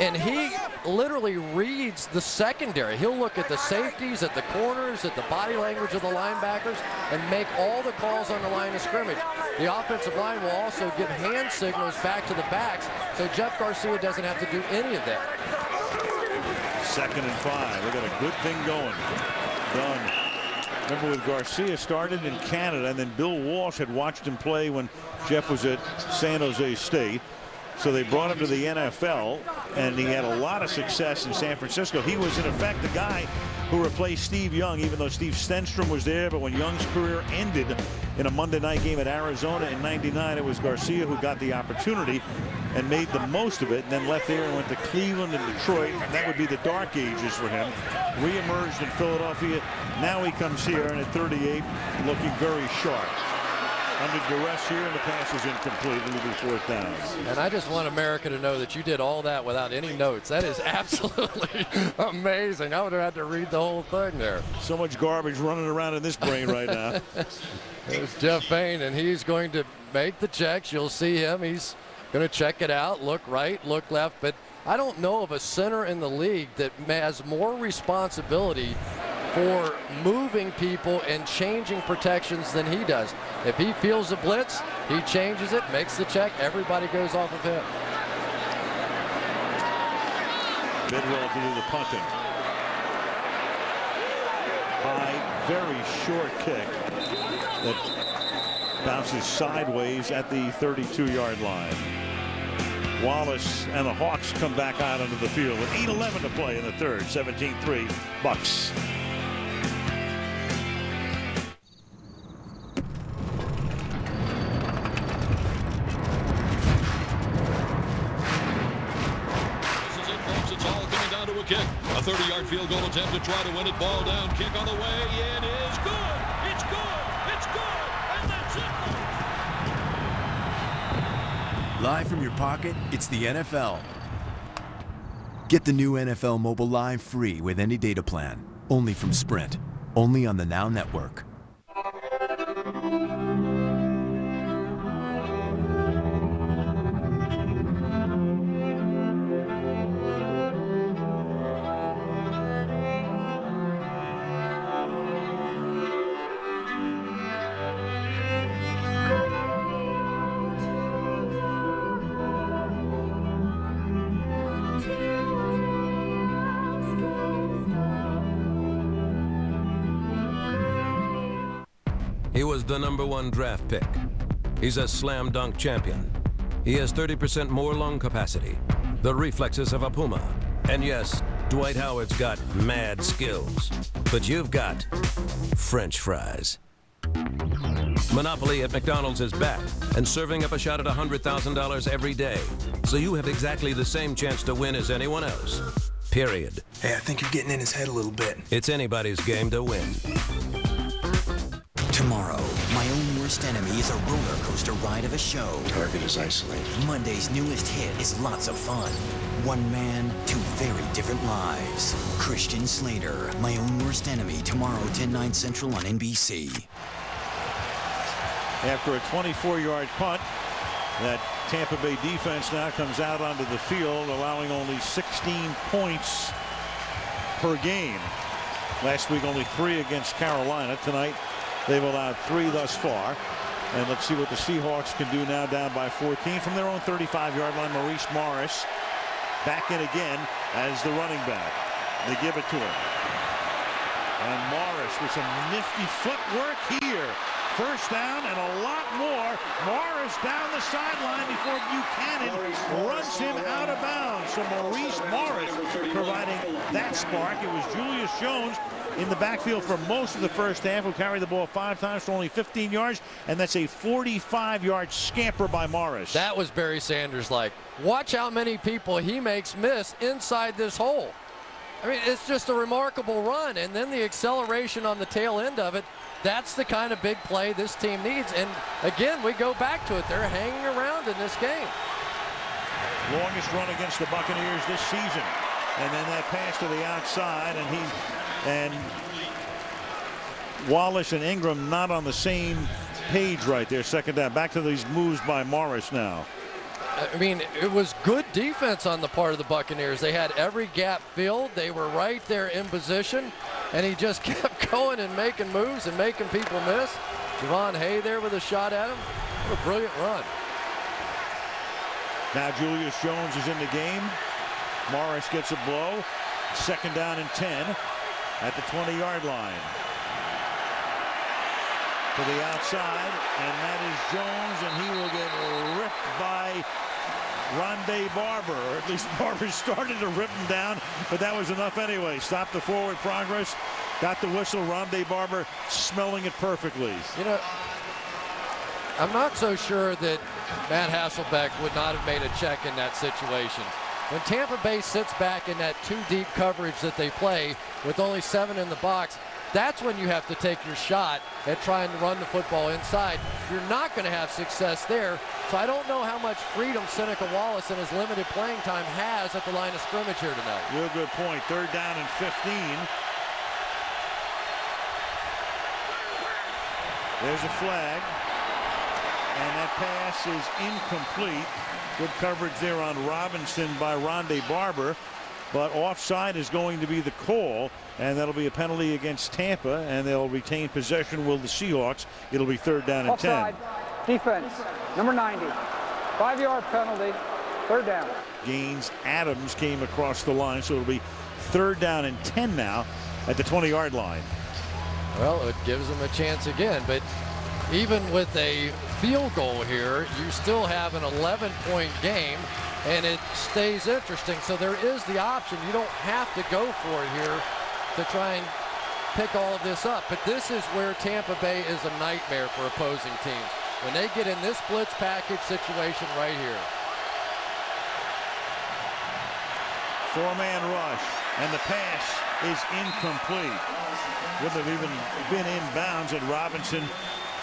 And he literally reads the secondary. He'll look at the safeties, at the corners, at the body language of the linebackers, and make all the calls on the line of scrimmage. The offensive line will also give hand signals back to the backs, so Jeff Garcia doesn't have to do any of that. 2nd and 5. They got a good thing going. Done. Remember, with Garcia started in Canada, and then Bill Walsh had watched him play when Jeff was at San Jose State. So they brought him to the NFL, and he had a lot of success in San Francisco. He was, in effect, the guy who replaced Steve Young, even though Steve Stenstrom was there. But when Young's career ended in a Monday night game at Arizona in '99, it was Garcia who got the opportunity and made the most of it, and then left there and went to Cleveland and Detroit. That would be the dark ages for him. Reemerged in Philadelphia. Now he comes here, and at 38, looking very sharp. Under duress here, and the pass is incomplete. It'll be 4th down. And I just want America to know that you did all that without any notes. That is absolutely amazing. I would have had to read the whole thing there. So much garbage running around in this brain right now. There's Jeff Fain, and he's going to make the checks. You'll see him. He's going to check it out, look right, look left. But I don't know of a center in the league that has more responsibility for moving people and changing protections than he does. If he feels a blitz, he changes it, makes the check, everybody goes off of him. Bidwell to do the punting. High, very short kick that bounces sideways at the 32-yard line. Wallace and the Hawks come back out onto the field with 8:11 to play in the third. 17-3 Bucks. Kick. A 30-yard field goal attempt to try to win it. Ball down. Kick on the way. It is good. It's good. It's good. And that's it. Live from your pocket, it's the NFL. Get the new NFL Mobile Live free with any data plan. Only from Sprint. Only on the Now Network. He was the #1 draft pick. He's a slam dunk champion. He has 30% more lung capacity, the reflexes of a puma. And yes, Dwight Howard's got mad skills. But you've got French fries. Monopoly at McDonald's is back and serving up a shot at $100,000 every day. So you have exactly the same chance to win as anyone else. Period. Hey, I think you're getting in his head a little bit. It's anybody's game to win. Tomorrow, my own worst enemy is a roller coaster ride of a show. Target is isolated. Monday's newest hit is lots of fun. One man, two very different lives. Christian Slater, my own worst enemy, tomorrow 10/9 Central on NBC. After a 24-yard punt, that Tampa Bay defense now comes out onto the field, allowing only 16 points per game. Last week, only 3 against Carolina. Tonight, they've allowed 3 thus far. And let's see what the Seahawks can do now, down by 14 from their own 35-yard line. Maurice Morris back in again as the running back. They give it to him. And Morris with some nifty footwork here. First down and a lot more. Morris down the sideline before Buchanan runs him out of bounds. So Maurice Morris providing that spark. It was Julius Jones in the backfield for most of the first half, who carried the ball 5 times for only 15 yards, and that's a 45-yard scamper by Morris. That was Barry Sanders-like. Watch how many people he makes miss inside this hole. I mean, it's just a remarkable run, and then the acceleration on the tail end of it. That's the kind of big play this team needs. And again, we go back to it. They're hanging around in this game. Longest run against the Buccaneers this season. And then that pass to the outside, and Wallace and Ingram not on the same page right there. Second down. Back to these moves by Morris now. I mean, it was good defense on the part of the Buccaneers. They had every gap filled. They were right there in position, and he just kept going and making moves and making people miss. Javon Hay there with a shot at him. What a brilliant run. Now Julius Jones is in the game. Morris gets a blow. Second down and 10 at the 20-yard line. To the outside, and that is Jones, and he will get ripped by Rondé Barber, or at least Barber started to rip him down, but that was enough anyway. Stopped the forward progress, got the whistle. Rondé Barber smelling it perfectly. You know, I'm not so sure that Matt Hasselbeck would not have made a check in that situation. When Tampa Bay sits back in that 2-deep coverage that they play with only 7 in the box, that's when you have to take your shot at trying to run the football inside. You're not going to have success there. So I don't know how much freedom Seneca Wallace in his limited playing time has at the line of scrimmage here tonight. Real good point. Third down and 15. There's a flag. And that pass is incomplete. Good coverage there on Robinson by Rondé Barber. But offside is going to be the call, and that'll be a penalty against Tampa, and they'll retain possession will the Seahawks. It'll be third down and offside. 10. Defense, number 90. 5-yard penalty, third down. Gaines Adams came across the line, so it'll be third down and 10 now at the 20-yard line. Well, it gives them a chance again, but even with a field goal here, you still have an 11-point game, and it stays interesting. So there is the option. You don't have to go for it here to try and pick all of this up. But this is where Tampa Bay is a nightmare for opposing teams. When they get in this blitz package situation right here. 4-man rush, and the pass is incomplete. Wouldn't have even been inbounds, and Robinson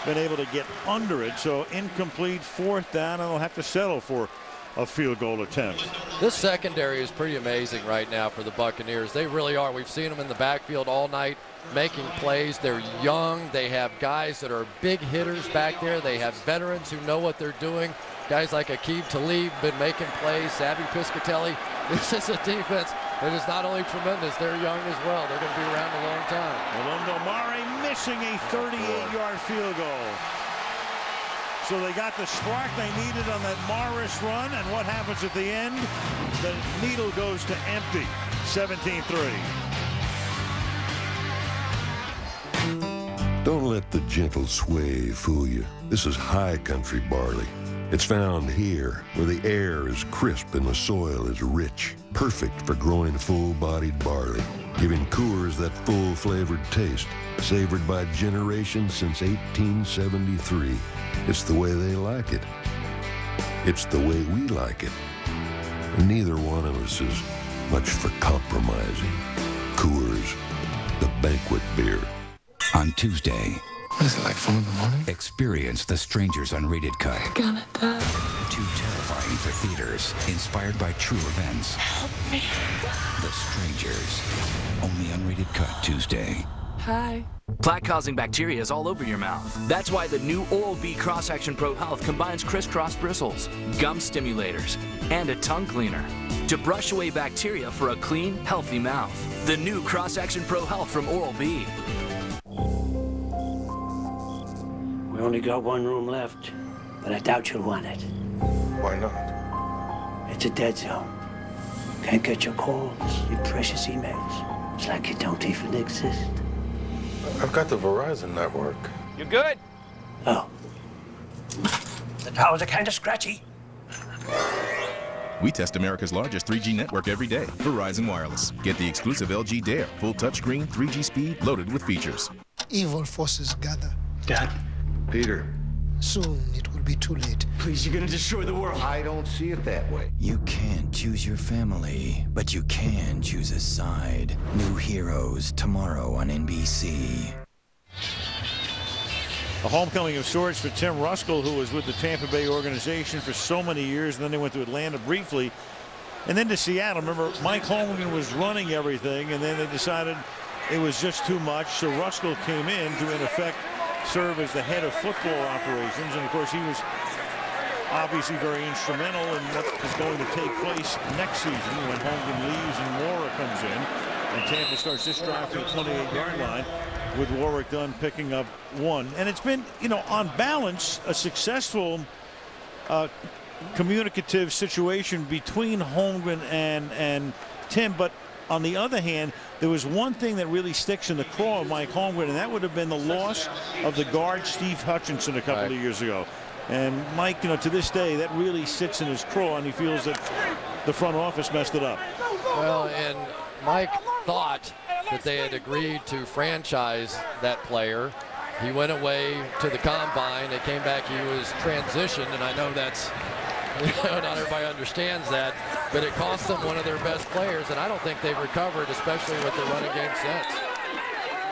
been able to get under it. So incomplete, fourth down, and they'll have to settle for a field goal attempt. This secondary is pretty amazing right now for the Buccaneers. They really are. We've seen them in the backfield all night making plays. They're young. They have guys that are big hitters back there. They have veterans who know what they're doing. Guys like Aqib Talib been making plays. Savvy Piscatelli. This is a defense that is not only tremendous, they're young as well. They're going to be around a long time. Alondo Mare missing a 38-yard field goal. So they got the spark they needed on that Morris run, and what happens at the end? The needle goes to empty. 17-3. Don't let the gentle sway fool you. This is high country barley. It's found here, where the air is crisp and the soil is rich, perfect for growing full-bodied barley, giving Coors that full-flavored taste, savored by generations since 1873. It's the way they like it. It's the way we like it. And neither one of us is much for compromising. Coors, the banquet beer. On Tuesday, What is it, like 4 in the morning? experience The Strangers unrated cut. Gonna die. Too terrifying for theaters. Inspired by true events. Help me. The Strangers. Only unrated cut Tuesday. Hi. Plaque-causing bacteria is all over your mouth. That's why the new Oral-B Cross-Action Pro Health combines crisscross bristles, gum stimulators, and a tongue cleaner to brush away bacteria for a clean, healthy mouth. The new Cross-Action Pro Health from Oral-B. We only got one room left, but I doubt you'll want it. Why not? It's a dead zone. Can't get your calls, your precious emails. It's like you don't even exist. I've got the Verizon network. You good? Oh. The towers are kind of scratchy. We test America's largest 3G network every day. Verizon Wireless. Get the exclusive LG Dare, full touchscreen, 3G speed, loaded with features. Evil forces gather. Dad? Peter. Soon it will be too late. Please, you're gonna destroy the world. I don't see it that way. You can't choose your family, but you can choose a side. New Heroes tomorrow on NBC. A homecoming of sorts for Tim Ruskell, who was with the Tampa Bay organization for so many years, and then they went to Atlanta briefly, and then to Seattle. Remember, Mike Holmgren was running everything, and then they decided it was just too much, so Ruskell came in to, in effect, serve as the head of football operations, and of course he was obviously very instrumental in what is going to take place next season when Holmgren leaves and Warwick comes in, and Tampa starts this drive from the 28-yard line with Warwick Dunn picking up 1. And it's been, you know, on balance, a successful communicative situation between Holmgren and Tim, but on the other hand, there was one thing that really sticks in the craw of Mike Holmgren, and that would have been the loss of the guard Steve Hutchinson a couple of years ago. And Mike, you know, to this day, that really sits in his craw, and he feels that the front office messed it up. Well, and Mike thought that they had agreed to franchise that player. He went away to the combine. It came back, he was transitioned, and I know that's, you know, not everybody understands that, but it cost them one of their best players, and I don't think they've recovered, especially with their running game since.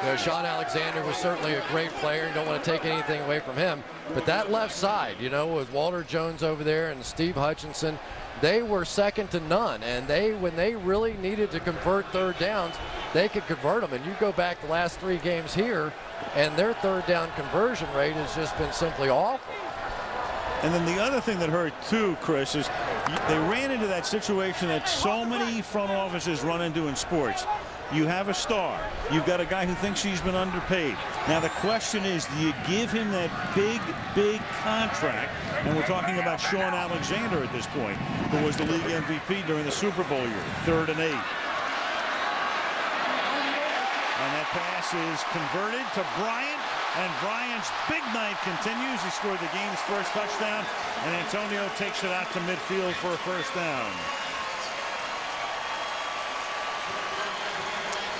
You know, Sean Alexander was certainly a great player. You don't want to take anything away from him, but that left side, you know, with Walter Jones over there and Steve Hutchinson, they were second to none, and when they really needed to convert third downs, they could convert them. And you go back the last 3 games here, and their third down conversion rate has just been simply awful. And then the other thing that hurt too, Chris, is they ran into that situation that so many front offices run into in sports. You have a star. You've got a guy who thinks he's been underpaid. Now the question is, do you give him that big contract? And we're talking about Sean Alexander at this point, who was the league MVP during the Super Bowl year, 3rd and 8. And that pass is converted to Bryant, and Bryant's big night continues. He scored the game's first touchdown, and Antonio takes it out to midfield for a first down.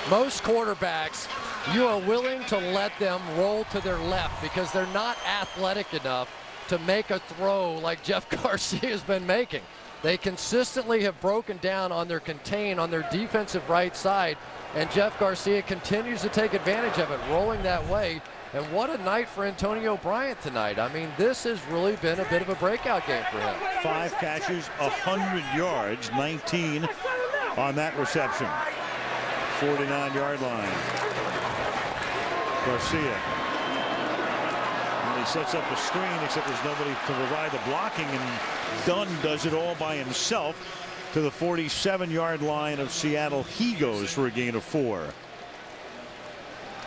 Most quarterbacks, you are willing to let them roll to their left because they're not athletic enough to make a throw like Jeff Garcia has been making. They consistently have broken down on their contain, on their defensive right side, and Jeff Garcia continues to take advantage of it, rolling that way. And what a night for Antonio Bryant tonight. I mean, this has really been a bit of a breakout game for him. 5 catches, 100 yards, 19 on that reception. 49-yard line. Garcia. And he sets up a screen, except there's nobody to provide the blocking, and Dunn does it all by himself to the 47-yard line of Seattle. He goes for a gain of 4.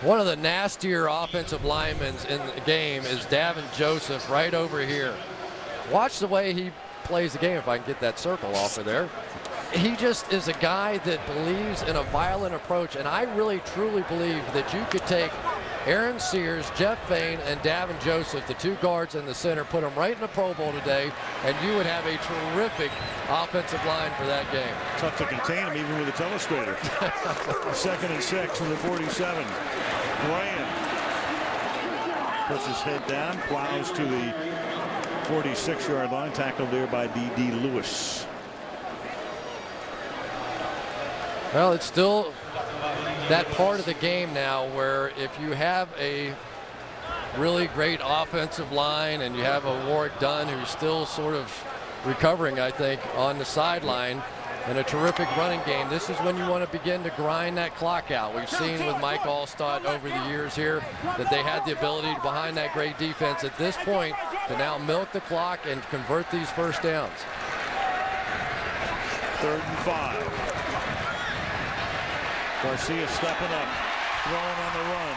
One of the nastier offensive linemen in the game is Davin Joseph right over here. Watch the way he plays the game, if I can get that circle off of there. He just is a guy that believes in a violent approach, and I really truly believe that you could take Aaron Sears, Jeff Fain, and Davin Joseph, the 2 guards in the center, put them right in the Pro Bowl today, and you would have a terrific offensive line for that game. Tough to contain him even with a telestrator. 2nd and 6 from the 47. Graham puts his head down, plows to the 46-yard line, tackled there by D.D. Lewis. Well, it's still that part of the game now where if you have a really great offensive line and you have a Warwick Dunn who's still sort of recovering, I think, on the sideline, and a terrific running game, this is when you want to begin to grind that clock out. We've seen with Mike Allstott over the years here that they had the ability to, behind that great defense at this point, to now milk the clock and convert these first downs. 3rd and 5. Garcia stepping up, throwing on the run,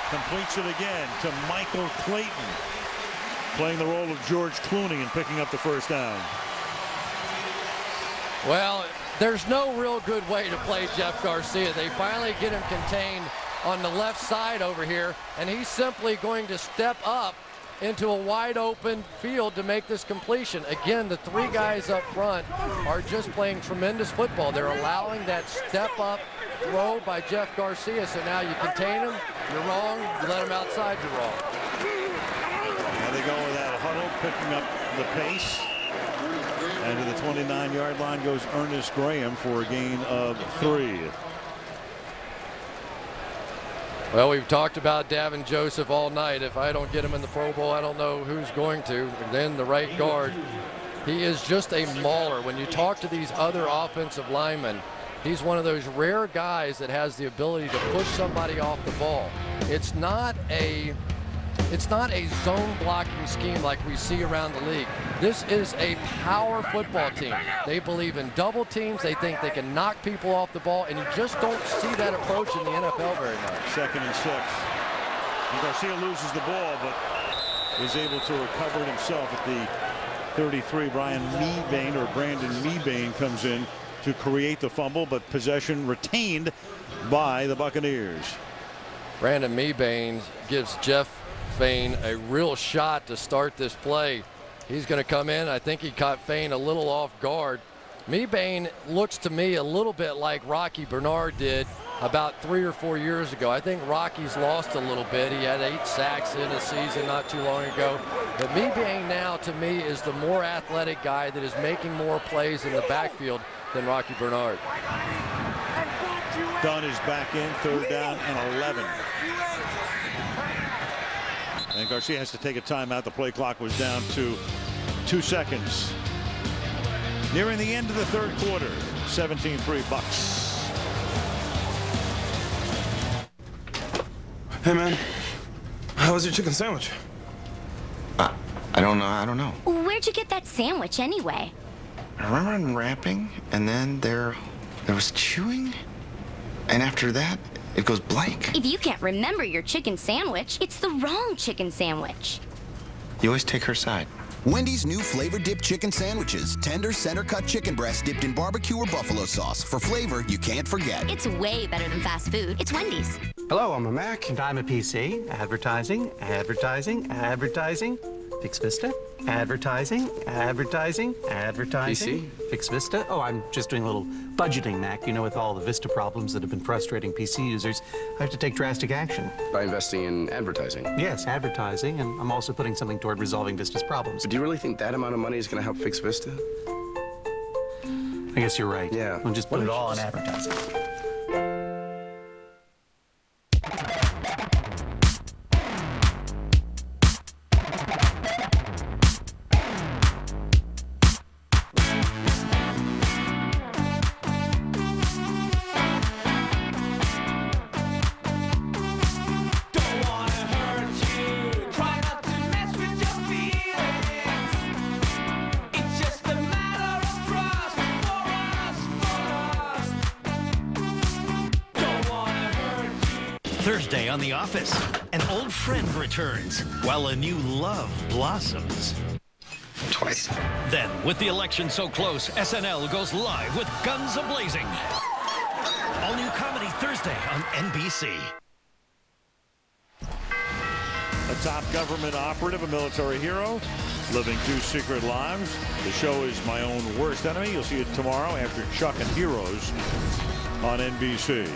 completes it again to Michael Clayton, playing the role of George Clooney and picking up the first down. Well, there's no real good way to play Jeff Garcia. They finally get him contained on the left side over here, and he's simply going to step up into a wide open field to make this completion. Again, the 3 guys up front are just playing tremendous football. They're allowing that step up throw by Jeff Garcia. So now you contain him, you're wrong. You let him outside, you're wrong. Now they go with that huddle, picking up the pace. And to the 29-yard line goes Ernest Graham for a gain of 3. Well, we've talked about Davin Joseph all night. If I don't get him in the Pro Bowl, I don't know who's going to. And then the right guard, he is just a mauler. When you talk to these other offensive linemen, he's one of those rare guys that has the ability to push somebody off the ball. It's not a zone blocking scheme like we see around the league. This is a power football team. They believe in double teams. They think they can knock people off the ball, and you just don't see that approach in the NFL very much. 2nd and 6. And Garcia loses the ball, but is able to recover it himself at the 33. Brandon Mebane comes in to create the fumble, but possession retained by the Buccaneers. Brandon Mebane gives Jeff Fain a real shot to start this play. He's going to come in. I think he caught Fain a little off guard. Mebane looks to me a little bit like Rocky Bernard did about 3 or 4 years ago. I think Rocky's lost a little bit. He had 8 sacks in a season not too long ago. But Mebane now, to me, is the more athletic guy that is making more plays in the backfield than Rocky Bernard. Dunn is back in, 3rd down and 11. And Garcia has to take a timeout. The play clock was down to 2 seconds. Nearing the end of the 3rd quarter, 17-3 Bucks. Hey man, how was your chicken sandwich? I don't know. Where'd you get that sandwich anyway? I remember unwrapping, and then there was chewing, and after that, it goes blank. If you can't remember your chicken sandwich, it's the wrong chicken sandwich. You always take her side. Wendy's new flavor dip chicken sandwiches. Tender center cut chicken breast dipped in barbecue or buffalo sauce. For flavor you can't forget. It's way better than fast food. It's Wendy's. Hello, I'm a Mac. And I'm a PC. Advertising, advertising, advertising. Fix Vista. Advertising, advertising, advertising. PC? Fix Vista. Oh, I'm just doing a little budgeting, Mac. You know, with all the Vista problems that have been frustrating PC users, I have to take drastic action. By investing in advertising? Yes, advertising, and I'm also putting something toward resolving Vista's problems. But do you really think that amount of money is going to help fix Vista? I guess you're right. Yeah. We'll just put it all on advertising. Thursday on The Office, an old friend returns while a new love blossoms. Twice. Then, with the election so close, SNL goes live with Guns A-Blazing. All new comedy Thursday on NBC. a top government operative, a military hero, living 2 secret lives. The show is My Own Worst Enemy. You'll see it tomorrow after Chuck and Heroes on NBC.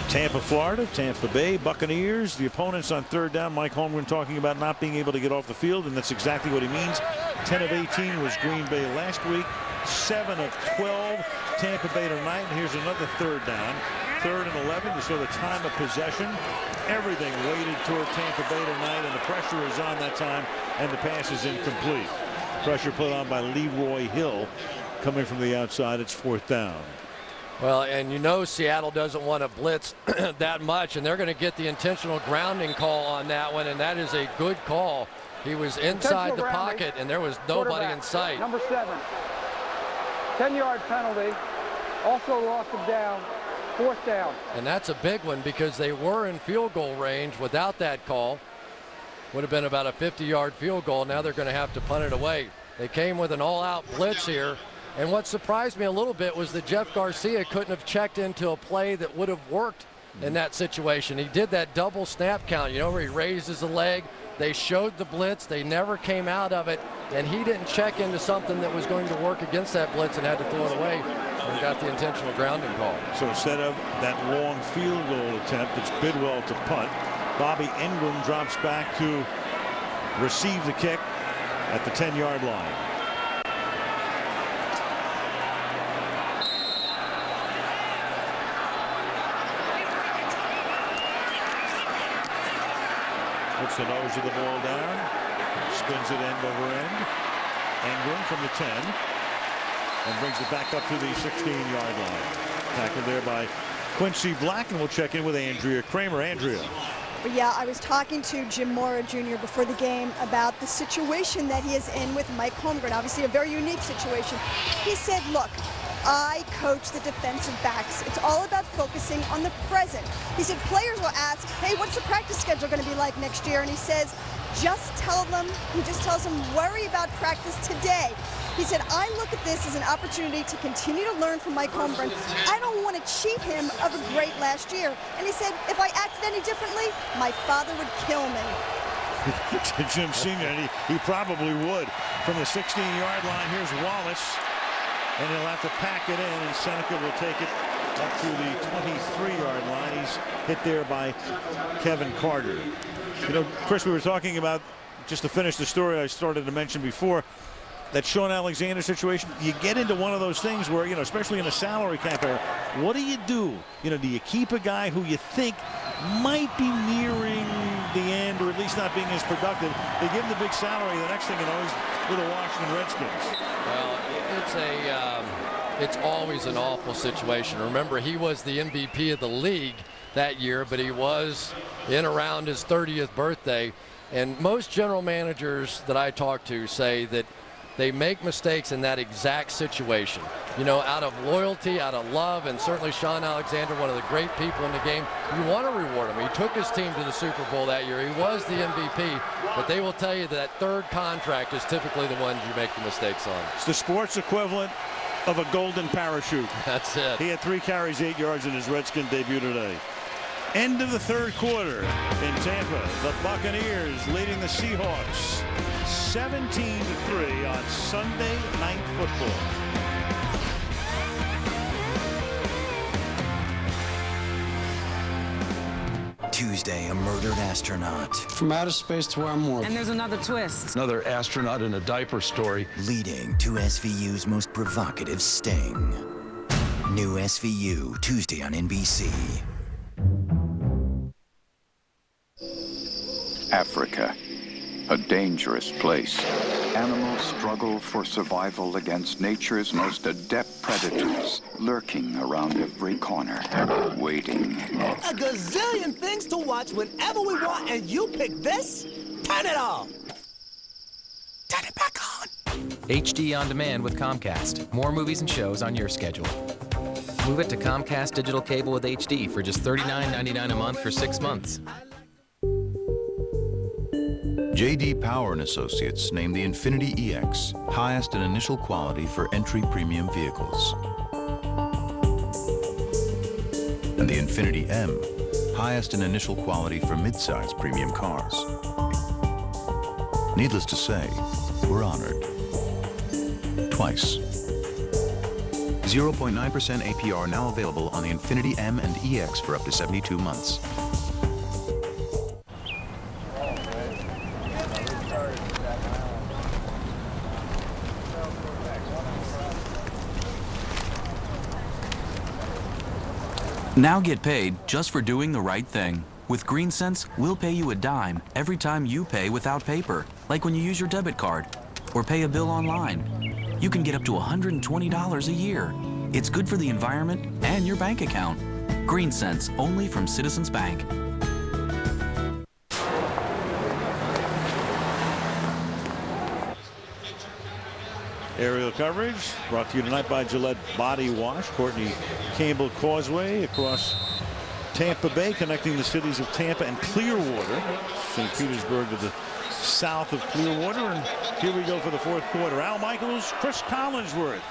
Tampa, Florida, Tampa Bay Buccaneers. The opponents on third down. Mike Holmgren talking about not being able to get off the field, and that's exactly what he means. 10 of 18 was Green Bay last week. 7 of 12 Tampa Bay tonight. And here's another third down. 3rd and 11. You saw the time of possession. Everything weighted toward Tampa Bay tonight, and the pressure is on that time, and the pass is incomplete. Pressure put on by Leroy Hill coming from the outside. It's 4th down. Well, and you know Seattle doesn't want to blitz that much, and they're going to get the intentional grounding call on that one, and that is a good call. He was inside the pocket, and there was nobody in sight. Number 7. 10-yard penalty. Also loss of down. 4th down. And that's a big one because they were in field goal range without that call. Would have been about a 50-yard field goal. Now they're going to have to punt it away. They came with an all-out blitz here. And what surprised me a little bit was that Jeff Garcia couldn't have checked into a play that would have worked in that situation. He did that double snap count, you know, where he raises a leg. They showed the blitz. They never came out of it. And he didn't check into something that was going to work against that blitz and had to throw it away and got the intentional grounding call. So instead of that long field goal attempt, it's Bidwell to punt. Bobby Ingram drops back to receive the kick at the 10-yard line. Puts the nose of the ball down, spins it end over end. Ingram from the 10 and brings it back up to the 16-yard line. Tackled there by Quincy Black, and we'll check in with Andrea Kramer. Andrea. But yeah, I was talking to Jim Mora Jr. before the game about the situation that he is in with Mike Holmgren. Obviously a very unique situation. He said, look, I coach the defensive backs. It's all about focusing on the present. He said players will ask, hey, what's the practice schedule going to be like next year? And he says, just tell them, he just tells them, worry about practice today. He said, I look at this as an opportunity to continue to learn from Mike Holmgren. I don't want to cheat him of a great last year. And he said, if I acted any differently, my father would kill me. Jim Senior, he probably would. From the 16-yard line, here's Wallace. And he'll have to pack it in, and Seneca will take it up to the 23-yard line. He's hit there by Kevin Carter. You know, Chris, we were talking about, just to finish the story I started to mention before, that Sean Alexander situation. You get into one of those things where, you know, especially in a salary cap era, what do? You know, do you keep a guy who you think might be nearing the end, or at least not being as productive? They give him the big salary. The next thing you know, he's with the Washington Redskins. Well, it's always an awful situation. Remember, he was the MVP of the league that year, but he was in around his 30th birthday. And most general managers that I talk to say that they make mistakes in that exact situation. You know, out of loyalty, out of love, and certainly Sean Alexander, one of the great people in the game, you want to reward him. He took his team to the Super Bowl that year. He was the MVP, but they will tell you that third contract is typically the one you make the mistakes on. It's the sports equivalent of a golden parachute. That's it. He had 3 carries, 8 yards in his Redskin debut today. End of the third quarter in Tampa. The Buccaneers leading the Seahawks 17-3 on Sunday Night Football. Tuesday, a murdered astronaut. From outer space to where I'm working. And there's another twist. Another astronaut in a diaper story. Leading to SVU's most provocative sting. New SVU, Tuesday on NBC. Africa, a dangerous place. Animals struggle for survival against nature's most adept predators, lurking around every corner, waiting. A gazillion things to watch whenever we want, and you pick this? Turn it off! Turn it back on! HD on demand with Comcast. More movies and shows on your schedule. Move it to Comcast Digital Cable with HD for just $39.99 a month for 6 months. J.D. Power & Associates named the Infiniti EX highest in initial quality for entry premium vehicles. And the Infiniti M highest in initial quality for midsize premium cars. Needless to say, we're honored. Twice. 0.9% APR now available on the Infiniti M and EX for up to 72 months. Now get paid just for doing the right thing. With GreenSense, we'll pay you a dime every time you pay without paper, like when you use your debit card or pay a bill online. You can get up to $120 a year. It's good for the environment and your bank account. GreenSense, only from Citizens Bank. Aerial coverage brought to you tonight by Gillette Body Wash. Courtney Campbell Causeway across Tampa Bay, connecting the cities of Tampa and Clearwater. St. Petersburg to the south of Clearwater. And here we go for the fourth quarter. Al Michaels, Chris Collinsworth,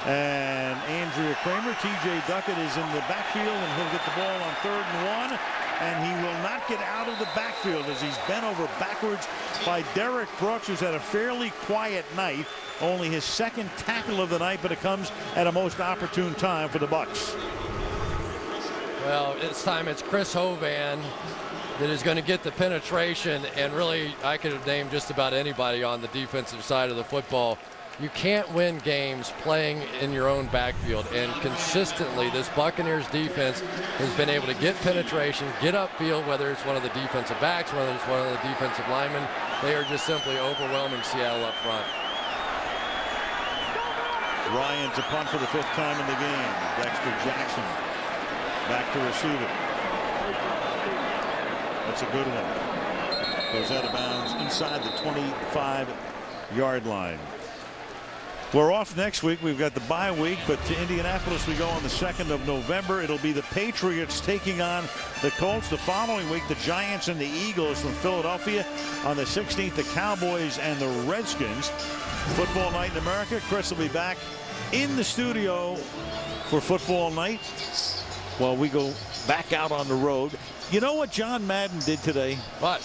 and Andrea Kramer. T.J. Duckett is in the backfield, and he'll get the ball on 3rd and 1. And he will not get out of the backfield as he's bent over backwards by Derek Brooks, who's had a fairly quiet night. Only his second tackle of the night, but it comes at a most opportune time for the Bucs. Well, this time it's Chris Hovan that is going to get the penetration, and really I could have named just about anybody on the defensive side of the football. You can't win games playing in your own backfield, and consistently this Buccaneers defense has been able to get penetration, get upfield, whether it's one of the defensive backs, whether it's one of the defensive linemen. They are just simply overwhelming Seattle up front. Ryan to punt for the 5th time in the game. Dexter Jackson back to receive it. That's a good one. Goes out of bounds inside the 25-yard line. We're off next week. We've got the bye week, but to Indianapolis we go on the 2nd of November. It'll be the Patriots taking on the Colts. The following week, the Giants and the Eagles from Philadelphia. On the 16th, the Cowboys and the Redskins. Football Night in America. Chris will be back in the studio for Football Night while we go back out on the road. You know what John Madden did today? What?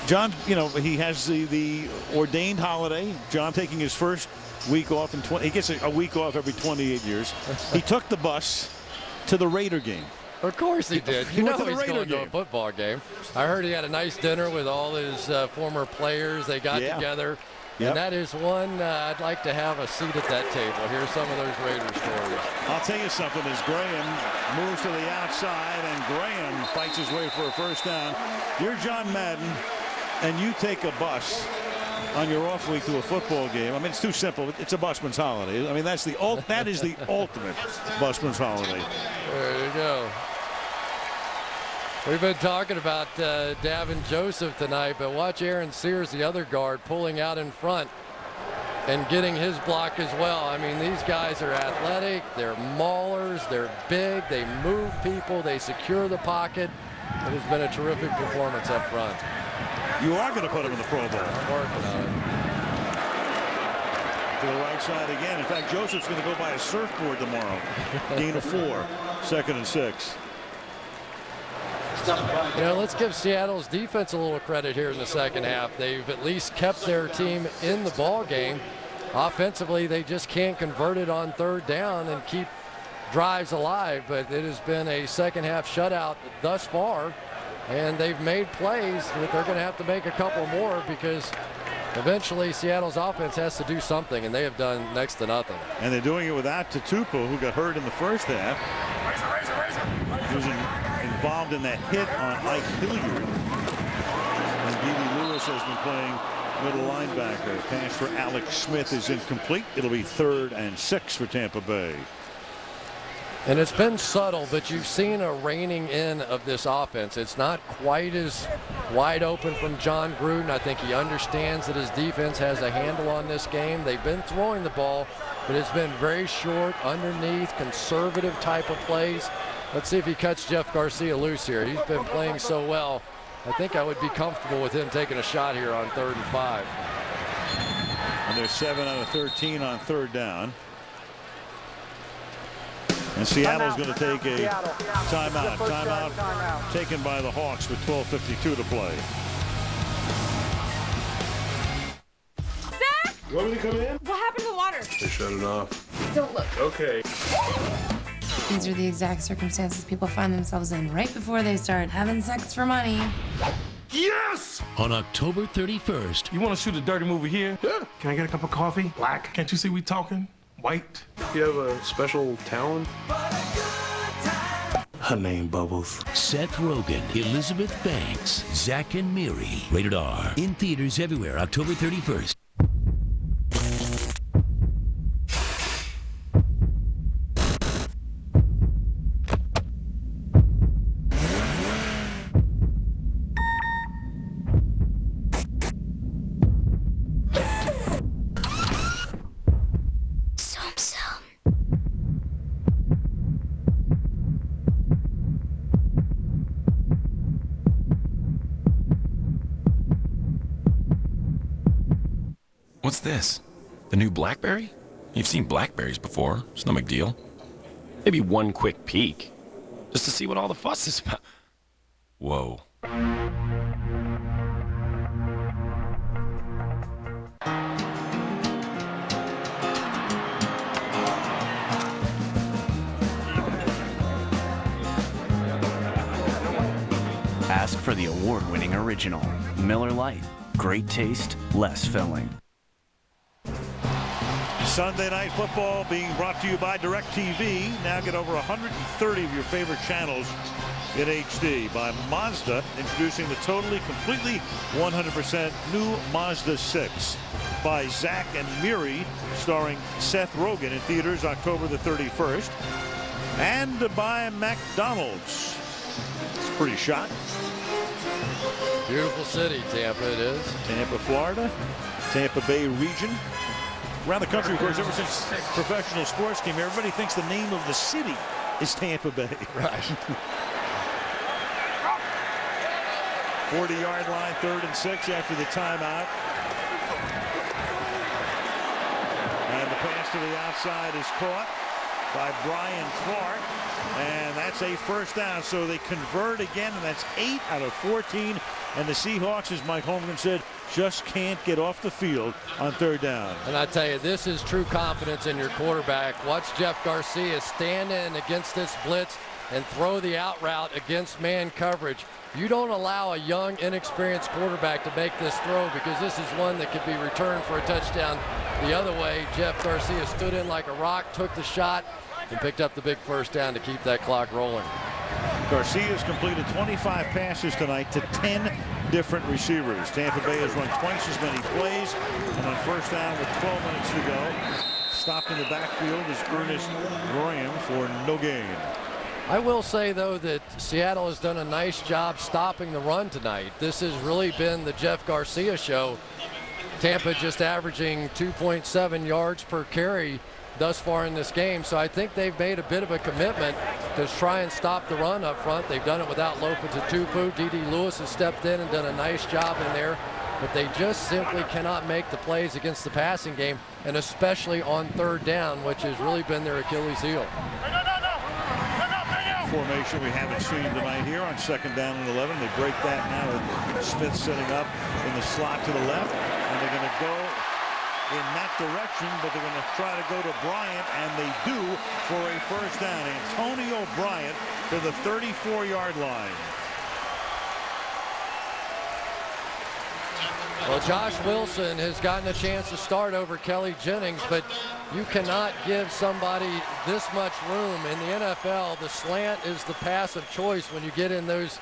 John, you know, he has the ordained holiday. John taking his first week off in 20. He gets a week off every 28 years. He took the bus to the Raider game. Of course he did. He You know went to the he's Raider going to a game. football game. I heard he had a nice dinner with all his former players. They got together. Yep. And that is one I'd like to have a seat at that table. Here's some of those Raider stories. I'll tell you something, as Graham moves to the outside and Graham fights his way for a first down. You're John Madden and you take a bus on your off week to a football game. I mean, it's too simple. It's a busman's holiday. I mean, that is the ultimate busman's holiday. There you go. We've been talking about Davin Joseph tonight, but watch Aaron Sears, the other guard, pulling out in front and getting his block as well. I mean, these guys are athletic, they're maulers, they're big, they move people, they secure the pocket. It has been a terrific performance up front. You are going to put him in the Pro Bowl. I'm working on it. To the right side again. In fact, Joseph's going to go by a surfboard tomorrow. Gain of 4, 2nd and 6. You know, let's give Seattle's defense a little credit here in the second half. They've at least kept their team in the ball game. Offensively, they just can't convert it on 3rd down and keep drives alive, but it has been a second half shutout thus far, and they've made plays, but they're going to have to make a couple more because eventually Seattle's offense has to do something, and they have done next to nothing. And they're doing it without Tatupu, who got hurt in the first half. He was involved in that hit on Ike Hilliard. And D.D. Lewis has been playing middle linebacker. Pass for Alex Smith is incomplete. It'll be 3rd and 6 for Tampa Bay. And it's been subtle, but you've seen a reining in of this offense. It's not quite as wide open from John Gruden. I think he understands that his defense has a handle on this game. They've been throwing the ball, but it's been very short, underneath, conservative type of plays. Let's see if he cuts Jeff Garcia loose here. He's been playing so well. I think I would be comfortable with him taking a shot here on 3rd and 5. And they're 7 out of 13 on 3rd down. And Seattle's going to take a timeout. Timeout taken by the Hawks with 12:52 to play. Zach! You want me to come in? What happened to the water? They shut it off. Don't look. Okay. These are the exact circumstances people find themselves in right before they start having sex for money. Yes! On October 31st. You want to shoot a dirty movie here? Yeah. Can I get a cup of coffee? Black. Can't you see we talking? White. You have a special talent? Her name Bubbles. Seth Rogen, Elizabeth Banks, Zach and Miri. Rated R. In theaters everywhere, October 31st. What's this? The new BlackBerry? You've seen BlackBerries before. It's no big deal. Maybe one quick peek. Just to see what all the fuss is about. Whoa. Ask for the award-winning original, Miller Lite. Great taste, less filling. Sunday Night Football being brought to you by DirecTV. Now get over 130 of your favorite channels in HD. By Mazda, introducing the totally, completely, 100% new Mazda 6. By Zach and Miri, starring Seth Rogen in theaters October the 31st. And by McDonald's. It's a pretty shot. Beautiful city, Tampa it is. Tampa, Florida. Tampa Bay region. Around the country, of course, ever since professional sports came, everybody thinks the name of the city is Tampa Bay. Right. 40-yard line, 3rd and 6 after the timeout. And the pass to the outside is caught by Brian Clark. And that's a first down. So they convert again, and that's 8 out of 14. And the Seahawks, as Mike Holmgren said, just can't get off the field on 3rd down. And I tell you, this is true confidence in your quarterback. Watch Jeff Garcia stand in against this blitz and throw the out route against man coverage. You don't allow a young, inexperienced quarterback to make this throw, because this is one that could be returned for a touchdown the other way. Jeff Garcia stood in like a rock, took the shot, and picked up the big first down to keep that clock rolling. Garcia's completed 25 passes tonight to 10 different receivers. Tampa Bay has run twice as many plays, and on first down with 12 minutes to go, stopped in the backfield is Ernest Graham for no gain. I will say, though, that Seattle has done a nice job stopping the run tonight. This has really been the Jeff Garcia show. Tampa just averaging 2.7 yards per carry thus far in this game. So I think they've made a bit of a commitment to try and stop the run up front. They've done it without Lofa Tatupu. D.D. Lewis has stepped in and done a nice job in there. But they just simply cannot make the plays against the passing game, and especially on 3rd down, which has really been their Achilles heel. Formation we haven't seen tonight here on 2nd down and 11. They break that now with Smith setting up in the slot to the left, and they're going to go in that direction, but they're going to try to go to Bryant, and they do for a first down. Antonio Bryant to the 34-yard line. Well, Josh Wilson has gotten a chance to start over Kelly Jennings, but you cannot give somebody this much room. In the NFL, the slant is the pass of choice when you get in those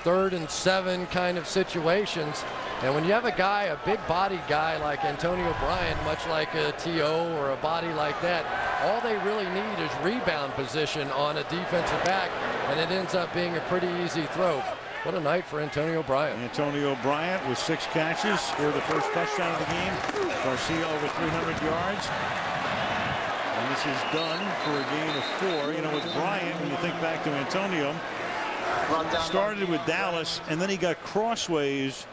3rd and 7 kind of situations. And when you have a guy, a big body guy like Antonio Bryant, much like a T.O. or a body like that, all they really need is rebound position on a defensive back, and it ends up being a pretty easy throw. What a night for Antonio Bryant. Antonio Bryant with 6 catches for the first touchdown of the game. Garcia over 300 yards. And this is done for a gain of 4. You know, with Bryant, when you think back to Antonio, started with Dallas, and then he got crossways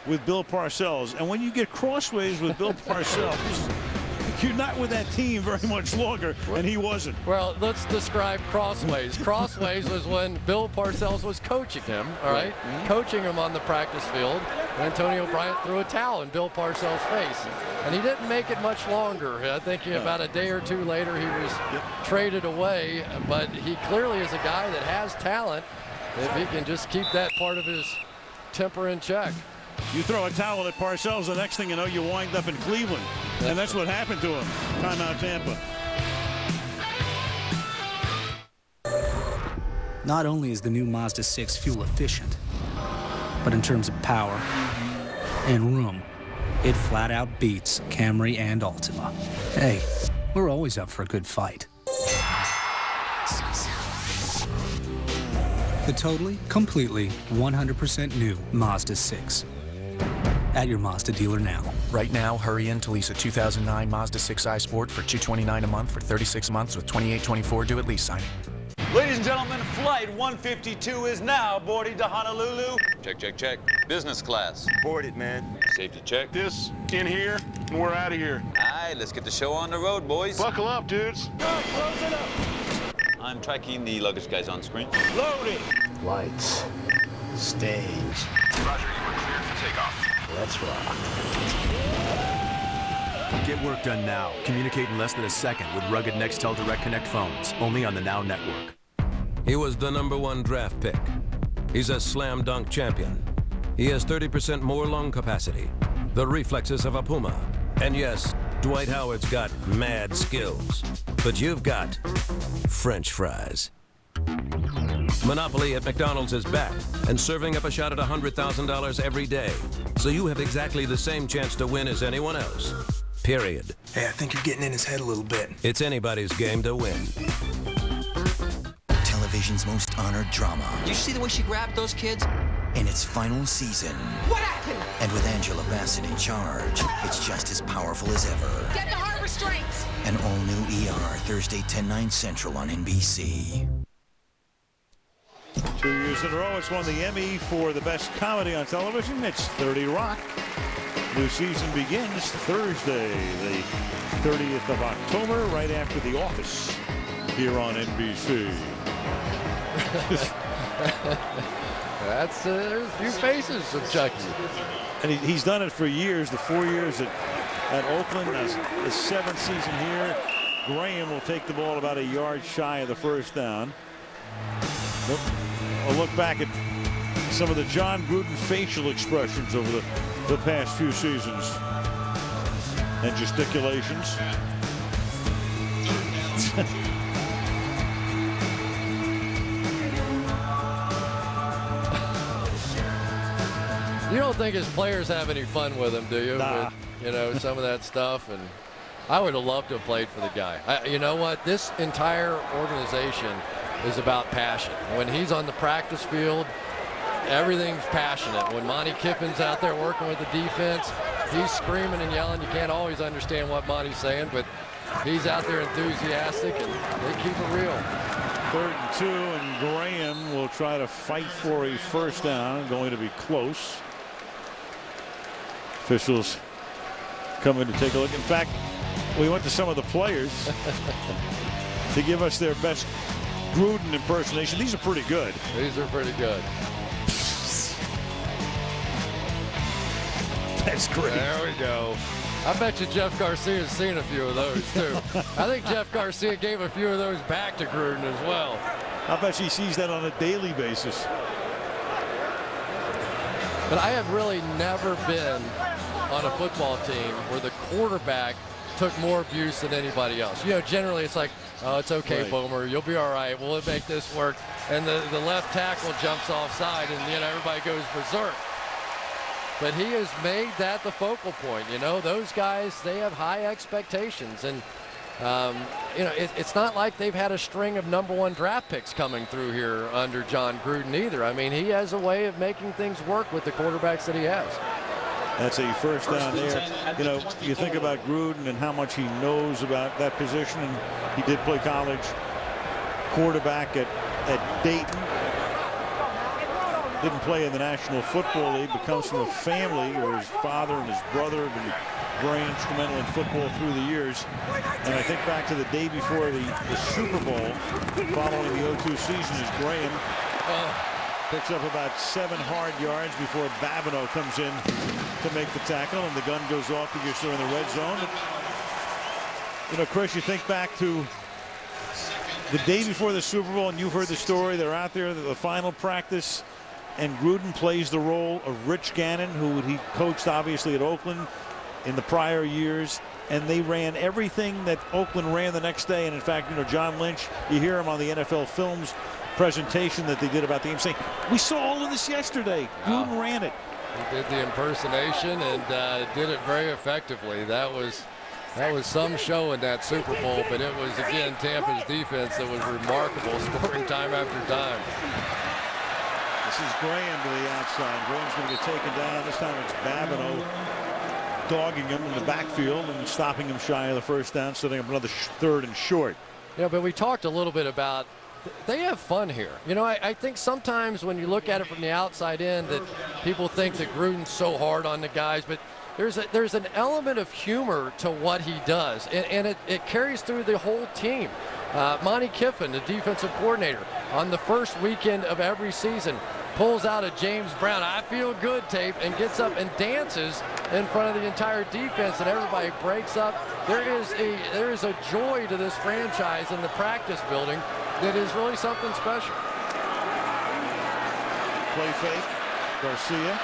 with Bill Parcells. And when you get crossways with Bill Parcells, you you're not with that team very much longer, and he wasn't. Well, let's describe Crossways. Crossways was when Bill Parcells was coaching him, all right? Coaching him on the practice field. And Antonio Bryant threw a towel in Bill Parcells' face. And he didn't make it much longer. I think about a day or two later he was traded away. But he clearly is a guy that has talent if he can just keep that part of his temper in check. You throw a towel at Parcells, the next thing you know, you wind up in Cleveland. And that's what happened to him. Timeout Tampa. Not only is the new Mazda 6 fuel efficient, but in terms of power and room, it flat out beats Camry and Altima. Hey, we're always up for a good fight. The totally, completely, 100% new Mazda 6. At your Mazda dealer now. Right now, hurry in to lease a 2009 Mazda 6i Sport for $229 a month for 36 months with 2824 due at lease signing. Ladies and gentlemen, Flight 152 is now boarding to Honolulu. Check, check, check. Business class. Boarded, man. Safety check. This in here, and we're out of here. All right, let's get the show on the road, boys. Buckle up, dudes. Close it up. I'm tracking the luggage guys on screen. Loading. Lights. Stage. Roger, you are cleared for takeoff. Let's rock. Get work done now. Communicate in less than a second with rugged Nextel Direct Connect phones. Only on the Now Network. He was the #1 draft pick. He's a slam dunk champion. He has 30% more lung capacity, the reflexes of a puma. And yes, Dwight Howard's got mad skills. But you've got French fries. Monopoly at McDonald's is back and serving up a shot at $100,000 every day. So you have exactly the same chance to win as anyone else. Period. Hey, I think you're getting in his head a little bit. It's anybody's game to win. Television's most honored drama. Did you see the way she grabbed those kids? In its final season. What happened? And with Angela Bassett in charge, it's just as powerful as ever. Get the hard restraints! An all-new ER, Thursday, 10/9 Central on NBC. 2 years in a row, it's won the Emmy for the best comedy on television. It's 30 Rock. New season begins Thursday, the 30th of October, right after The Office here on NBC. There's a few faces of Chucky. And he's done it for years, the 4 years at Oakland, the 7th season here. Graham will take the ball about a yard shy of the first down. A look back at some of the John Gruden facial expressions over the past few seasons and gesticulations. You don't think his players have any fun with him, do you? Nah. With, some of that stuff. And I would have loved to have played for the guy. You know what? This entire organization is about passion. When he's on the practice field, everything's passionate. When Monty Kiffin's out there working with the defense, he's screaming and yelling. You can't always understand what Monty's saying, but he's out there enthusiastic, and they keep it real. 3rd and 2, and Graham will try to fight for a first down. Going to be close. Officials coming to take a look. In fact, we went to some of the players to give us their best Gruden impersonation. These are pretty good. These are pretty good. That's great. There we go. I bet you Jeff Garcia's seen a few of those, too. I think Jeff Garcia gave a few of those back to Gruden as well. I bet she sees that on a daily basis. But I have really never been on a football team where the quarterback took more abuse than anybody else. Generally it's like, oh, it's okay, right. Boomer, you'll be all right. We'll make this work. And the left tackle jumps offside, and everybody goes berserk. But he has made that the focal point. Those guys, they have high expectations, and it's not like they've had a string of #1 draft picks coming through here under John Gruden either. I mean, he has a way of making things work with the quarterbacks that he has. That's a first down there. You think about Gruden and how much he knows about that position, and he did play college quarterback at Dayton. didn't play in the National Football League, but comes from a family where his father and his brother have been very instrumental in football through the years. And I think back to the day before the Super Bowl, following the 0-2 season, as Graham picks up about 7 hard yards before Babineau comes in to make the tackle, and the gun goes off because they're in the red zone. But, you know, Chris, you think back to the day before the Super Bowl, and you've heard the story. They're out there at the final practice, and Gruden plays the role of Rich Gannon, who he coached obviously at Oakland in the prior years, and they ran everything that Oakland ran the next day. And in fact, you know, John Lynch, you hear him on the NFL Films presentation that they did about the game, saying, we saw all of this yesterday. Gruden ran it. He did the impersonation and did it very effectively. That was some show in that Super Bowl, but it was, again, Tampa's defense that was remarkable, scoring time after time. This is Graham to the outside. Graham's going to get taken down. This time it's Babineau dogging him in the backfield and stopping him shy of the first down, setting up another 3rd and short. Yeah, but we talked a little bit about they have fun here. You know, I think sometimes when you look at it from the outside in that people think that Gruden's so hard on the guys, but there's an element of humor to what he does, and it carries through the whole team. Monty Kiffin, the defensive coordinator, on the first weekend of every season, pulls out a James Brown "I feel good" tape and gets up and dances in front of the entire defense, and everybody breaks up. There is a joy to this franchise in the practice building that is really something special. Play fake, Garcia.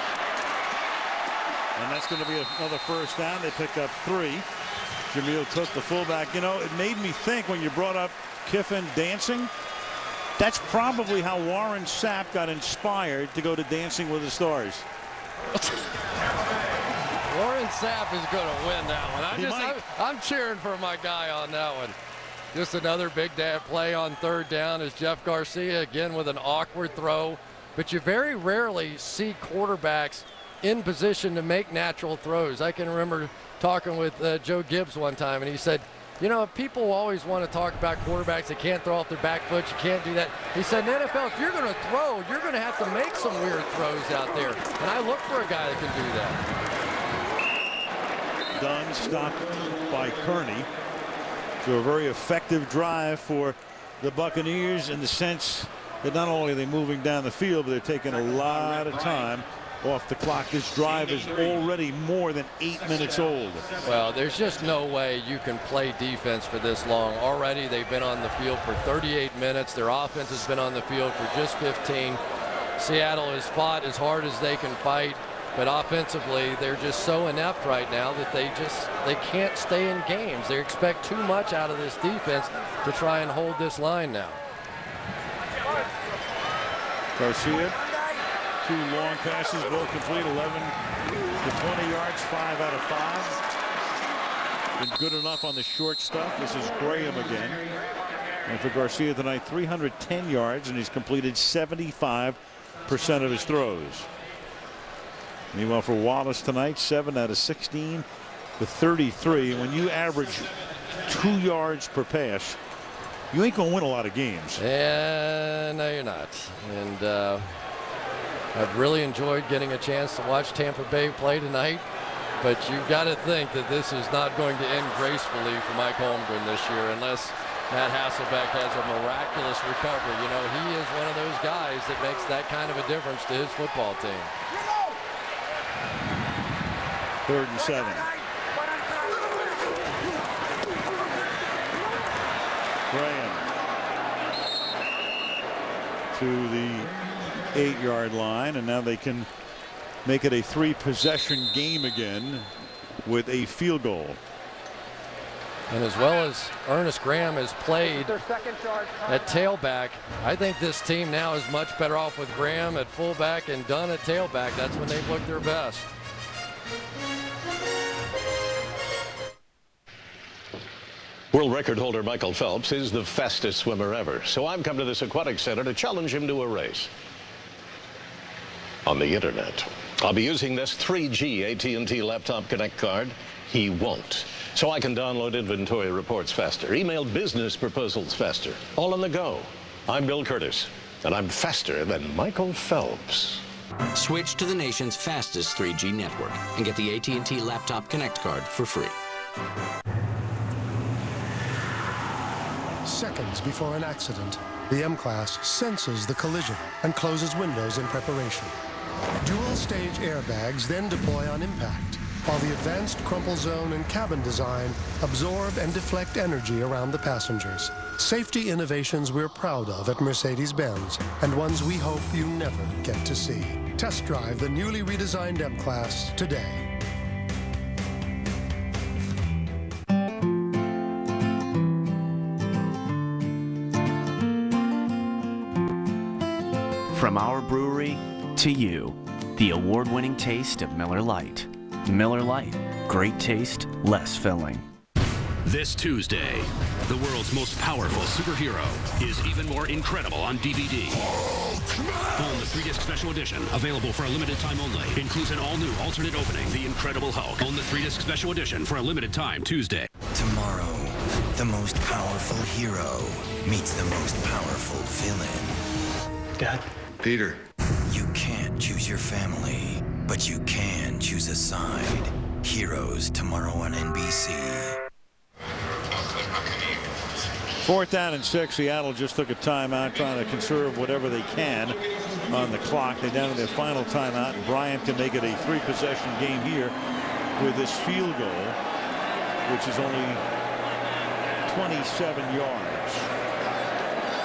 And that's going to be another first down. They picked up 3. Jameel Cook, the fullback. You know, it made me think when you brought up Kiffin dancing, that's probably how Warren Sapp got inspired to go to Dancing with the Stars. Warren Sapp is going to win that one. I'm cheering for my guy on that one. Just another big play on 3rd down is Jeff Garcia, again with an awkward throw. But you very rarely see quarterbacks in position to make natural throws. I can remember talking with Joe Gibbs one time, and he said, you know, people always want to talk about quarterbacks that can't throw off their back foot. You can't do that. He said, in the NFL, if you're going to throw, you're going to have to make some weird throws out there. And I look for a guy that can do that. Dunn stopped by Kearney. So a very effective drive for the Buccaneers in the sense that not only are they moving down the field, but they're taking a lot of time off the clock. This drive is already more than 8 minutes old. Well, there's just no way you can play defense for this long. Already they've been on the field for 38 minutes. Their offense has been on the field for just 15. Seattle has fought as hard as they can fight, but offensively they're just so inept right now that they can't stay in games. They expect too much out of this defense to try and hold this line now. Garcia, 2 long passes, both complete, 11 to 20 yards, 5 out of 5. Been good enough on the short stuff. This is Graham again. And for Garcia tonight, 310 yards, and he's completed 75% of his throws. Meanwhile, for Wallace tonight, 7 out of 16 to 33. And when you average 2 yards per pass, you ain't going to win a lot of games. Yeah, no, you're not. And I've really enjoyed getting a chance to watch Tampa Bay play tonight. But you've got to think that this is not going to end gracefully for Mike Holmgren this year unless Matt Hasselbeck has a miraculous recovery. You know, he is one of those guys that makes that kind of a difference to his football team. 3rd and 7. Graham to the 8-yard line, and now they can make it a 3-possession game again with a field goal. And as well as Ernest Graham has played at tailback, I think this team now is much better off with Graham at fullback and Dunn at tailback. That's when they've looked their best. World record holder Michael Phelps is the fastest swimmer ever. So I've come to this aquatic center to challenge him to a race on the internet. I'll be using this 3G AT&T Laptop Connect card. He won't. So I can download inventory reports faster, email business proposals faster, all on the go. I'm Bill Curtis, and I'm faster than Michael Phelps. Switch to the nation's fastest 3G network and get the AT&T Laptop Connect card for free. Seconds before an accident, the M-Class senses the collision and closes windows in preparation. Dual-stage airbags then deploy on impact, while the advanced crumple zone and cabin design absorb and deflect energy around the passengers. Safety innovations we're proud of at Mercedes-Benz, and ones we hope you never get to see. Test drive the newly redesigned M-Class today. From our brewery to you, the award-winning taste of Miller Lite. Miller Lite, great taste, less filling. This Tuesday, the world's most powerful superhero is even more incredible on DVD. Own the 3-disc special edition, available for a limited time only. Includes an all-new alternate opening, The Incredible Hulk. Own the 3-disc special edition for a limited time Tuesday. Tomorrow, the most powerful hero meets the most powerful villain. Dad? Peter. You can't choose your family, but you can choose a side. Heroes tomorrow on NBC. 4th down and 6. Seattle just took a timeout, trying to conserve whatever they can on the clock. They're down to their final timeout, and Bryant can make it a 3-possession game here with this field goal, which is only 27 yards.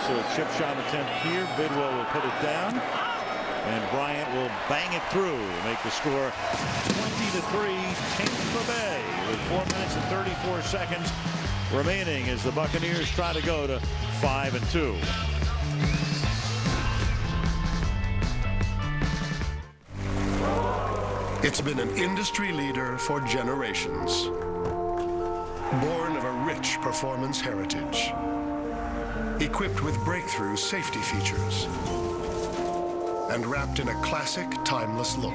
So a chip shot attempt here. Bidwell will put it down, and Bryant will bang it through, make the score 20-3 Tampa Bay with 4 minutes and 34 seconds remaining as the Buccaneers try to go to 5-2. It's been an industry leader for generations. Born of a rich performance heritage. Equipped with breakthrough safety features. And wrapped in a classic, timeless look.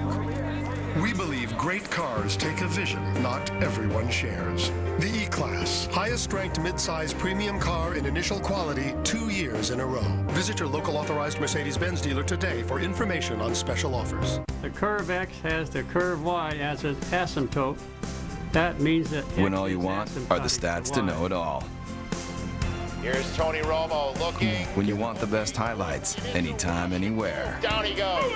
We believe great cars take a vision not everyone shares. The E-Class, highest ranked mid-size premium car in initial quality 2 years in a row. Visit your local authorized Mercedes-Benz dealer today for information on special offers. The curve X has the curve Y as its asymptote. That means that when all you want are the stats to know it all. Here's Tony Romo looking. When you want the best highlights, anytime, anywhere. Down he goes.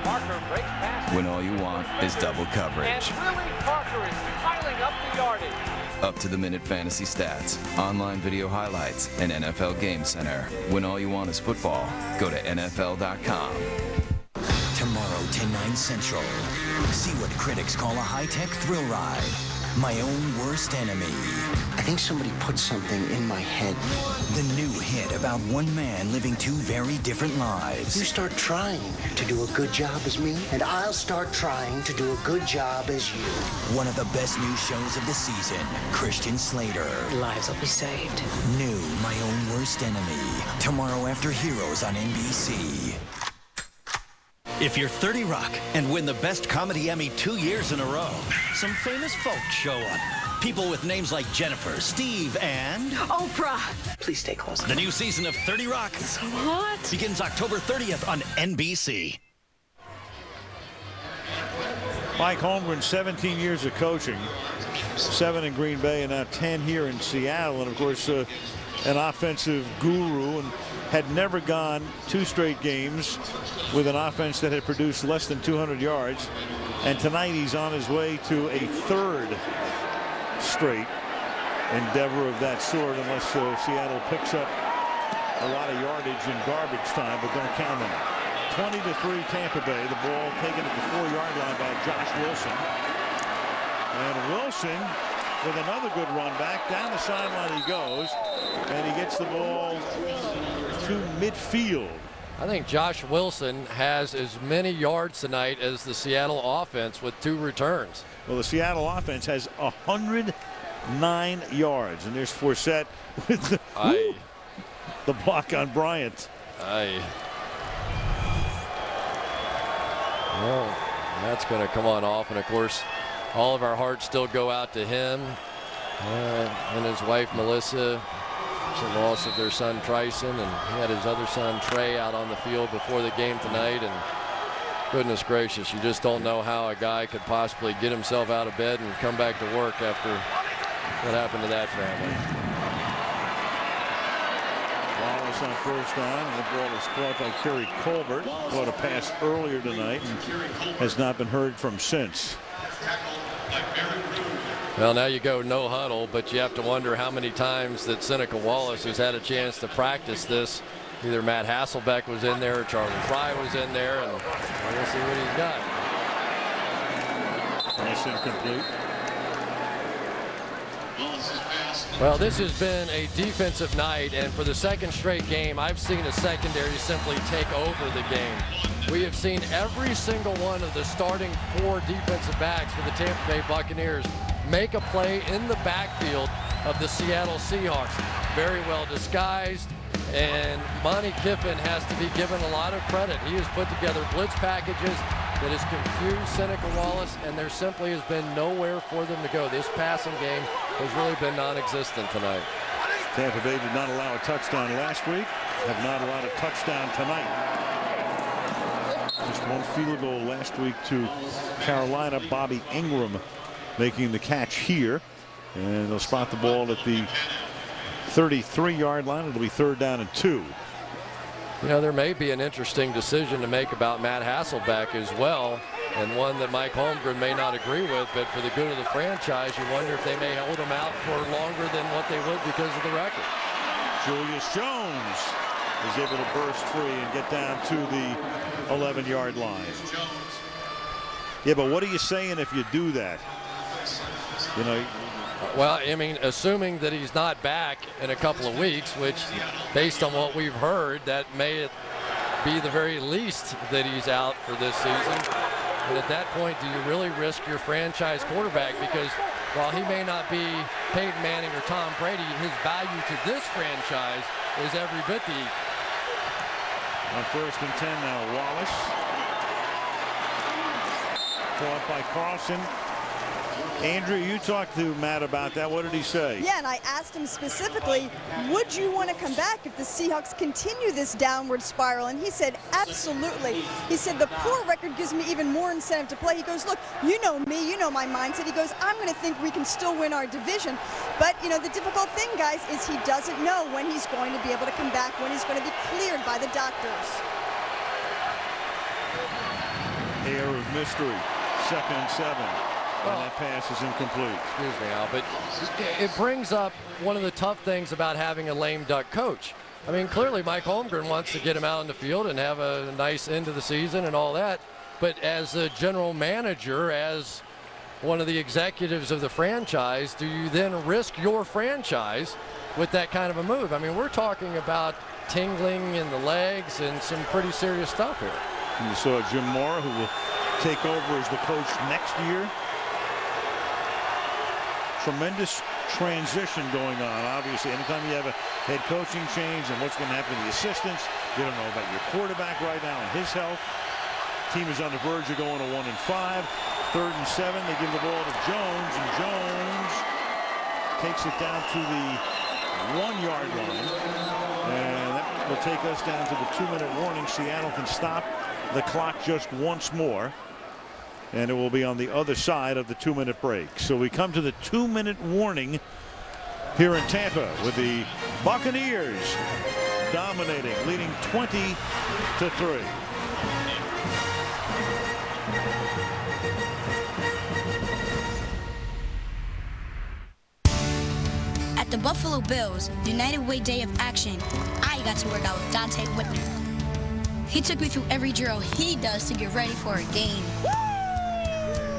Parker breaks past. When all you want is double coverage. And Willie Parker is piling up the yardage. Up-to-the-minute fantasy stats, online video highlights, and NFL Game Center. When all you want is football, go to NFL.com. Tomorrow, 10/9 Central. See what critics call a high-tech thrill ride. My Own Worst Enemy. I think somebody put something in my head. The new hit about one man living 2 very different lives. You start trying to do a good job as me, and I'll start trying to do a good job as you. One of the best new shows of the season, Christian Slater. Lives will be saved. New My Own Worst Enemy. Tomorrow after Heroes on NBC. If you're 30 Rock and win the Best Comedy Emmy 2 years in a row, some famous folks show up. People with names like Jennifer, Steve, and... Oprah. Please stay close. The new season of 30 Rock So hot. begins October 30th on NBC. Mike Holmgren, 17 years of coaching, 7 in Green Bay and now 10 here in Seattle, and of course an offensive guru, and had never gone 2 straight games with an offense that had produced less than 200 yards. And tonight he's on his way to a 3rd straight endeavor of that sort, unless Seattle picks up a lot of yardage in garbage time, but don't count on it. 20-3 Tampa Bay. The ball taken at the 4-yard line by Josh Wilson. And Wilson with another good run back. Down the sideline he goes, and he gets the ball to midfield. I think Josh Wilson has as many yards tonight as the Seattle offense with 2 returns. Well, the Seattle offense has 109 yards, and there's Forsett with the block on Bryant. Well, that's going to come on off, and of course all of our hearts still go out to him and his wife Melissa. It's a loss of their son Tryson, and he had his other son Trey out on the field before the game tonight. And goodness gracious, you just don't know how a guy could possibly get himself out of bed and come back to work after what happened to that family. Wallace on first down, and the ball is caught by Kerry Colbert. Caught a pass earlier tonight and has not been heard from since. Well, now you go no huddle, but you have to wonder how many times that Seneca Wallace has had a chance to practice this. Either Matt Hasselbeck was in there or Charlie Fry was in there, and we'll see what he's got. Pass incomplete. Well, this has been a defensive night, and for the second straight game, I've seen a secondary simply take over the game. We have seen every single one of the starting 4 defensive backs for the Tampa Bay Buccaneers make a play in the backfield of the Seattle Seahawks. Very well disguised, and Monty Kiffin has to be given a lot of credit. He has put together blitz packages that has confused Seneca Wallace, and there simply has been nowhere for them to go. This passing game has really been non-existent tonight. Tampa Bay did not allow a touchdown last week, have not allowed a touchdown tonight. Just one field goal last week to Carolina. Bobby Ingram making the catch here, and they'll spot the ball at the 33-yard line. It'll be 3rd down and 2. You know, there may be an interesting decision to make about Matt Hasselbeck as well, and one that Mike Holmgren may not agree with, but for the good of the franchise, you wonder if they may hold him out for longer than what they would because of the record. Julius Jones is able to burst free and get down to the 11-yard line. Yeah, but what are you saying if you do that? You know, well, I mean, assuming that he's not back in a couple of weeks, which, based on what we've heard, that may be the very least that he's out for this season. And at that point, do you really risk your franchise quarterback? Because while he may not be Peyton Manning or Tom Brady, his value to this franchise is every bit the equal. On 1st and 10 now, Wallace. Caught by Carlson. Andrew, you talked to Matt about that. What did he say? Yeah, and I asked him specifically, would you want to come back if the Seahawks continue this downward spiral? And he said, absolutely. He said, the poor record gives me even more incentive to play. He goes, look, you know me, you know my mindset. He goes, I'm going to think we can still win our division. But, you know, the difficult thing, guys, is he doesn't know when he's going to be able to come back, when he's going to be cleared by the doctors. Air of mystery. 2nd and 7. And that pass is incomplete. Excuse me, Al, but it brings up one of the tough things about having a lame duck coach. I mean, clearly Mike Holmgren wants to get him out on the field and have a nice end of the season and all that. But as a general manager, as one of the executives of the franchise, do you then risk your franchise with that kind of a move? I mean, we're talking about tingling in the legs and some pretty serious stuff here. And you saw Jim Mora, who will take over as the coach next year. Tremendous transition going on. Obviously, anytime you have a head coaching change and what's going to happen to the assistants, you don't know about your quarterback right now and his health. Team is on the verge of going to 1-5. 3rd and 7. They give the ball to Jones, and Jones takes it down to the 1-yard line. And that will take us down to the 2-minute warning. Seattle can stop the clock just once more, and it will be on the other side of the 2-minute break. So we come to the 2-minute warning here in Tampa with the Buccaneers dominating, leading 20-3. At the Buffalo Bills United Way Day of Action, I got to work out with Dante Whitner. He took me through every drill he does to get ready for a game.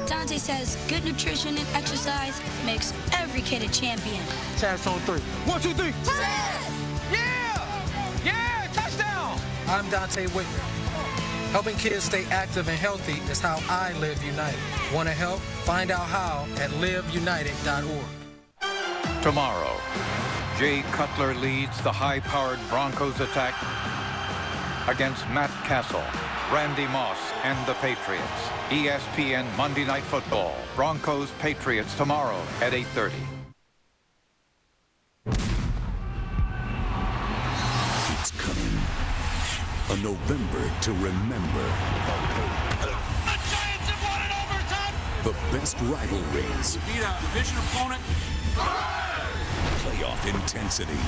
Dante says good nutrition and exercise makes every kid a champion. Taps on 3. 1, 2, 3. Yeah! Yeah! Touchdown! I'm Dante Whitner. Helping kids stay active and healthy is how I live United. Want to help? Find out how at liveunited.org. Tomorrow, Jay Cutler leads the high-powered Broncos attack against Matt Castle, Randy Moss, and the Patriots. ESPN Monday Night Football. Broncos-Patriots tomorrow at 8:30. A November to remember. The Giants have won in overtime. The best rivalries. Beat a division opponent. Playoff intensity.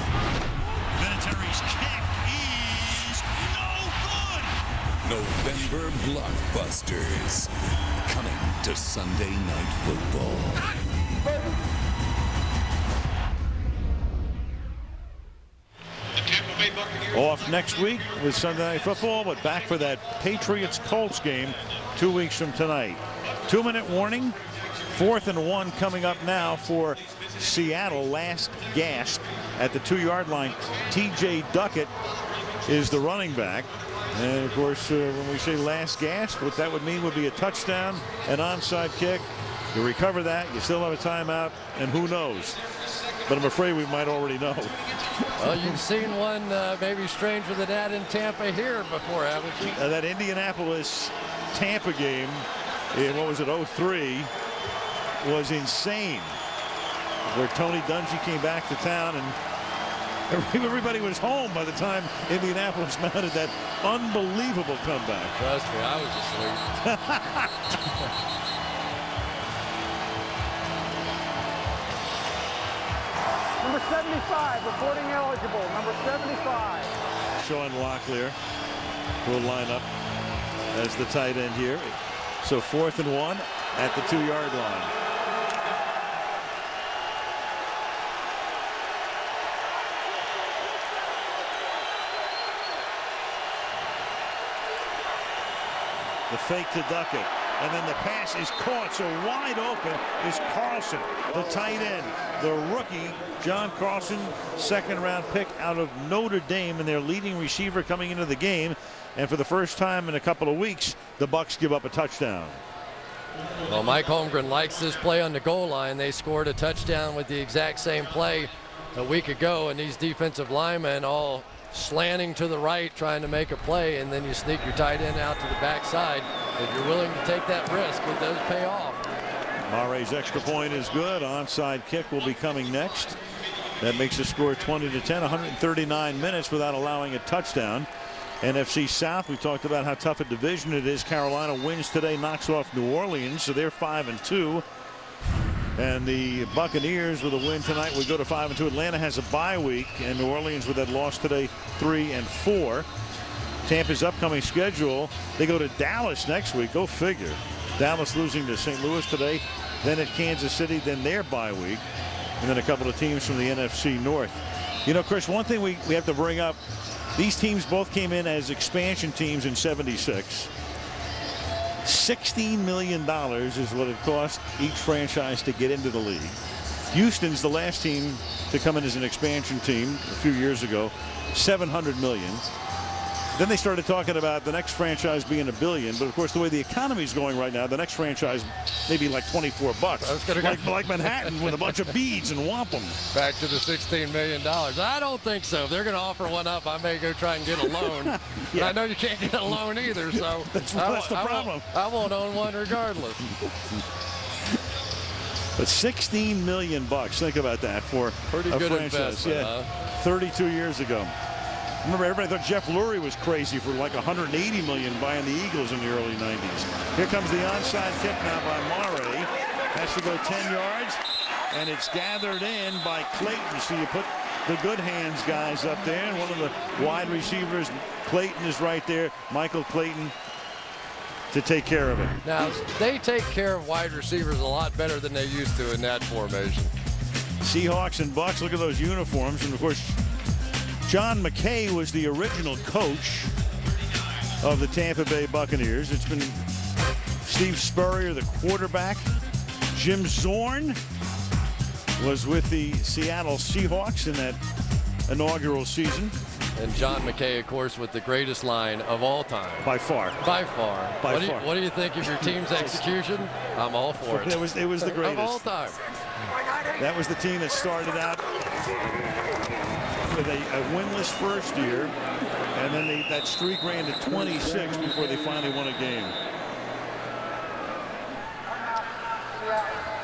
Vinatieri's kick is no good. November blockbusters. Coming to Sunday Night Football. Off next week with Sunday Night Football, but back for that Patriots-Colts game 2 weeks from tonight. 2-minute warning. 4th and 1 coming up now for Seattle. Last gasp at the 2-yard line. T.J. Duckett is the running back. And, of course, when we say last gasp, what that would mean would be a touchdown, an onside kick. You recover that, you still have a timeout, and who knows? But I'm afraid we might already know. Well, you've seen one maybe stranger than that in Tampa here before, haven't you? That Indianapolis-Tampa game in, what was it, 03, was insane. Where Tony Dungy came back to town and everybody was home by the time Indianapolis mounted that unbelievable comeback. Trust me, I was asleep. Number 75, reporting eligible. Number 75. Sean Locklear will line up as the tight end here. So 4th and 1 at the 2-yard line. The fake to Duckett. And then the pass is caught, so wide open is Carlson, the tight end. The rookie, John Carlson, 2nd-round pick out of Notre Dame, and their leading receiver coming into the game. And for the first time in a couple of weeks, the Bucs give up a touchdown. Well, Mike Holmgren likes this play on the goal line. They scored a touchdown with the exact same play a week ago, and these defensive linemen all slanting to the right trying to make a play, and then you sneak your tight end out to the backside. If you're willing to take that risk, it does pay off. Murray's extra point is good. Onside kick will be coming next. That makes the score 20-10. 139 minutes without allowing a touchdown. NFC South, we talked about how tough a division it is. Carolina wins today, knocks off New Orleans, so they're 5-2. And the Buccaneers with a win tonight would go to 5-2. Atlanta has a bye week, and New Orleans with that loss today 3-4. Tampa's upcoming schedule, they go to Dallas next week. Go figure. Dallas losing to St. Louis today, then at Kansas City, then their bye week, and then a couple of teams from the NFC North. You know, Chris, one thing we have to bring up, these teams both came in as expansion teams in '76. $16 million is what it cost each franchise to get into the league. Houston's the last team to come in as an expansion team a few years ago, $700 million. Then they started talking about the next franchise being $1 billion, but of course the way the economy is going right now, the next franchise maybe like $24, like Manhattan with a bunch of beads and wampum. Back to the $16 million. I don't think so. If they're going to offer one up, I may go try and get a loan. Yeah. But I know you can't get a loan either, so that's the problem. I won't own one regardless. But $16 million, think about that for pretty a good franchise. investment, Yeah, huh? 32 years ago. Remember, everybody thought Jeff Lurie was crazy for like $180 million buying the Eagles in the early 90s. Here comes the onside kick now by Murray. Has to go 10 yards, and it's gathered in by Clayton. So you put the good hands guys up there, and one of the wide receivers, Clayton, is right there. Michael Clayton to take care of it. Now, they take care of wide receivers a lot better than they used to in that formation. Seahawks and Bucs, look at those uniforms, and of course, John McKay was the original coach of the Tampa Bay Buccaneers. It's been Steve Spurrier, the quarterback. Jim Zorn was with the Seattle Seahawks in that inaugural season. And John McKay, of course, with the greatest line of all time. By far. By far. By far. What do you think of your team's execution? I'm all for it. It was the greatest. Of all time. That was the team that started out with a winless first year, and then that streak ran to 26 before they finally won a game.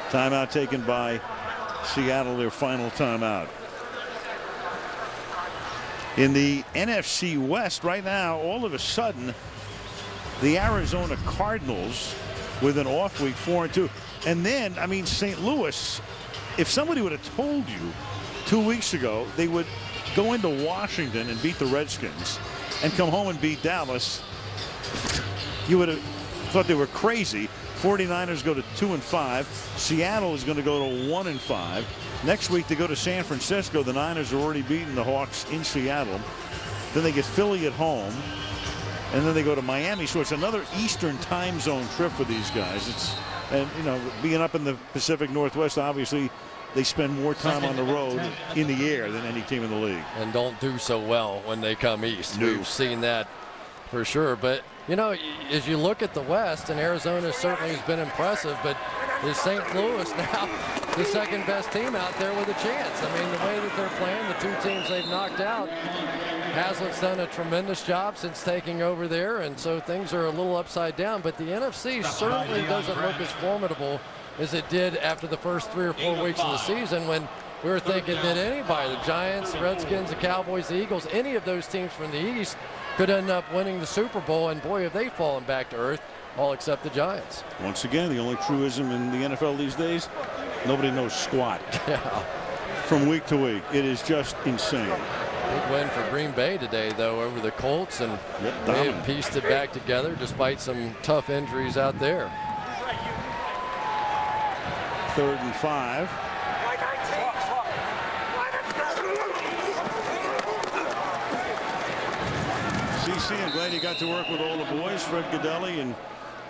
Timeout taken by Seattle, their final timeout. In the NFC West right now, all of a sudden, the Arizona Cardinals with an off week, 4-2. And then, I mean, St. Louis, if somebody would have told you 2 weeks ago they would go into Washington and beat the Redskins and come home and beat Dallas, you would have thought they were crazy. 49ers go to 2-5. Seattle is going to go to 1-5. Next week they go to San Francisco. The Niners are already beating the Hawks in Seattle. Then they get Philly at home. And then they go to Miami. So it's another Eastern time zone trip for these guys. And you know, being up in the Pacific Northwest, obviously they spend more time on the road in the air than any team in the league. And don't do so well when they come east. We've seen that for sure. But, you know, as you look at the West, and Arizona certainly has been impressive, but is St. Louis now the second best team out there with a chance? I mean, the way that they're playing, the two teams they've knocked out, Haslett's done a tremendous job since taking over there, and so things are a little upside down. But the NFC certainly doesn't look as formidable as it did after the first 3 or 4 weeks of the season, when we were thinking that anybody, the Giants, the Redskins, the Cowboys, the Eagles, any of those teams from the East could end up winning the Super Bowl, and boy, have they fallen back to earth, all except the Giants. Once again, the only truism in the NFL these days, nobody knows squat. Yeah. From week to week, it is just insane. Big win for Green Bay today, though, over the Colts, and they have pieced it back together despite some tough injuries out there. 3rd and 5. CC, I'm glad you got to work with all the boys, Fred Gaudelli and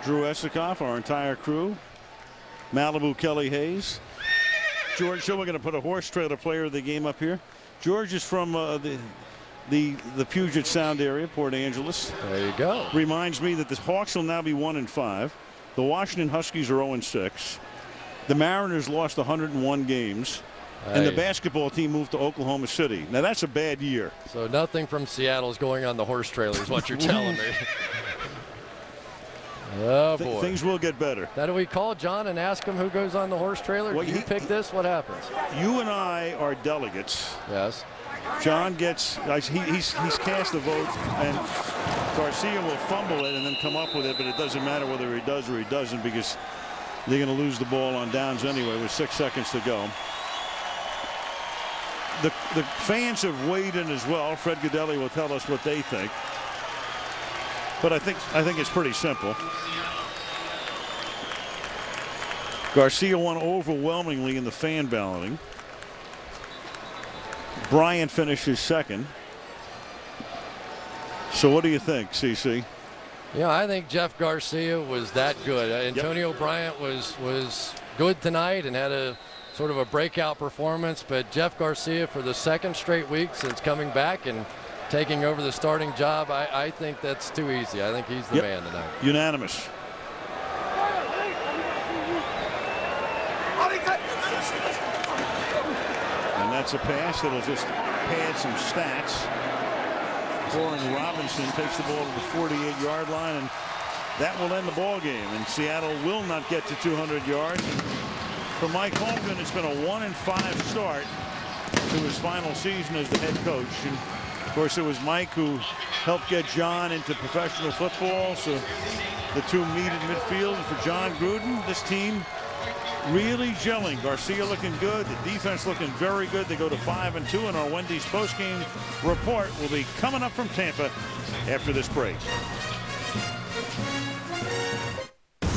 Drew Esikoff, our entire crew. Malibu Kelly Hayes. George, so we're going to put a horse trailer player of the game up here. George is from the Puget Sound area, Port Angeles. There you go. Reminds me that the Hawks will now be 1-5. The Washington Huskies are 0-6. The Mariners lost 101 games. And the basketball team moved to Oklahoma City. Now, that's a bad year. So nothing from Seattle is going on the horse trailer is what you're telling me. Oh, boy. Things will get better. Now, do we call John and ask him who goes on the horse trailer? Well, do you pick this? What happens? You and I are delegates. Yes. John gets, he's cast a vote, and Garcia will fumble it and then come up with it, but it doesn't matter whether he does or he doesn't, because they're going to lose the ball on downs anyway with 6 seconds to go. The fans have weighed in as well. Fred Gaudelli will tell us what they think. But I think it's pretty simple. Garcia won overwhelmingly in the fan balloting. Bryant finishes second. So what do you think, CC? Yeah, I think Jeff Garcia was that good. Antonio Bryant was good tonight and had a sort of a breakout performance, but Jeff Garcia, for the 2nd straight week since coming back and taking over the starting job, I think that's too easy. I think he's the man tonight. Unanimous. And that's a pass that'll just pad some stats. Warren Robinson takes the ball to the 48-yard line, and that will end the ball game. And Seattle will not get to 200 yards. And for Mike Holmgren, it's been a 1-5 start to his final season as the head coach. And of course, it was Mike who helped get John into professional football. So the two meet in midfield. And for John Gruden, this team really gelling. Garcia looking good. The defense looking very good. They go to 5-2. And our Wendy's postgame report will be coming up from Tampa after this break.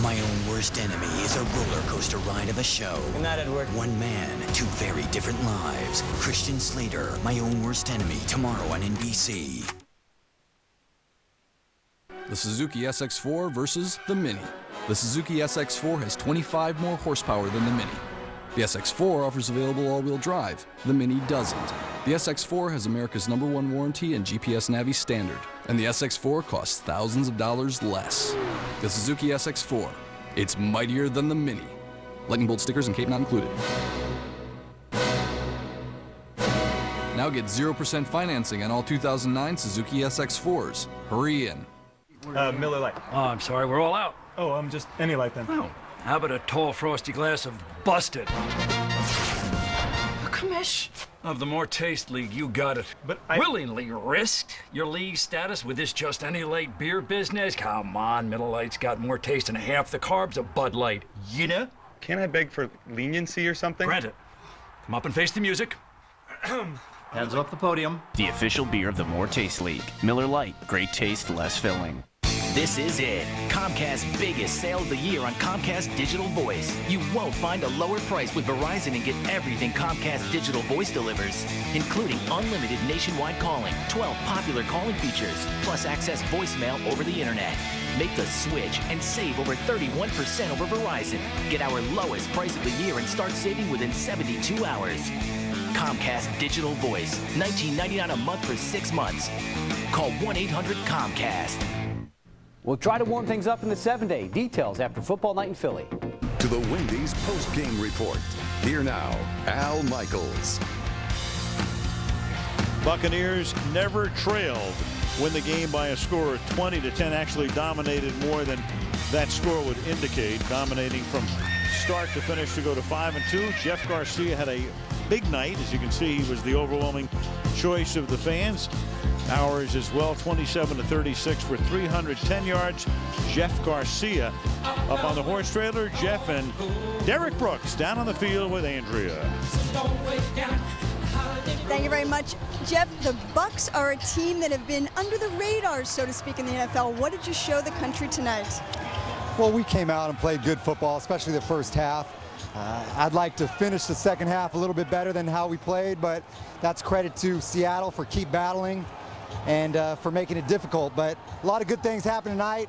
My Own Worst Enemy is a roller coaster ride of a show. I'm not Edward. One man, 2 very different lives. Christian Slater, My Own Worst Enemy, tomorrow on NBC. The Suzuki SX4 versus the Mini. The Suzuki SX4 has 25 more horsepower than the Mini. The SX4 offers available all-wheel drive. The Mini doesn't. The SX4 has America's #1 warranty and GPS Navi standard. And the SX4 costs thousands of dollars less. The Suzuki SX4. It's mightier than the Mini. Lightning bolt stickers and cape not included. Now get 0% financing on all 2009 Suzuki SX4s. Hurry in. Miller Lite. Oh, I'm sorry, we're all out. Oh, just any light then. Oh, how about a tall, frosty glass of Busted? Commish. Of the More Taste League, you got it. But I willingly risked your league status with this just any light beer business? Come on, Miller Lite's got more taste and half the carbs of Bud Light. You know? Can't I beg for leniency or something? Grant it. Come up and face the music. Hands up the podium. The official beer of the More Taste League. Miller Lite. Great taste, less filling. This is it. Comcast's biggest sale of the year on Comcast Digital Voice. You won't find a lower price with Verizon and get everything Comcast Digital Voice delivers, including unlimited nationwide calling, 12 popular calling features, plus access voicemail over the internet. Make the switch and save over 31% over Verizon. Get our lowest price of the year and start saving within 72 hours. Comcast Digital Voice, $19.99 a month for 6 months. Call 1-800-COMCAST. We'll try to warm things up in the 7-day. Details after football night in Philly. To the Wendy's post-game report. Here now, Al Michaels. Buccaneers never trailed, win the game by a score of 20-10, actually dominated more than that score would indicate, dominating from start to finish to go to 5-2. Jeff Garcia had a big night. As you can see, he was the overwhelming choice of the fans. Ours as well, 27-36 for 310 yards. Jeff Garcia up on the horse trailer. Jeff and Derek Brooks down on the field with Andrea. Thank you very much, Jeff. The Bucs are a team that have been under the radar, so to speak, in the NFL. What did you show the country tonight? Well, we came out and played good football, especially the first half. I'd like to finish the second half a little bit better than how we played, but that's credit to Seattle for keep battling and for making it difficult. But a lot of good things happened tonight.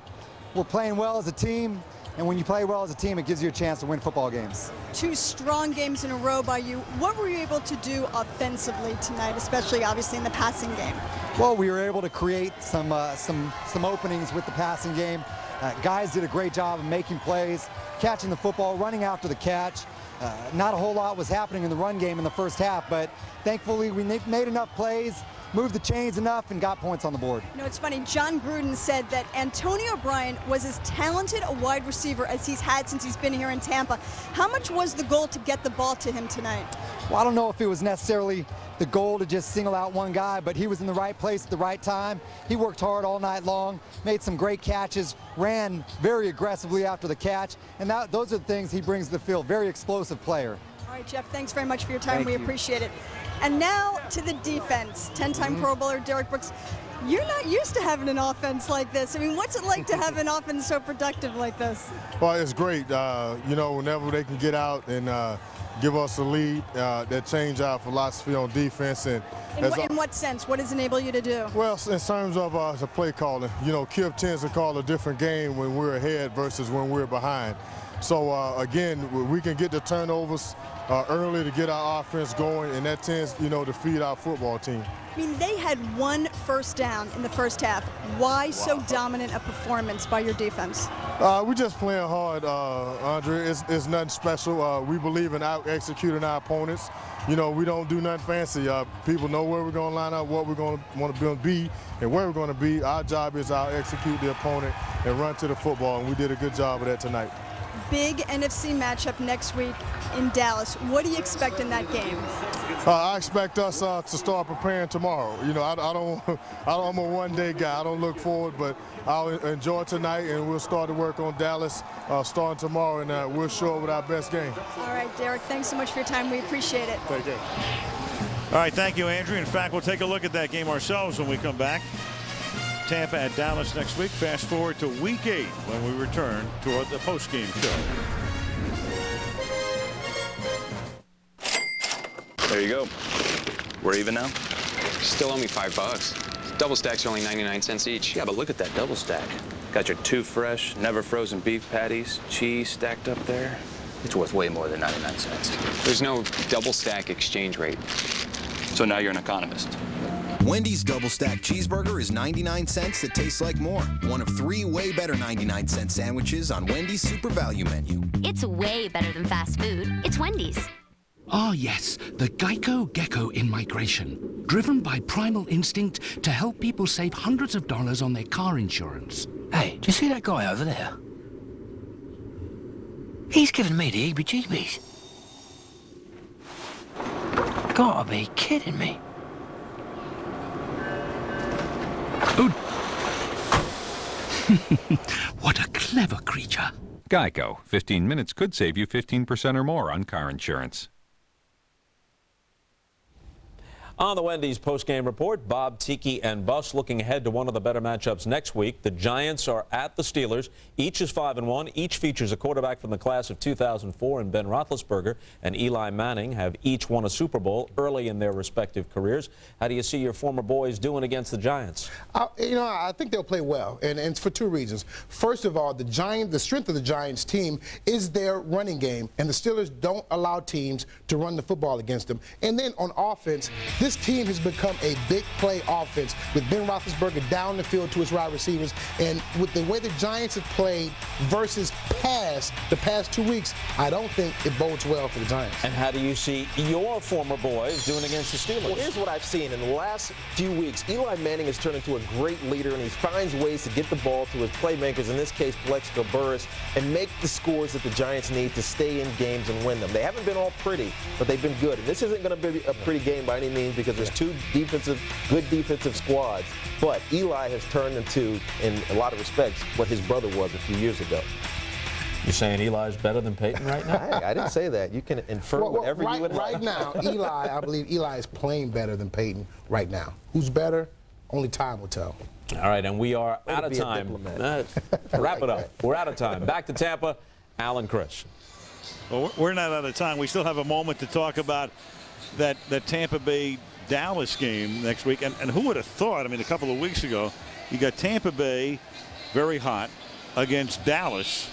We're playing well as a team, and when you play well as a team, it gives you a chance to win football games. 2 strong games in a row by you. What were you able to do offensively tonight, especially obviously in the passing game? Well, we were able to create some openings with the passing game. Guys did a great job of making plays, catching the football, running after the catch. Not a whole lot was happening in the run game in the first half, but thankfully we made enough plays, moved the chains enough, and got points on the board. You know, it's funny, John Gruden said that Antonio Bryant was as talented a wide receiver as he's had since he's been here in Tampa. How much was the goal to get the ball to him tonight? Well, I don't know if it was necessarily the goal to just single out one guy, but he was in the right place at the right time. He worked hard all night long, made some great catches, ran very aggressively after the catch, and those are the things he brings to the field. Very explosive player. All right, Jeff, thanks very much for your time. We appreciate it. And now to the defense. 10-time Pro Bowler Derek Brooks. You're not used to having an offense like this. I mean, what's it like to have an offense so productive like this? Well, it's great. You know, whenever they can get out and give us a lead, that change our philosophy on defense. And in what sense? What does it enable you to do? Well, in terms of the play calling, you know, Kip tends to call a different game when we're ahead versus when we're behind. So, again, we can get the turnovers early to get our offense going, and that tends, you know, to feed our football team. I mean, they had 1 first down in the first half. Why so dominant a performance by your defense? We're just playing hard, Andre. It's nothing special. We believe in out-executing our opponents. You know, we don't do nothing fancy. People know where we're going to line up, what we're going to want to be, and where we're going to be. Our job is to out-execute the opponent and run to the football, and we did a good job of that tonight. Big NFC matchup next week in Dallas. What do you expect in that game? I expect us to start preparing tomorrow. You know, I'm a one-day guy. I don't look forward, but I'll enjoy tonight, and we'll start to work on Dallas starting tomorrow, and we'll show up with our best game. All right, Derek, thanks so much for your time. We appreciate it. Take care. All right, thank you, Andrew. In fact, we'll take a look at that game ourselves when we come back. Tampa at Dallas next week. Fast forward to Week 8 when we return to the post-game show. There you go. We're even now. Still owe me $5. Double stacks are only 99 cents each. Yeah, but look at that double stack. Got your 2 fresh, never frozen beef patties, cheese stacked up there. It's worth way more than 99 cents. There's no double stack exchange rate. So now you're an economist. Wendy's Double Stack Cheeseburger is 99 cents that tastes like more. One of 3 way better 99-cent sandwiches on Wendy's Super Value menu. It's way better than fast food. It's Wendy's. Ah, yes, the Geico Gecko in migration. Driven by primal instinct to help people save hundreds of dollars on their car insurance. Hey, do you see that guy over there? He's giving me the heebie-jeebies. Gotta be kidding me. What a clever creature. Geico. 15 minutes could save you 15% or more on car insurance. On the Wendy's postgame report, Bob, Tiki, and Bus looking ahead to one of the better matchups next week. The Giants are at the Steelers. Each is 5-1. Each features a quarterback from the class of 2004, and Ben Roethlisberger and Eli Manning have each won a Super Bowl early in their respective careers. How do you see your former boys doing against the Giants? I think they'll play well, and it's for two reasons. First of all, the strength of the Giants team is their running game, and the Steelers don't allow teams to run the football against them. And then on offense, this team has become a big play offense with Ben Roethlisberger down the field to his wide receivers. And with the way the Giants have played versus the past 2 weeks, I don't think it bodes well for the Giants. And how do you see your former boys doing against the Steelers? Well, here's what I've seen. In the last few weeks, Eli Manning has turned into a great leader, and he finds ways to get the ball to his playmakers, in this case, Plexico Burress, and make the scores that the Giants need to stay in games and win them. They haven't been all pretty, but they've been good. And this isn't going to be a pretty game by any means, because there's two good defensive squads. But Eli has turned into, in a lot of respects, what his brother was a few years ago. You're saying Eli's better than Peyton right now? Hey, I didn't say that. You can infer whatever you would like. Right now, I believe Eli is playing better than Peyton right now. Who's better? Only time will tell. All right, and we are out of time. Wrap it up. We're out of time. Back to Tampa, Al and Chris. Well, we're not out of time. We still have a moment to talk about that Tampa Bay Dallas game next week. And who would have thought, I mean, a couple of weeks ago, you got Tampa Bay very hot against Dallas.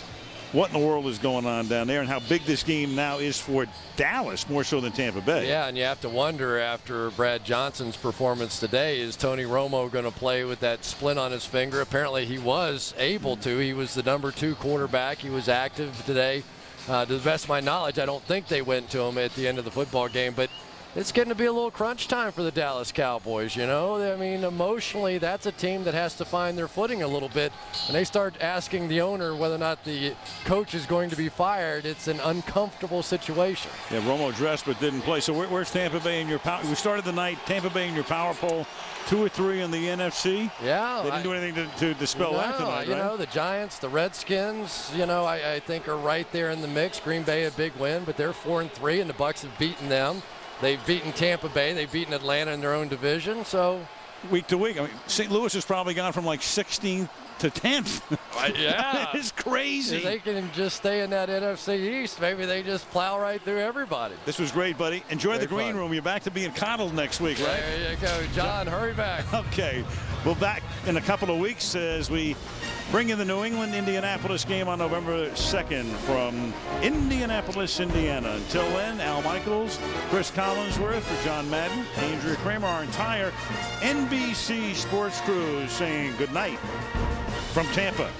What in the world is going on down there, and how big this game now is for Dallas, more so than Tampa Bay. Yeah, and you have to wonder, after Brad Johnson's performance today, is Tony Romo going to play with that splint on his finger? Apparently he was able to. He was the #2 quarterback. He was active today. To the best of my knowledge, I don't think they went to him at the end of the football game, but it's getting to be a little crunch time for the Dallas Cowboys, you know. I mean, emotionally, that's a team that has to find their footing a little bit. And they start asking the owner whether or not the coach is going to be fired. It's an uncomfortable situation. Yeah, Romo dressed but didn't play. So where's Tampa Bay in your power? We started the night, Tampa Bay in your power poll, 2 or 3 in the NFC. Yeah. They didn't do anything to dispel that tonight, right? You know, the Giants, the Redskins, you know, I think are right there in the mix. Green Bay a big win, but they're 4-3, and the Bucs have beaten them. They've beaten Tampa Bay. They've beaten Atlanta in their own division. So week to week, I mean, St. Louis has probably gone from like 16th to 10th. Yeah. It's crazy. If they can just stay in that NFC East, maybe they just plow right through everybody. This was great, buddy. Enjoy the green room. You're back to being coddled next week, right? There you go, John. Hurry back. Okay. We'll back in a couple of weeks as we bring in the New England-Indianapolis game on November 2nd from Indianapolis, Indiana. Until then, Al Michaels, Chris Collinsworth, for John Madden, Andrew Kramer, our entire NBC Sports crew saying good night from Tampa.